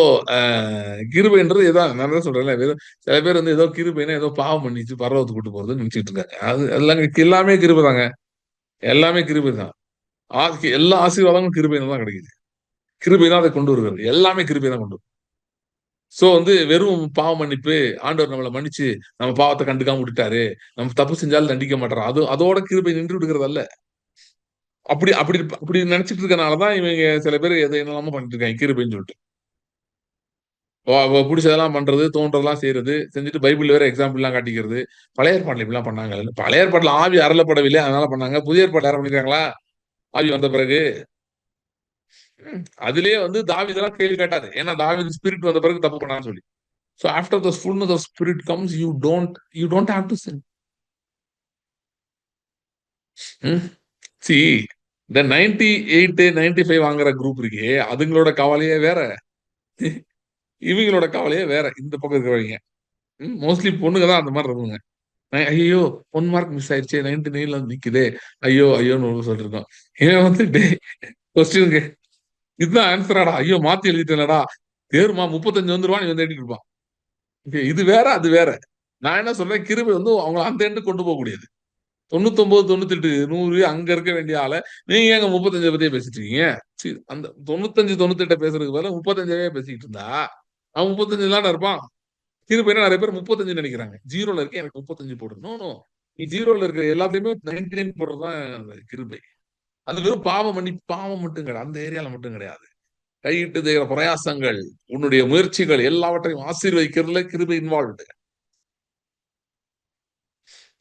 கிருபைன்றது இதான், நான் தான் சொல்றேன். சில பேர் வந்து ஏதோ கிருபைனா ஏதோ பாவம் பண்ணிச்சு பரவத்து கூட்டு போறதுன்னு நினைச்சிட்டு இருக்காங்க. அது எல்லாம் எல்லாமே கிருபை தாங்க, எல்லாமே கிருபை தான். எல்லா ஆசீர்வாதமும் கிருபை தான் கிடைக்குது. கிருபை தான் அதை கொண்டு வருகிறது, எல்லாமே கிருபை தான் கொண்டு வரும். சோ வந்து வெறும் பாவ மன்னிப்பு, ஆண்டவர் நம்மளை மன்னிச்சு நம்ம பாவத்தை கண்டுக்காம விட்டுட்டாரு, நம்ம தப்பு செஞ்சாலும் தண்டிக்க மாட்டாரு, அதோட கிருபை நின்று விடுகிறது அல்ல. அப்படி அப்படி அப்படி நினைச்சிட்டு இருக்கனாலதான் இவங்க சில பேர் எதை என்னெல்லாம பண்ணிட்டு இருக்காங்க கிருபைன்னு சொல்லிட்டு. பிடிச்சதெல்லாம் பண்றது, தோன்றதெல்லாம் செய்யறது, செஞ்சுட்டு பைபிள் வேற எக்ஸாம்பிள் எல்லாம் காட்டிக்கிறது. பழைய ஏற்பாடுல இப்படிலாம் பண்ணாங்க, பழைய ஏற்பாடுல ஆவி அருளப்படவில்லை அதனால பண்ணாங்க, புதிய ஏற்பாடு யாரும் பண்ணிருக்காங்களா? ஆவி வந்த பிறகு அதுலயே வந்து தாவீதெல்லாம் கேள்வி கேட்டாரு. ஏன்னா தாவீது ஸ்பிரிட் வந்த பிறகு தப்பு பண்ணான்னு சொல்லி. So after the fullness of spirit comes, you don't have to sin. See, the 98 95 வாங்குற குரூப் இருக்கே, அதுங்களோட கவலையே வேற, இவங்களோட கவலையே வேற. இந்த பக்கம் இருக்கிறவங்க மோஸ்ட்லி பொண்ணுங்க தான் அந்த மாதிரி இருக்குங்க. ஐயோ 1 மார்க் மிஸ் ஆயிடுச்சு, 99ல வந்து நிக்குதே, ஐயோ ஐயோன்னு சொல்லிட்டு இருக்கோம். இவன் வந்து கொஸ்டினுக்கு இதுதான் ஆன்சராடா, ஐயோ மாத்தி எழுதிட்டேன்டா, தேர்மா 35 வந்துருவான், நீ வந்து எழுதிட்டு இருப்பான். இது வேற அது வேற. நான் என்ன சொல்றேன், கிருபை வந்து அவங்க அந்த எண்டு கொண்டு போக கூடியது. 99 98 100 அங்க இருக்க வேண்டிய ஆள நீங்க ஏங்க 35 பத்தியே பேசிட்டு இருக்கீங்க? அந்த 95 98 பேசுறதுக்கு பதிலா 35 பேசிட்டு இருந்தா அவன் 35 தானே இருப்பான். கிருபை நிறைய பேர் 35 நினைக்கிறாங்க. ஜீரோல இருக்க எனக்கு 35 போடு. நோ நோ, நீ ஜீரோல இருக்கிற எல்லாத்தையுமே 99 போடுறதுதான் கிருபை. அது வெறும் பாவம் மட்டும் கிடையாது, அந்த ஏரியால மட்டும் கிடையாது. கையிட்டு செய்கிற பிரயாசங்கள், உன்னுடைய முயற்சிகள் எல்லாவற்றையும் ஆசீர்வதிக்கிறதுல கிருபை இன்வால்வ்டு.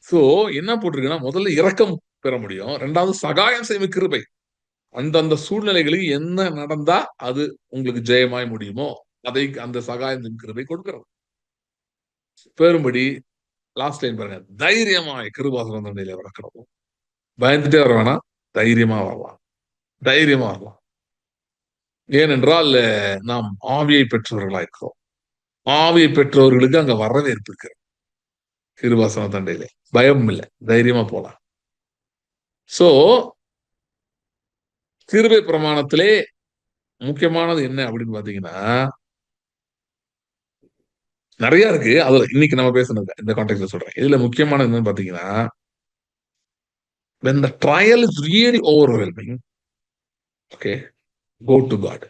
சோ என்ன போட்டிருக்குன்னா, முதல்ல இரக்கம் பெற முடியும், ரெண்டாவது சகாயம் செய்யும் கிருபை. அந்தந்த சூழ்நிலைகளுக்கு என்ன நடந்தா அது உங்களுக்கு ஜெயமாய் முடியுமோ அதை அந்த சகாயம் செய்யும் கிருபை கொடுக்கிறது. பெரும்படி லாஸ்ட் லைன் பாருங்க, தைரியமாய் கிருபாசனம் தண்டையில வரக்கணும். பயந்துட்டே வர வேணாம், தைரியமா வரலாம், தைரியமா வரலாம். ஏனென்றால் நாம் ஆவியை பெற்றவர்களா இருக்கிறோம். ஆவியை பெற்றவர்களுக்கு அங்க வரவேற்பு இருக்கு. கிருபாசன தண்டையில பயம் இல்லை, தைரியமா போலாம். சோ கிருபை பிரமாணத்திலே முக்கியமானது என்ன அப்படின்னு பாத்தீங்கன்னா, நிறைய இருக்கு. அதுல இன்னைக்கு நம்ம பேசுனது இந்த கான்டெக்ட்ல சொல்றேன். இதுல முக்கியமானது என்னன்னு பாத்தீங்கன்னா, when the trial is really overwhelming, okay, go to God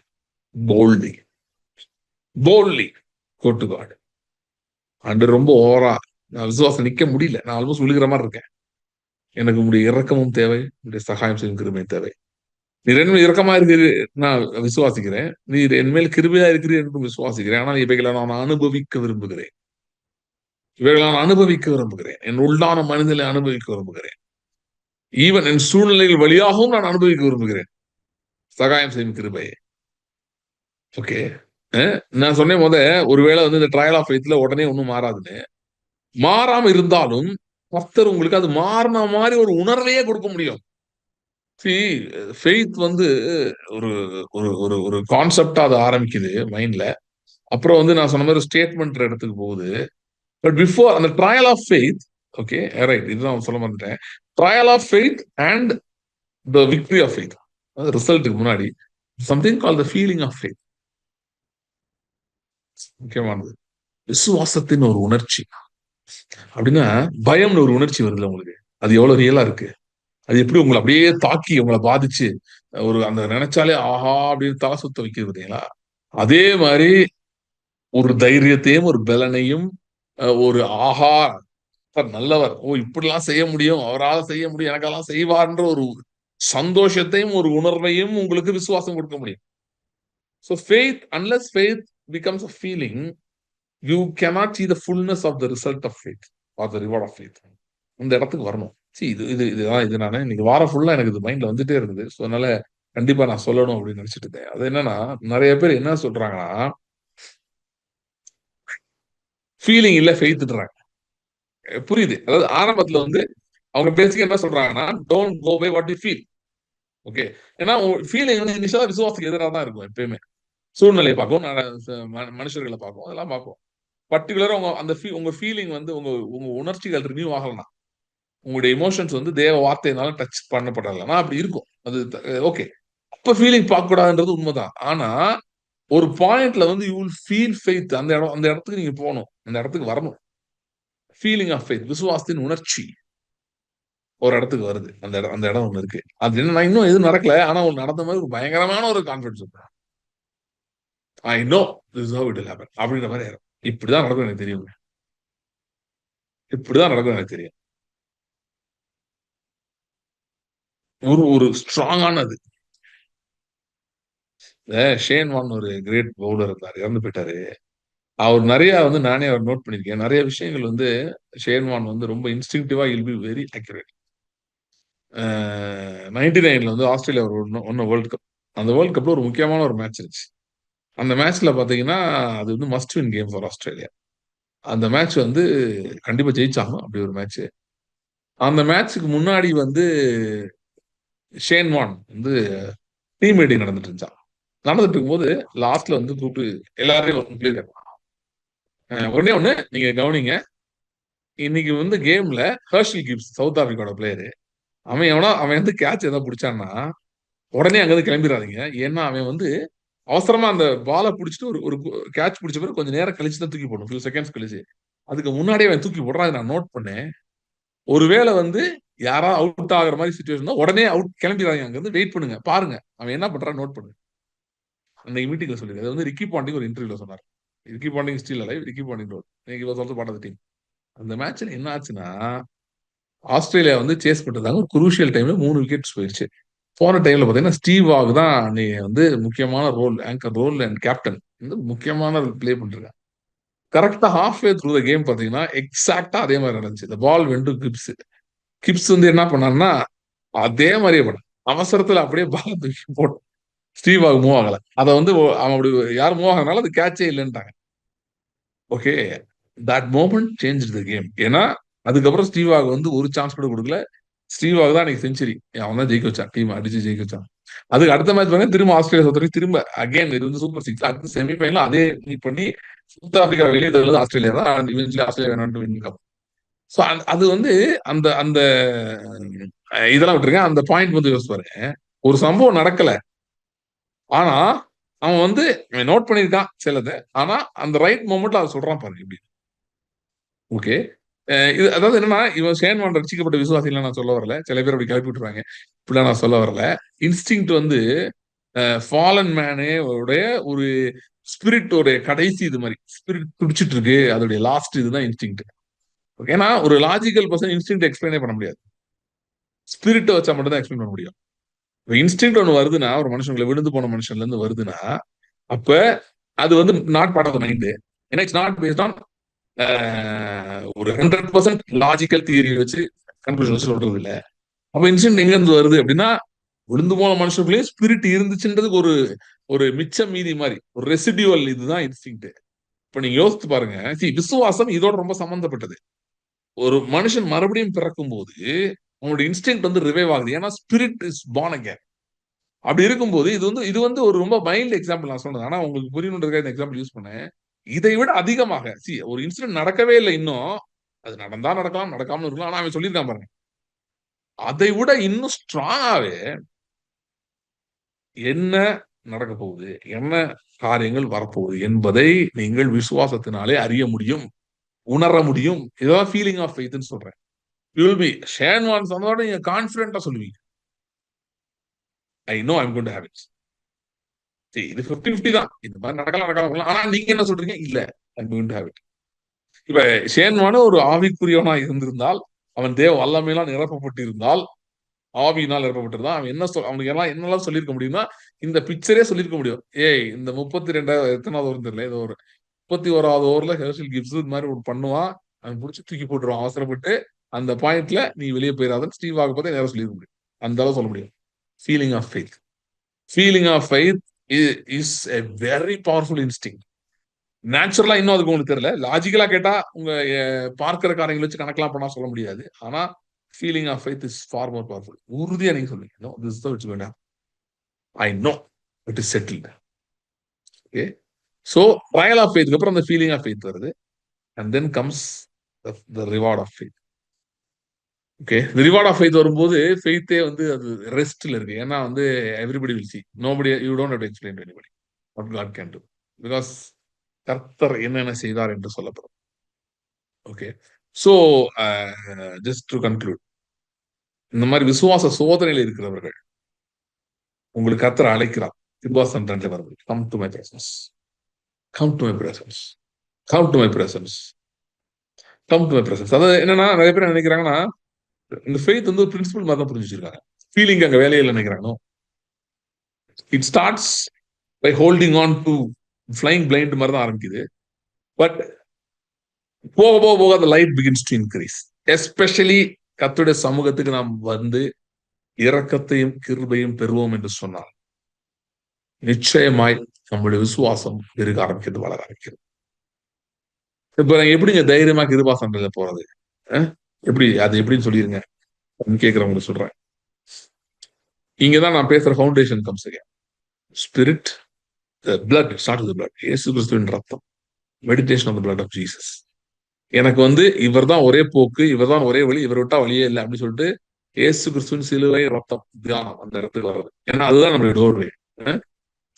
boldly go to God. And ரொம்ப ஓவரா நான் விசுவாசம் நிக்க முடியல, நான் ஆல்மோஸ்ட் விழுகிற மாதிரி இருக்கேன், எனக்கு உங்களுடைய இரக்கமும் தேவை, உங்களுடைய சகாயம் செய்யும் கிருபை தேவை. நீர் என்மேல் இரக்கமா இருக்கிற நான் விசுவாசிக்கிறேன், நீர் என்மேல் கிருபையா இருக்கிறீர் என்று விசுவாசிக்கிறேன். ஆனால் இவைகளை நான் அனுபவிக்க விரும்புகிறேன், என் உள்ளான மனிதனை அனுபவிக்க விரும்புகிறேன். ஈவன் என் சூழ்நிலைகள் வழியாகவும் நான் அனுபவிக்க விரும்புகிறேன் சகாயம் செய்யும் கிருபையை. ஓகே, நான் சொன்னேன் ஒருவேளை வந்து இந்த ட்ரையல் ஆஃப் ஃபெய்த்ல உடனே ஒன்றும் மாறாதுன்னு. மாறாம இருந்தாலும் கர்த்தர் உங்களுக்கு அது மாறின மாதிரி ஒரு உணர்வையே கொடுக்க முடியும். ஃபெய்த் வந்து ஒரு ஒரு ஒரு ஒரு கான்செப்டா அது ஆரம்பிக்குது மைண்ட்ல. அப்புறம் வந்து நான் சொன்ன மாதிரி ஸ்டேட்மெண்ட் இடத்துக்கு போகுது. பட் பிஃபோர் அந்த trial of faith, okay right, இதுதான் சொல்ல வந்துட்டேன். Trial of faith and the victory of faith, ரிசல்ட்டுக்கு முன்னாடி something call the feeling of faith. முக்கியமானது விசுவாசத்தின் ஒரு உணர்ச்சி. அப்படின்னா பயம்னு ஒரு உணர்ச்சி வருதுல உங்களுக்கு, அது எவ்வளவு ரியலா இருக்கு, அது எப்படி உங்களை அப்படியே தாக்கி உங்களை பாதிச்சு ஒரு அந்த நினைச்சாலே ஆஹா அப்படின்னு தலை சுத்த வைக்கிறது பார்த்தீங்களா? அதே மாதிரி ஒரு தைரியத்தையும் ஒரு பலனையும் ஒரு ஆஹா நல்லவர், ஓ இப்படிலாம் செய்ய முடியும், அவரால் செய்ய முடியும், எனக்கெல்லாம் செய்வார்ன்ற ஒரு சந்தோஷத்தையும் ஒரு உணர்வையும் உங்களுக்கு விசுவாசம் கொடுக்க முடியும். So faith, unless faith becomes a feeling, you cannot see the fullness of the result of faith or the reward of faith. இந்த இடத்துக்கு வரணும். இதுதான் நானே இன்னைக்கு வாரம் ஃபுல்லா எனக்கு இது மைண்ட்ல வந்துட்டே இருந்தது. ஸோ அதனால கண்டிப்பா நான் சொல்லணும் அப்படின்னு நினைச்சிட்டு இருந்தேன். அது என்னன்னா, நிறைய பேர் என்ன சொல்றாங்கன்னா, ஃபீலிங் இல்ல ஃபெய்த்ன்றாங்க. புரியுது. அதாவது ஆரம்பத்துல வந்து அவங்க பேசிக்க என்ன சொல்றாங்கன்னா, don't go by what you feel. Okay, ஏன்னா ஃபீலிங் வந்து இனிஷியலா விசுவாசத்துக்கு எதிராக தான் இருக்கும். எப்பயுமே சூழ்நிலையை பார்க்கும், மனுஷர்களை பார்க்கும், அதெல்லாம் பார்க்கும். பர்டிகுலரா உங்க ஃபீலிங் வந்து உங்க உணர்ச்சிகள் ரினியூ ஆகலாம், உங்களுடைய எமோஷன்ஸ் வந்து தேவ வார்த்தையினால டச் பண்ணப்படலைன்னா அப்படி இருக்கும். அது ஓகே, அப்ப ஃபீலிங் பார்க்க கூடாதுன்றது உண்மைதான். ஆனா ஒரு பாயிண்ட்ல வந்து யூ வில் ஃபீல் ஃபெய்த். அந்த இடத்துக்கு நீங்க போகணும், அந்த இடத்துக்கு வரணும். ஃபீலிங் ஆஃப் ஃபெய்த், விசுவாசத்தின் உணர்ச்சி ஒரு இடத்துக்கு வருது. அந்த இடம் ஒண்ணு இருக்கு. அது என்ன, இன்னும் எதுவும் நடக்கல, ஆனா ஒண்ணு நடந்த மாதிரி ஒரு பயங்கரமான ஒரு கான்ஃபிடன்ஸ் இருக்கு. I know this is how it will happen அப்படின்ற மாதிரி ஆயிரும். இப்படிதான் நடக்கும் எனக்கு தெரியும், இப்படிதான் நடக்கும் எனக்கு தெரியும். ஒரு ஸ்ட்ராங்கானது. ஷேன் வான் ஒரு கிரேட் பவுலர் இருந்தார், இறந்து போயிட்டாரு. அவர் நிறைய வந்து நானே அவர் நோட் பண்ணிருக்கேன். நிறைய விஷயங்கள் வந்து ஷேன் வான் வந்து ரொம்ப இன்ஸ்டிங்டிவா இல் பி வெரி அக்யூரேட். 99 வந்து ஆஸ்திரேலியா ஒரு ஒன்னு வேர்ல்டு கப். அந்த வேர்ல்டு கப்ல ஒரு முக்கியமான ஒரு மேட்ச் இருந்துச்சு. அந்த மேட்ச்ல பாத்தீங்கன்னா அது வந்து must win game for Australia. அந்த மேட்ச் வந்து கண்டிப்பா ஜெயிச்சாகணும், அப்படி ஒரு மேட்ச். அந்த மேட்ச்சுக்கு முன்னாடி வந்து ஷேன் வார்ன் வந்து டீம் மீட்டிங் நடந்துட்டு இருந்துச்சான். நடந்துட்டு இருக்கும்போது லாஸ்ட்ல வந்து கூப்பிட்டு எல்லாரையும் ஒண்ணே ஒண்ணு நீங்க கவனிங்க, இன்னைக்கு வந்து கேம்ல ஹர்ஷல் கிப்ஸ் சவுத் ஆப்பிரிக்காவோட பிளேயரு, அவன் வந்து கேட்ச் ஏதாவது பிடிச்சான்னா உடனே அங்கிருந்து கிளம்பிடாதீங்க. ஏன்னா அவன் வந்து அவசரமா அந்த பாலை பிடிச்சிட்டு ஒரு ஒரு கேட்ச் பிடிச்ச பிறகு கொஞ்சம் நேரம் கழிச்சு தான் தூக்கி போடணும், ஃபியூ செகண்ட்ஸ் கழிச்சு. அதுக்கு முன்னாடியே அவன் தூக்கி போடுறான், நான் நோட் பண்ணேன். ஒருவேளை வந்து யாராவது அவுட் ஆகுற மாதிரி சுச்சுவேஷன் தான் உடனே அவுட் கிளம்பிடாதீங்க, அங்க இருந்து வெயிட் பண்ணுங்க, பாருங்க அவன் என்ன பண்றான்னு நோட் பண்ணுங்க. அந்த மீட்டிங்ல சொல்லிருக்காரு. அது வந்து ரிக்கி பாண்டிங் ஒரு இன்டர்வியூல சொன்னார். Ricky Ponting still alive, Ricky Ponting role இன்னைக்கு was also part of the team. அந்த மேட்ச்ல என்ன ஆச்சுன்னா ஆஸ்திரேலியா வந்து சேஸ் பண்ணிருந்தாங்க. ஒரு குரூஷியல் டைம்ல 3 விக்கெட்ஸ் போயிடுச்சு. போன டைம்ல பாத்தீங்கன்னா ஸ்டீவ் வாக் தான் நீ வந்து முக்கியமான role, anchor role and captain வந்து முக்கியமான பிளே பண்ணிருக்காங்க. கரெக்டா halfway through the game பாத்தீங்கன்னா எக்ஸாக்டா அதே மாதிரி நடந்துச்சு. இந்த பால் வெண்டு கிப்ஸ். கிப்ஸ் வந்து என்ன பண்ணாருன்னா அதே மாதிரியே பண்ண அவசரத்துல அப்படியே பால் தூக்கி போட்டு ஸ்டீவ் வாக் மூவ் ஆகல. அதை வந்து அவன் அப்படி யாரும் மூவ் ஆகனால அது கேட்சே இல்லைன்ட்டாங்க. Okay, that moment change the game. ஏன்னா அதுக்கப்புறம் ஸ்டீவ் வாக் வந்து ஒரு சான்ஸ் கூட கொடுக்கல. ஸ்டீவ் வாக் தான் அன்னைக்கு செஞ்சுரி, அவன் தான் ஜெயிக்க வச்சான், டீம் அடிச்சு ஜெயிக்க வச்சான். அதுக்கு அடுத்த மேட்ச் பண்ணி திரும்ப ஆஸ்திரேலியா தோத்து திரும்ப அகைன் இது வந்து சூப்பர் 6 அடுத்த செமிஃபைனல் அதே மீட் பண்ணி சவுத் ஆப்பிரிக்கா வெளியே தள்ளது ஆஸ்திரேலியா தான். ஆஸ்திரேலியா வேணாம் வின் கப். ஸோ அது வந்து அந்த அந்த இதெல்லாம் விட்டுருங்க. அந்த பாயிண்ட் வந்து யோசிச்சு பாருங்க. ஒரு சம்பவம் நடக்கல, ஆனா அவன் வந்து நோட் பண்ணியிருக்கான் சிலது, ஆனா அந்த ரைட் மொமெண்ட்ல அதை சொல்றான் பாருங்க இப்படி. ஓகே, இது அதாவது என்னன்னா இவன் ஷேன் வார்ன் ரட்சிக்கப்பட்ட விசுவாசிகள் நான் சொல்ல வரல, சில பேர் அப்படி கிளப்பி விட்டுருவாங்க, இப்படிலாம் நான் சொல்ல வரல. இன்ஸ்டிங்க்ட் வந்து ஃபாலன் மேனே உடைய ஒரு ஸ்பிரிட்டோடைய கடைசி இது மாதிரி ஸ்பிரிட் துடிச்சிட்டு இருக்கு, அதோடைய லாஸ்ட் இதுதான் இன்ஸ்டிங்க்ட். ஏன்னா ஒரு லாஜிக்கல் பர்சன் இன்ஸ்டிங்க்ட் எக்ஸ்பிளைனே பண்ண முடியாது, ஸ்பிரிட்டை வச்சா மட்டும் தான் எக்ஸ்பிளைன் பண்ண முடியும். இன்ஸ்டிங்க்ட் ஒன்று வருதுன்னா ஒரு மனுஷங்களை விழுந்து போன மனுஷன்ல இருந்து வருதுன்னா அப்ப அது வந்து not part of the mind. ஏன்னா இட்ஸ் நாட் பேஸ்ட் ஆன் ஒரு 100% லாஜிக்கல் தியரி வச்சு கன்க்ளூஷன் வச்சு சொல்றது இல்லை. அப்ப இன்சிடென்ட் எங்க இருந்து வருது அப்படின்னா விழுந்து போன மனுஷர்களே ஸ்பிரிட் இருந்துச்சுன்றதுக்கு ஒரு ஒரு மிச்சம் மீதி மாதிரி ஒரு ரெசிடியூவல் இதுதான் இன்ஸ்டிங்க்ட். இப்ப நீங்க யோசித்து பாருங்க, விசுவாசம் இதோட ரொம்ப சம்பந்தப்பட்டது. ஒரு மனுஷன் மறுபடியும் பிறக்கும் போது அவனுடைய இன்ஸ்டிங்க்ட் வந்து ரிவைவ் ஆகுது, ஏன்னா ஸ்பிரிட் இஸ் பார்ன் அகைன். அப்படி இருக்கும்போது இது வந்து ஒரு ரொம்ப மைல்டு எக்ஸாம்பிள் நான் சொன்னது, ஆனா உங்களுக்கு புரியணுன்றதுக்காக இந்த எக்ஸாம்பிள் யூஸ் பண்ணேன். இதை விட அதிகமாக ஒரு இன்சிடென்ட் நடக்கவே இல்லை இன்னும், அது நடந்தா நடக்கலாம் நடக்காம இருக்கலாம், ஆனா அவன் சொல்லியிருக்கான் பாருங்க, அதை விட இன்னும் ஸ்ட்ராங்காவே என்ன நடக்க போகுது, என்ன காரியங்கள் வரப்போகுது என்பதை நீங்கள் விசுவாசத்தினாலே அறிய முடியும், உணர முடியும். இதுதான் ஃபீலிங் ஆஃப் ஃபெய்த்னு சொல்றேன். You will be Shane Warne சொன்னதோட நீங்க கான்ஃபிடென்ட்டா சொல்லுவீங்க, I know I am going to have it. இது 50-50 தான், இந்த மாதிரி நடக்கலாம். ஆனா நீங்க என்ன சொல்றீங்க, இல்ல I am going to have it. இப்ப ஷேன் வார்ன் ஒரு ஆவிக்குரியவனா இருந்திருந்தால், அவன் தேவ வல்லமையெல்லாம் நிரப்பப்பட்டு இருந்தால், ஆவியினால் நிரப்பப்பட்டிருந்தான், அவன் அவனுக்கு எல்லாம் என்னெல்லாம் சொல்லியிருக்க முடியும்னா இந்த பிக்சரே சொல்லியிருக்க முடியும். ஏய் இந்த 32 எத்தனாவது ஓவர் தெரியல, ஏதோ ஒரு 31வது ஓவர்ல ஹெர்ஷல் கிப்ஸ் இது மாதிரி ஒரு பண்ணுவான், அவன் பிடிச்சி தூக்கி போட்டுருவான் அவசரப்பட்டு, அந்த பாயிண்ட்ல நீ வெளியே போயிடாதன்னு ஸ்டீவ் வாக் பத்தி நேரம் சொல்லியிருக்க முடியும். அந்த அளவு சொல்ல முடியும். Feeling of faith, feeling of faith is a very powerful instinct. நேச்சுரலா இன்னும் அதுக்கு உங்களுக்கு தெரியல, லாஜிக்கலா கேட்டா உங்க பார்க்கிற காரியங்களை வச்சு கணக்கெல்லாம் பண்ணா சொல்ல முடியாது, ஆனா feeling of faith is far more powerful. உறுதியா நீங்க சொல்லுங்க, no this is what it's going to happen, I know it is settled. Okay, so trial of ஃபெய்த்க்கு அப்புறம் அந்த ஃபீலிங் ஆஃப் ஃபெய்த் வருது, and then comes the reward of faith. Okay, the reward of faith வரும்போது ஃபெய்த்தே வந்து அது ரெஸ்ட்ல இருக்கு. ஏன்னா வந்து everybody will see, nobody, you don't have to explain to anybody what God can do, because கர்த்தர் என்னென்ன செய்தார் என்று சொல்லப்படும். Okay, so just to conclude, இந்த மாதிரி விசுவாச சோதனையில் இருக்கிறவர்கள் உங்களுக்கு கர்த்தர் அழைக்கிறார். கிருபாசன் வரக்கூடிய come to my presence, come to my presence, come to my presence, come to my presence. அதாவது என்னன்னா நிறைய பேர் நினைக்கிறாங்கன்னா இந்த ஃபெய்த் வந்து ஒரு பிரின்சிபல் மாதிரி தான் புரிஞ்சு வச்சிருக்காங்க, ஃபீலிங் அங்க வேலையில் நினைக்கிறாங்க. It starts by holding on to flying blind மாதிரி தான் ஆரம்பிக்குது, பட் போக போக அந்த light begins to increase. Especially கர்த்தருடைய சமூகத்துக்கு நாம் வந்து இரக்கத்தையும் கிருபையும் பெறுவோம் என்று சொன்னால் நிச்சயமாய் நம்முடைய விசுவாசம் பெருக ஆரம்பிக்கிறது, வளர ஆரம்பிக்கிறது. இப்ப எப்படிங்க தைரியமா கிருபா சண்டையில போறது? எப்படி அது எப்படின்னு சொல்லிருங்க கேட்கிறவங்க சொல்றேன். இங்கதான் நான் பேசுற foundation comes again. Spirit, blood, start with blood. இயேசு கிறிஸ்துவின் ரத்தம், meditation on the blood of Jesus. எனக்கு இவர் தான் ஒரே போக்கு, இவர் தான் ஒரே வழி, இவர் விட்டா வழியே இல்லை அப்படின்னு சொல்லிட்டு இயேசு கிறிஸ்துவின் சிலுவை ரத்தம் தியானம் அந்த இடத்துக்கு வர்றது. ஏன்னா அதுதான் நம்மளுடைய டோர்வே.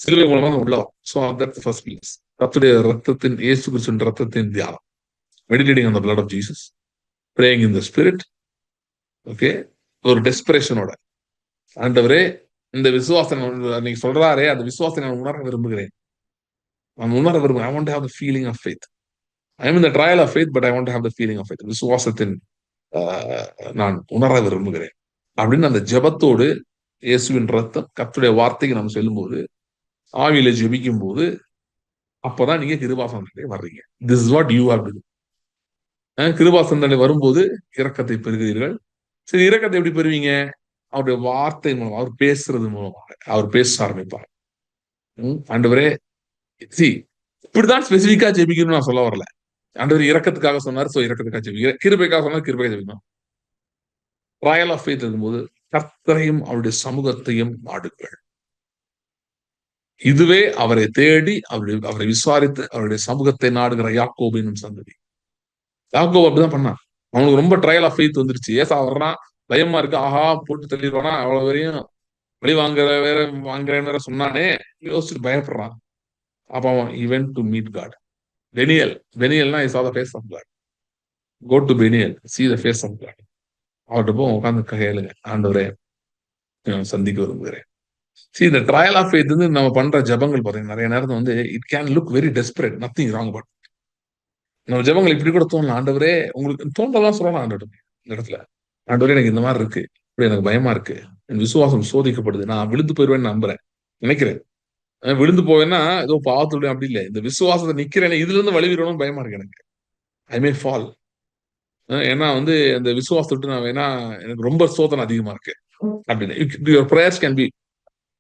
சிலுவை மூலமா உள்ளோம். So that's first place. கர்த்தருடைய ரத்தத்தின், இயேசு கிறிஸ்துவின் ரத்தத்தின் தியானம், meditating on the blood of Jesus, praying in the spirit. Okay, ஒரு டெஸ்பிரேஷனோட, ஆண்டவரே இந்த விசுவாசம் நீங்க சொல்றாரே அந்த விசுவாசத்தை நான் உணர விரும்புகிறேன். நான் உணர விரும்புகிறேன். I want to have the feeling of faith. I am in the trial of faith, but I want to have the feeling of faith. விசுவாசத்தின் நான் உணர விரும்புகிறேன் அப்படின்னு அந்த ஜெபத்தோடு இயேசுவின் ரத்தம், கர்த்தருடைய வார்த்தைக்கு நம்ம செல்லும்போது, ஆவியில ஜெபிக்கும் போது, அப்பதான் நீங்க கிருபாசனத்திலே வர்றீங்க. This is what you have to do. கிருபாசனத்திலே வரும்போது இரக்கத்தை பெறுகிறீர்கள். சரி, இரக்கத்தை எப்படி பெறுவீங்க? அவருடைய வார்த்தை மூலம், அவர் பேசுறது மூலமாக. அவர் பேச ஆரம்பிப்பார். ஆண்டவரே, இப்படிதான் ஸ்பெசிபிக்கா ஜெபிக்கணும்னு நான் சொல்ல வரல. ஆண்டவர் இரக்கத்துக்காக சொன்னார், சோ இரக்கத்துக்காக ஜெபிக்கிறேன். கிருபைக்காக சொன்னார், கிருபைக்காக ஜெபிக்கணும். ட்ரையல் ஆஃப் ஃபெய்த் இருக்கும்போது கர்த்தரையும் அவருடைய சமூகத்தையும் நாடுங்கள். இதுவே அவரை தேடி அவரை விசாரித்து அவருடைய சமூகத்தை நாடுகிற யாக்கோபின் சந்ததி. யாக்கோபு அப்படிதான் பண்ணான். அவனுக்கு ரொம்ப ட்ரையல் ஆஃப் ஃபெய்த் வந்துருச்சு. ஏசா வர்றான், பயமா இருக்கு, ஆஹா போட்டு தள்ளிடுவானா, அவ்வளவு வரையும் வழி வாங்குறேன்னு வேற சொன்னானே, யோசிச்சுட்டு பயப்படுறான். அப்ப அவன் he went to meet God. பெனியல்னா I saw the face of God. Go to Beniel, see the face of God. அவர்கிட்ட போய் உட்காந்து கேளுங்க, ஆண்டவரே சந்திக்க விரும்புகிறேன். See, the trial of faith வந்து நம்ம பண்ற ஜபங்கள் பாத்தீங்கன்னா நிறைய நேரத்துல it can look very desperate, nothing wrong about it. நம்ம ஜபங்கள் இப்படி கூட தோணலாம். ஆண்டவரே, உங்களுக்கு தோன்றதான் சொல்லலாம் ஆண்டவர் இந்த இடத்துல. ஆண்டவரே, எனக்கு இந்த மாதிரி இருக்கு, இப்படி எனக்கு பயமா இருக்கு, என் விசுவாசம் சோதிக்கப்படுது, நான் விழுந்து போயிடுவேன்னு நம்புறேன், நினைக்கிறேன். விழுந்து போவேன்னா ஏதோ பாவத்துடைய அப்படி இல்லை, இந்த விசுவாசத்தை நிக்கிறேன், இதுல இருந்து வழிவிடணும்னு பயமா இருக்கு எனக்கு. ஐ மே ஃபால். ஏன்னா அந்த விசுவாசத்தை விட்டு நான் வேணா, எனக்கு ரொம்ப சோதனை அதிகமா இருக்கு அப்படின்னு. Your prayers can be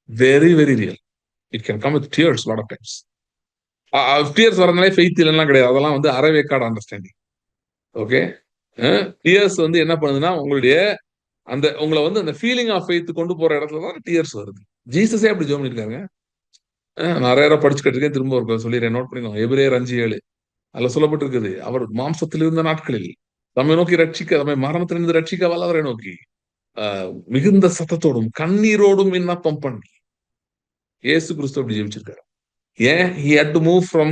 very very real. It can come with tears lot of times. Tears வரனாலே faith இல்லைன்னா கிடையாது. அதெல்லாம் அரைவேக்காடு அண்டர்ஸ்டாண்டிங். ஓகே, டியர்ஸ் என்ன பண்ணுதுன்னா உங்களுடைய உங்களை அந்த ஃபீலிங் ஆஃப் ஃபெய்த் கொண்டு போற இடத்துல தான் டியர்ஸ் வருது. ஜீசஸே அப்படி ஜெபம் பண்ணிருக்காங்க. நிறைய படிச்சுக்கிட்டு இருக்கேன், திரும்ப ஒரு சொல்லிடுறேன், நோட் பண்ணிக்கோங்க. எபிரேயர் 5:7 அதுல சொல்லப்பட்டிருக்குது, அவர் மாம்சத்தில் இருந்த நாட்களில் நம்மை நோக்கி ரட்சிக்க, நம்மை மரணத்திலிருந்து ரட்சிக்க வல்லவரை நோக்கி மிகுந்த சத்தத்தோடும் கண்ணீரோடும் விண்ணப்பம் பண்ணி. இயேசு கிறிஸ்து அப்படி ஜெபிச்சிருக்காரு. ஏன்? he had to move from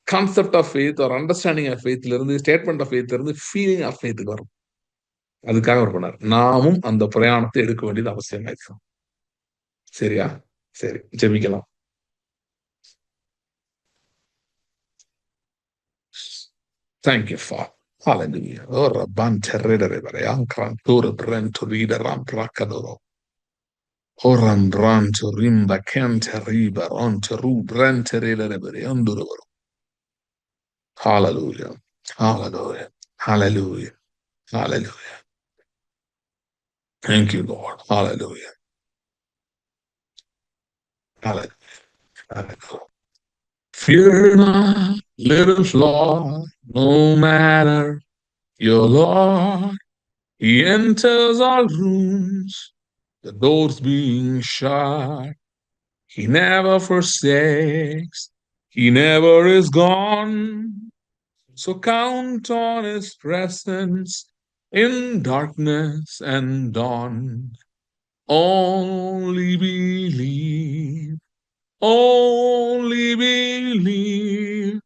concept of faith or understanding of faith இருந்து, statement of faith இருந்து feeling of faith வரும். அதுக்காக அவர் பண்ணார். நாமும் அந்த பிரயாணத்தை எடுக்க வேண்டியது அவசியமா இருக்கும். சரியா? சரி, ஜெபிக்கலாம். Thank you, Father. Hallelujah. Oh, Rabban terrere variankran tore brento rida ram prakadoro. Oram branto rimba kente riba ronto ru brente rida variandoro. Hallelujah. Hallelujah. Hallelujah. Hallelujah. Thank you, Lord. Hallelujah. Hallelujah. Hallelujah. Fear not, little flock, no matter your Lord. He enters all rooms, the doors being shut. He never forsakes, he never is gone. So count on his presence in darkness and dawn. Only believe, only believe.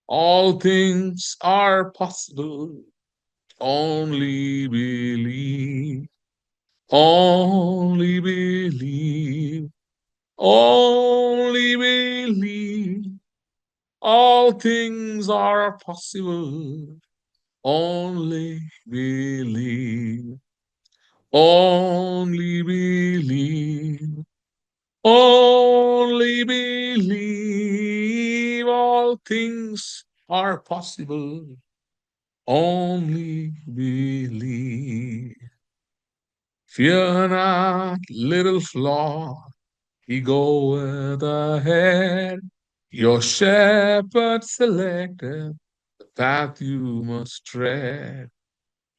All things are possible. Only believe, only believe, only believe. All things are possible. Only believe, only believe, only believe. All things are possible. Only believe. Fear not, little flock, he goeth ahead. Your shepherd selected the path you must tread.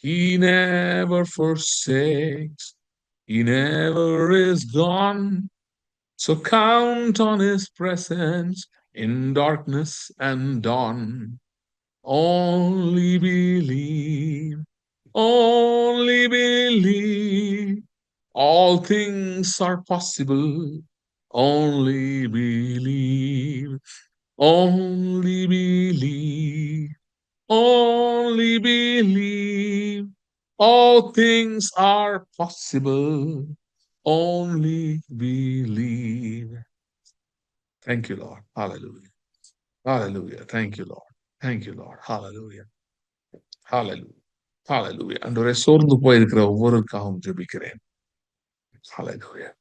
He never forsakes, he never is gone. So count on his presence in darkness and dawn. Only believe, only believe. All things are possible. Only believe, only believe, only believe. All things are possible. Only believe. Thank you, Lord. Hallelujah. Hallelujah. Thank you, Lord. Thank you, Lord. Hallelujah. Hallelujah. Hallelujah. அன்றுவரை சோர்ந்து போயிருக்கிற ஒவ்வொருக்காகவும் ஜெபிக்கிறேன். Hallelujah.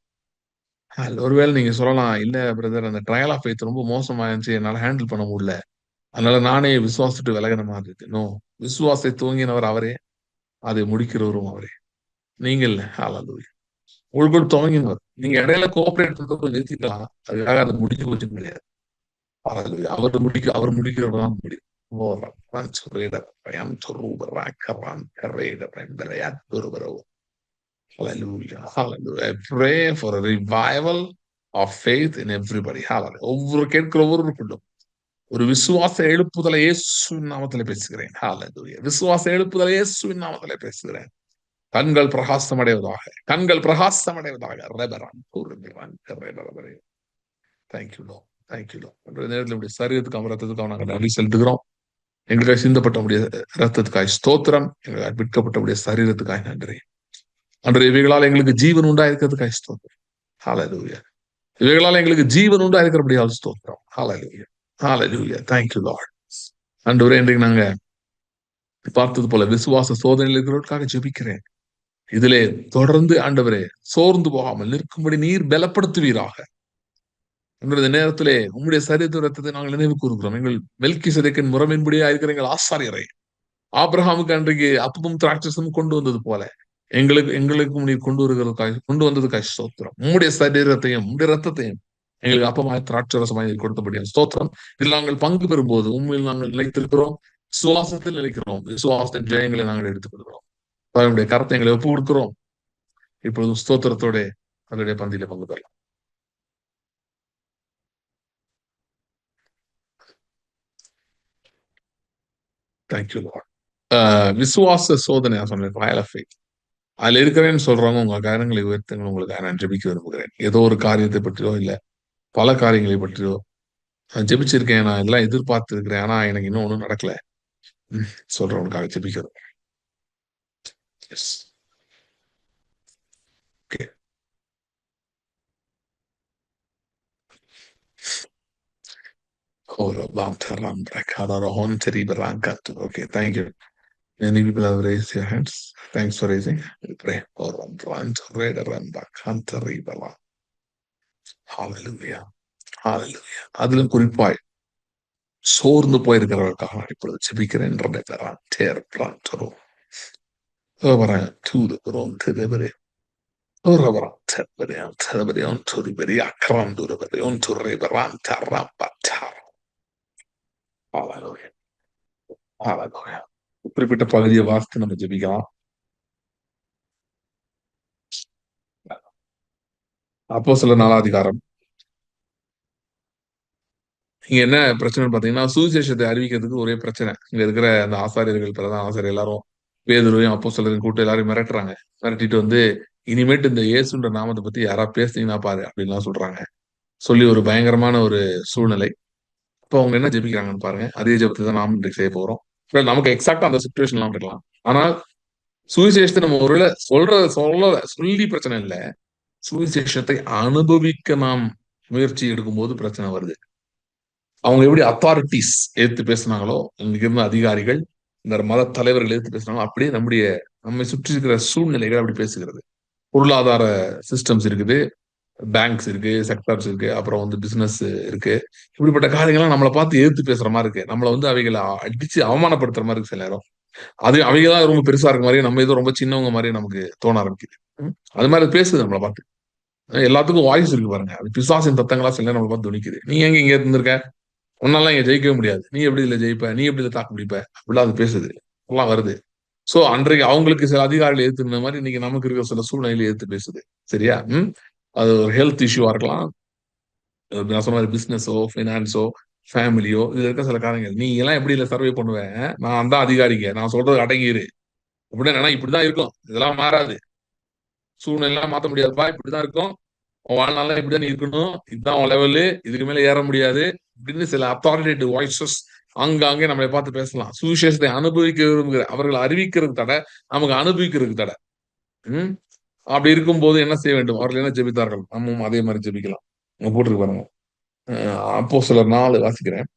ஒருவேளை நீங்க சொல்லலாம், இல்ல brother அந்த trial of faith ரொம்ப மோசமா இருந்துச்சு, என்னால ஹேண்டில் பண்ண முடியல. அதனால நானே விசுவாசத்தை விலகின மாதிரி இருக்கு. நோ, விசுவாசத்தை துவங்கினவர் அவரே, அதை முடிக்கிறவரும் அவரே. நீங்க இல்ல. ஹalleluya. உங்களுக்குள் துவங்கினவர். நீங்க இடையில கோஆபரேட் பண்றத நிறுத்திக்கலாம். அதுக்காக அது முடிஞ்சு போச்சுன்னு கிடையாது. ஹalleluya. அவர் முடிக்கிறவர் தான் முடியும். ஓரா பஞ்சரேட பயம் துருபரா கரான் கரேட பம்பரையா துருபரோ. Hallelujah. Hallelujah. I pray for a revival of faith in everybody. Hallelujah. ஒவ்வொரு கேட்கிற ஒவ்வொருவருக்குள்ளும் ஒரு விசுவாச எழுப்புதலை இயேசுவின் நாமத்திலே பேசுகிறேன். ஹalleluya. விசுவாச எழுப்புதலை இயேசுவின் நாமத்திலே பேசுகிறேன். கண்கள் பிரகாசமடைவதாக, கண்கள் பிரகாசமடைவதாக. ரெபரன் Poorniman கரேடரபரே. Thank you Lord. Thank you Lord. இந்த நேரத்தில் நம்முடைய சரீரத்துக்கு ரத்தத்துக்கு நாங்கள் நன்றி செலுத்துகிறோம். எங்களுக்காக சிந்தப்பட்ட ரத்தத்துக்காய் ஸ்தோத்திரம். எங்களுக்கு விற்கப்பட்ட சரீரத்துக்காய் நன்றி. அன்று இவைகளால் எங்களுக்கு ஜீவன் உண்டாயிருக்கிறதுக்காய் ஸ்தோத்திரம். ஹalleluya. இவைகளால் எங்களுக்கு ஜீவன் உண்டாயிருக்கிறபடியால் ஸ்தோத்திரம். ஹalleluya. Hallelujah. Thank you Lord. ஆண்டவரே, இன்றைக்கு நாங்க பார்த்தது போல விசுவாச சோதனையில் இருக்கிறவர்களுக்காக ஜெபிக்கிறேன். இதிலே தொடர்ந்து ஆண்டவரே சோர்ந்து போகாமல் நிற்கும்படி நீர் பலப்படுத்துவீராக. எங்களுடைய நேரத்திலே உங்களுடைய சரீர ரத்தத்தை நாங்கள் நினைவு கூறுகிறோம். எங்கள் மெல்கிசேதேக்கின் முறைமையின்படியா இருக்கிற எங்கள் ஆசாரியரை ஆபிரகாமுக்கு அன்றைக்கு அப்பமும் திராட்சரசமும் கொண்டு வந்தது போல எங்களுக்கும் நீர் கொண்டு வந்ததுக்காக ஸ்தோத்திரம். உங்களுடைய சரீரத்தையும் உங்களுடைய ரத்தத்தையும் எங்களுக்கு அப்பமாய் திராட்சரசமாய் கொடுத்தபடியா ஸ்தோத்திரம். இதில் நாங்கள் பங்கு பெறும்போது உண்மையில் நாங்கள் நிலைத்திருக்கிறோம், விசுவாசத்தில் நிலைக்கிறோம், விசுவாசத்தின் ஜெயங்களை நாங்கள் எடுத்துக்கொள்கிறோம். அவருடைய கரத்தை எங்களை ஒப்பு கொடுக்கிறோம். இப்பொழுது ஸ்தோத்திரத்தோட அதனுடைய பந்தியில பங்கு பெறலாம். Thank you Lord. விசுவாச சோதனை சொன்னேன், ட்ரையல் ஆஃப் ஃபெய்த். அதுல இருக்கிறேன்னு சொல்றவங்க உங்க காரியங்களை உயர்த்துங்க. உங்களுக்கு நான் ஜெபிக்க விரும்புகிறேன். ஏதோ ஒரு காரியத்தை பற்றியோ இல்ல பல காரியங்களை பற்றியோ நான் ஜெபிச்சிருக்கேன், நான் எல்லாம் எதிர்பார்த்து இருக்கிறேன், ஆனா எனக்கு இன்னும் ஒண்ணும் நடக்கல சொல்றவனுக்காக ஜெபிக்கிறேன். Okay. Okay, thank you. Many people have raised their hands. Thanks for raising. We pray. Hallelujah. Hallelujah. அதிலும் குறிப்பாய் சோர்ந்து போயிருக்கிறவர்களுக்காக நான் இப்பொழுது ஜெபிக்கிறேன். குறிப்பிட்ட பகுதியை வாசித்து நம்ம ஜெபிக்கலாம். அப்போஸ்தலர் 4ஆம் அதிகாரம். இங்க என்ன பிரச்சனைன்னு பாத்தீங்கன்னா, சுவிசேஷத்தை அறிவிக்கிறதுக்கு ஒரே பிரச்சனை. இங்க இருக்கிற அந்த ஆசாரியர்கள், பிரதான ஆசாரியர் எல்லாரும் பேதுருவையும் அப்போஸ்தலரையும் கூப்பிட்டு எல்லாரும் மிரட்டுறாங்க. மிரட்டிட்டு இனிமேட்டு இந்த இயேசுன்ற நாமத்தை பத்தி யாராவது பேசுனீங்கன்னா பாரு அப்படின்லாம் சொல்றாங்க. சொல்லி ஒரு பயங்கரமான ஒரு சூழ்நிலை. இப்போ அவங்க என்ன ஜெபிக்கிறாங்கன்னு பாருங்க. அதே ஜெபத்தை தான் நாம இன்றைக்கு செய்ய போறோம். நமக்கு எக்ஸாக்டா அந்த சிச்சுவேஷன்லாம் இருக்கலாம். ஆனால் சுவிசேஷத்தை நம்ம ஒருவேளை சொல்லி பிரச்சனை இல்லை. சுவிசேஷத்தை அனுபவிக்க நாம் முயற்சி எடுக்கும் போது பிரச்சனை வருது. அவங்க எப்படி அத்தாரிட்டிஸ் எடுத்து பேசினாங்களோ, இங்க இருந்த அதிகாரிகள், இந்த மத தலைவர்கள் எடுத்து பேசினாங்களோ, அப்படியே நம்மை சுற்றி இருக்கிற சூழ்நிலைகள் அப்படி பேசுகிறது. பொருளாதார சிஸ்டம்ஸ் இருக்குது, பேங்க்ஸ் இருக்கு, செக்டர்ஸ் இருக்கு, அப்புறம் பிசினஸ் இருக்கு. இப்படிப்பட்ட காரியங்கள்லாம் நம்மளை பார்த்து எதிர்த்து பேசுற மாதிரி இருக்கு. நம்மளை அவைகளை அடிச்சு அவமானப்படுத்துற மாதிரி இருக்கு சில நேரம். அது அவங்க தான் ரொம்ப பெருசா இருக்க மாதிரி, நம்ம ஏதோ ரொம்ப சின்னவங்க மாதிரி நமக்கு தோண ஆரம்பிக்குது. அது மாதிரி அது பேசுது நம்மளை பார்த்து. எல்லாத்துக்கும் வாய்ஸ் இருக்கு பாருங்க. அது பிசாசின் தத்தங்களா சில நேரம் நம்மளை பார்த்து துணிக்குது. நீ எங்க இங்க இருந்திருக்க, உன்னாலாம் இங்க ஜெயிக்கவே முடியாது, நீ எப்படி இதுல ஜெயிப்ப, நீ எப்படி இதை தாக்கு பிடிப்ப, அப்படிலாம் அது பேசுது, எல்லாம் வருது. சோ அன்றைக்கு அவங்களுக்கு சில அதிகாரிகள் எதிர்த்துன மாதிரி இன்னைக்கு நமக்கு இருக்கிற சில சூழ்நிலையில எதிர்த்து பேசுது. சரியா? அது ஒரு ஹெல்த் இஷ்யூவா இருக்கலாம், நான் சொன்ன மாதிரி பிசினஸோ, ஃபைனான்ஸோ, ஃபேமிலியோ, இதுல இருக்க சில காரியங்கள். நீ எல்லாம் எப்படி இல்ல சர்வே பண்ணுவேன், நான் தான் அதிகாரிங்க, நான் சொல்றது அடங்கிரு அப்படின்னு. இப்படிதான் இருக்கும், இதெல்லாம் மாறாது, சூழ்நிலை மாத்த முடியாதுப்பா, இப்படிதான் இருக்கும், உன் வாழ்நாள் இப்படிதான் இருக்கணும், இதுதான் உன் லெவலு, இதுக்கு மேல ஏற முடியாது அப்படின்னு சில அத்தாரிட்டேட்டிவ் வாய்ஸஸ் அங்கங்கே நம்மளை பார்த்து பேசலாம். சுவிசேஷத்தை அனுபவிக்க விரும்புகிற அவர்களை அறிவிக்கிறது தடை, நமக்கு அனுபவிக்கிறதுக்கு தடை. அப்படி இருக்கும்போது என்ன செய்ய வேண்டும்? அவர்கள் என்ன ஜெபித்தார்கள், நம்மவும் அதே மாதிரி ஜெபிக்கலாம். போட்டிருக்கு பாருங்க, அப்போஸ்தலர் 4 வாசிக்கிறேன்.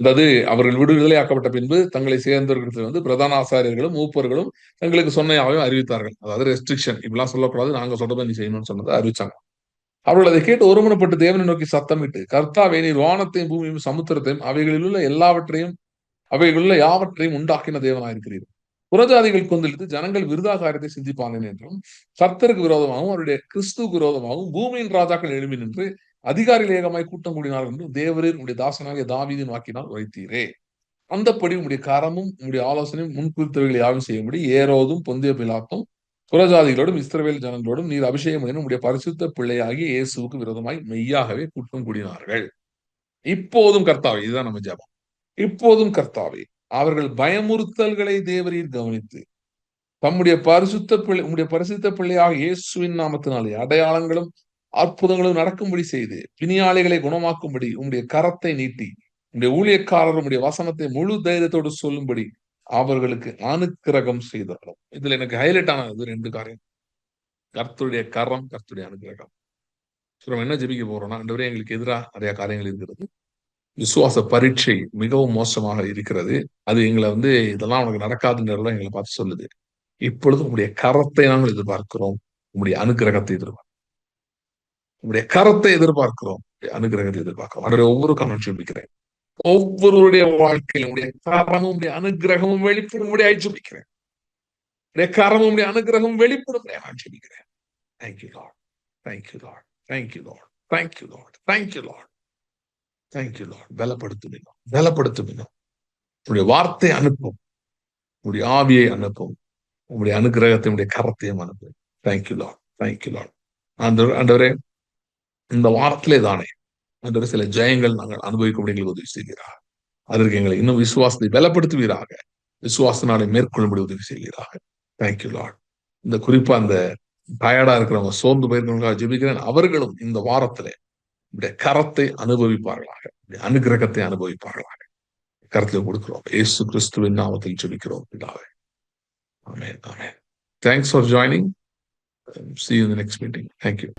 அதாவது அவர்கள் விடுதலை ஆக்கப்பட்ட பின்பு தங்களை சேர்ந்தவர்கள் பிரதான ஆசாரியர்களும் மூப்பர்களும் தங்களுக்கு சொன்னையாவையும் அறிவித்தார்கள். அதாவது ரெஸ்ட்ரிக்ஷன், இப்படிலாம் சொல்லக்கூடாது, நாங்க சொல்றதை நீ செய்யணும்னு சொன்னதை அறிவிச்சாங்க. அவர்கள் அதை கேட்டு ஒருமனப்பட்டு தேவனை நோக்கி சத்தமிட்டு, கர்த்தாவே, நீர் வானத்தையும் பூமியையும் சமுத்திரத்தையும் அவைகளுள்ள யாவற்றையும் உண்டாக்கின தேவனாயிருக்கிறீர். புறஜாதிகள் கொந்தளித்து ஜனங்கள் விருதாகாரத்தை சிந்திப்பானேன் என்றும், கர்த்தருக்கு விரோதமாகவும் அவருடைய கிறிஸ்துவுக்கு விரோதமாகவும் பூமியின் ராஜாக்கள் எழும்பி நின்று அதிகாரிகள் ஏகமாய் கூட்டம் கூடினார்கள் என்று தேவரீர் உடைய தாசனாகிய தாவீதின் வாக்கினால் உரைத்தீரே. அந்தப்படி உங்களுடைய கரமும் உங்களுடைய ஆலோசனையும் முன்குறித்தவைகளை யாவும் செய்யும்படி ஏரோதும் பொந்திய பிலாத்தும் புறஜாதிகளோடும் இஸ்ரவேல் ஜனங்களோடும் நீர் அபிஷேகம் பண்ணி உங்களுடைய பரிசுத்த பிள்ளையாகி இயேசுவுக்கு விரோதமாய் மெய்யாகவே கூட்டம் கூடினார்கள். இப்போதும் கர்த்தாவே, இதுதான் நம்ம ஜெபம், இப்போதும் கர்த்தாவே, அவர்கள் பயமுறுத்தல்களை தேவரீர் கவனித்து தம்முடைய உங்களுடைய பரிசுத்த பிள்ளையாக இயேசுவின் நாமத்தினாலே அடையாளங்களும் அற்புதங்களும் நடக்கும்படி செய்து பிணியாளிகளை குணமாக்கும்படி உங்களுடைய கரத்தை நீட்டி உங்களுடைய ஊழியக்காரர் உங்களுடைய வசனத்தை முழு தைரியத்தோடு சொல்லும்படி அவர்களுக்கு அனுக்கிரகம் செய்தார்கள். இதுல எனக்கு ஹைலைட் ஆனது 2 காரியம்: கர்த்தருடைய கரம், கர்த்தருடைய அனுக்கிரகம். நம்ம என்ன ஜெபிக்க போறோம்னா, ஆண்டவரே, எங்களுக்கு எதிராக நிறைய காரியங்கள் இருக்கிறது, விசுவாச பரீட்சை மிகவும் மோசமாக இருக்கிறது, அது எங்களை இதெல்லாம் உனக்கு நடக்காதுன்றதெல்லாம் எங்களை பார்த்து சொல்லுது. இப்பொழுது உங்களுடைய கரத்தை நாங்கள் எதிர்பார்க்கிறோம், உங்களுடைய அனுக்கிரகத்தை எதிர்பார்க்கிறோம், உங்களுடைய கரத்தை எதிர்பார்க்கிறோம், அனுக்கிரகத்தை எதிர்பார்க்கிறோம். அதோட ஒவ்வொரு காரணம் ஜெபிக்கிறேன், ஒவ்வொருடைய வாழ்க்கையில் உடைய கரமும் உடைய அனுக்கிரகமும் வெளிப்படும் முடியாது ஜெபிக்கிறேன். உடைய கரமும் உடைய அனுக்கிரகம் வெளிப்படும் நான் ஜெபிக்கிறேன். Thank you Lord, thank you Lord, thank you Lord, thank you Lord, thank you Lord, thank you Lord. பலப்படுத்தும், பலப்படுத்தும். உடைய வார்த்தை அனுப்பும், உடைய ஆவியை அனுப்பும், உங்களுடைய அனுக்கிரகத்தை உடைய கரத்தையும் அனுப்பும். Thank you Lord, thank you Lord. ஆண்டவரே, இந்த வாரத்திலே தானே ஆண்டவரே சில ஜெயங்கள் நாங்கள் அனுபவிக்க முடிய உதவி செய்கிறார். அதற்கு எங்களை இன்னும் விசுவாசத்தை பலப்படுத்துவீராக, விசுவாசனாலே மேற்கொள்ளும்படி உதவி செய்கிறாங்க. Thank you Lord. இந்த குறிப்பா அந்த டயர்டா இருக்கிறவங்க, சோர்ந்து போயிருக்கிறவங்க ஜெபிக்கிறேன், அவர்களும் இந்த வாரத்திலே உடைய கரத்தை அனுபவிப்பார்களாக, அனுக்கிரகத்தை அனுபவிப்பார்களாக. கரத்தில் கொடுக்கிறோம், இயேசு கிறிஸ்துவின் நாமத்தில் ஜெபிக்கிறோம் பிதாவே. ஆமென், ஆமென். Thanks for joining. See you in the next meeting. Thank you.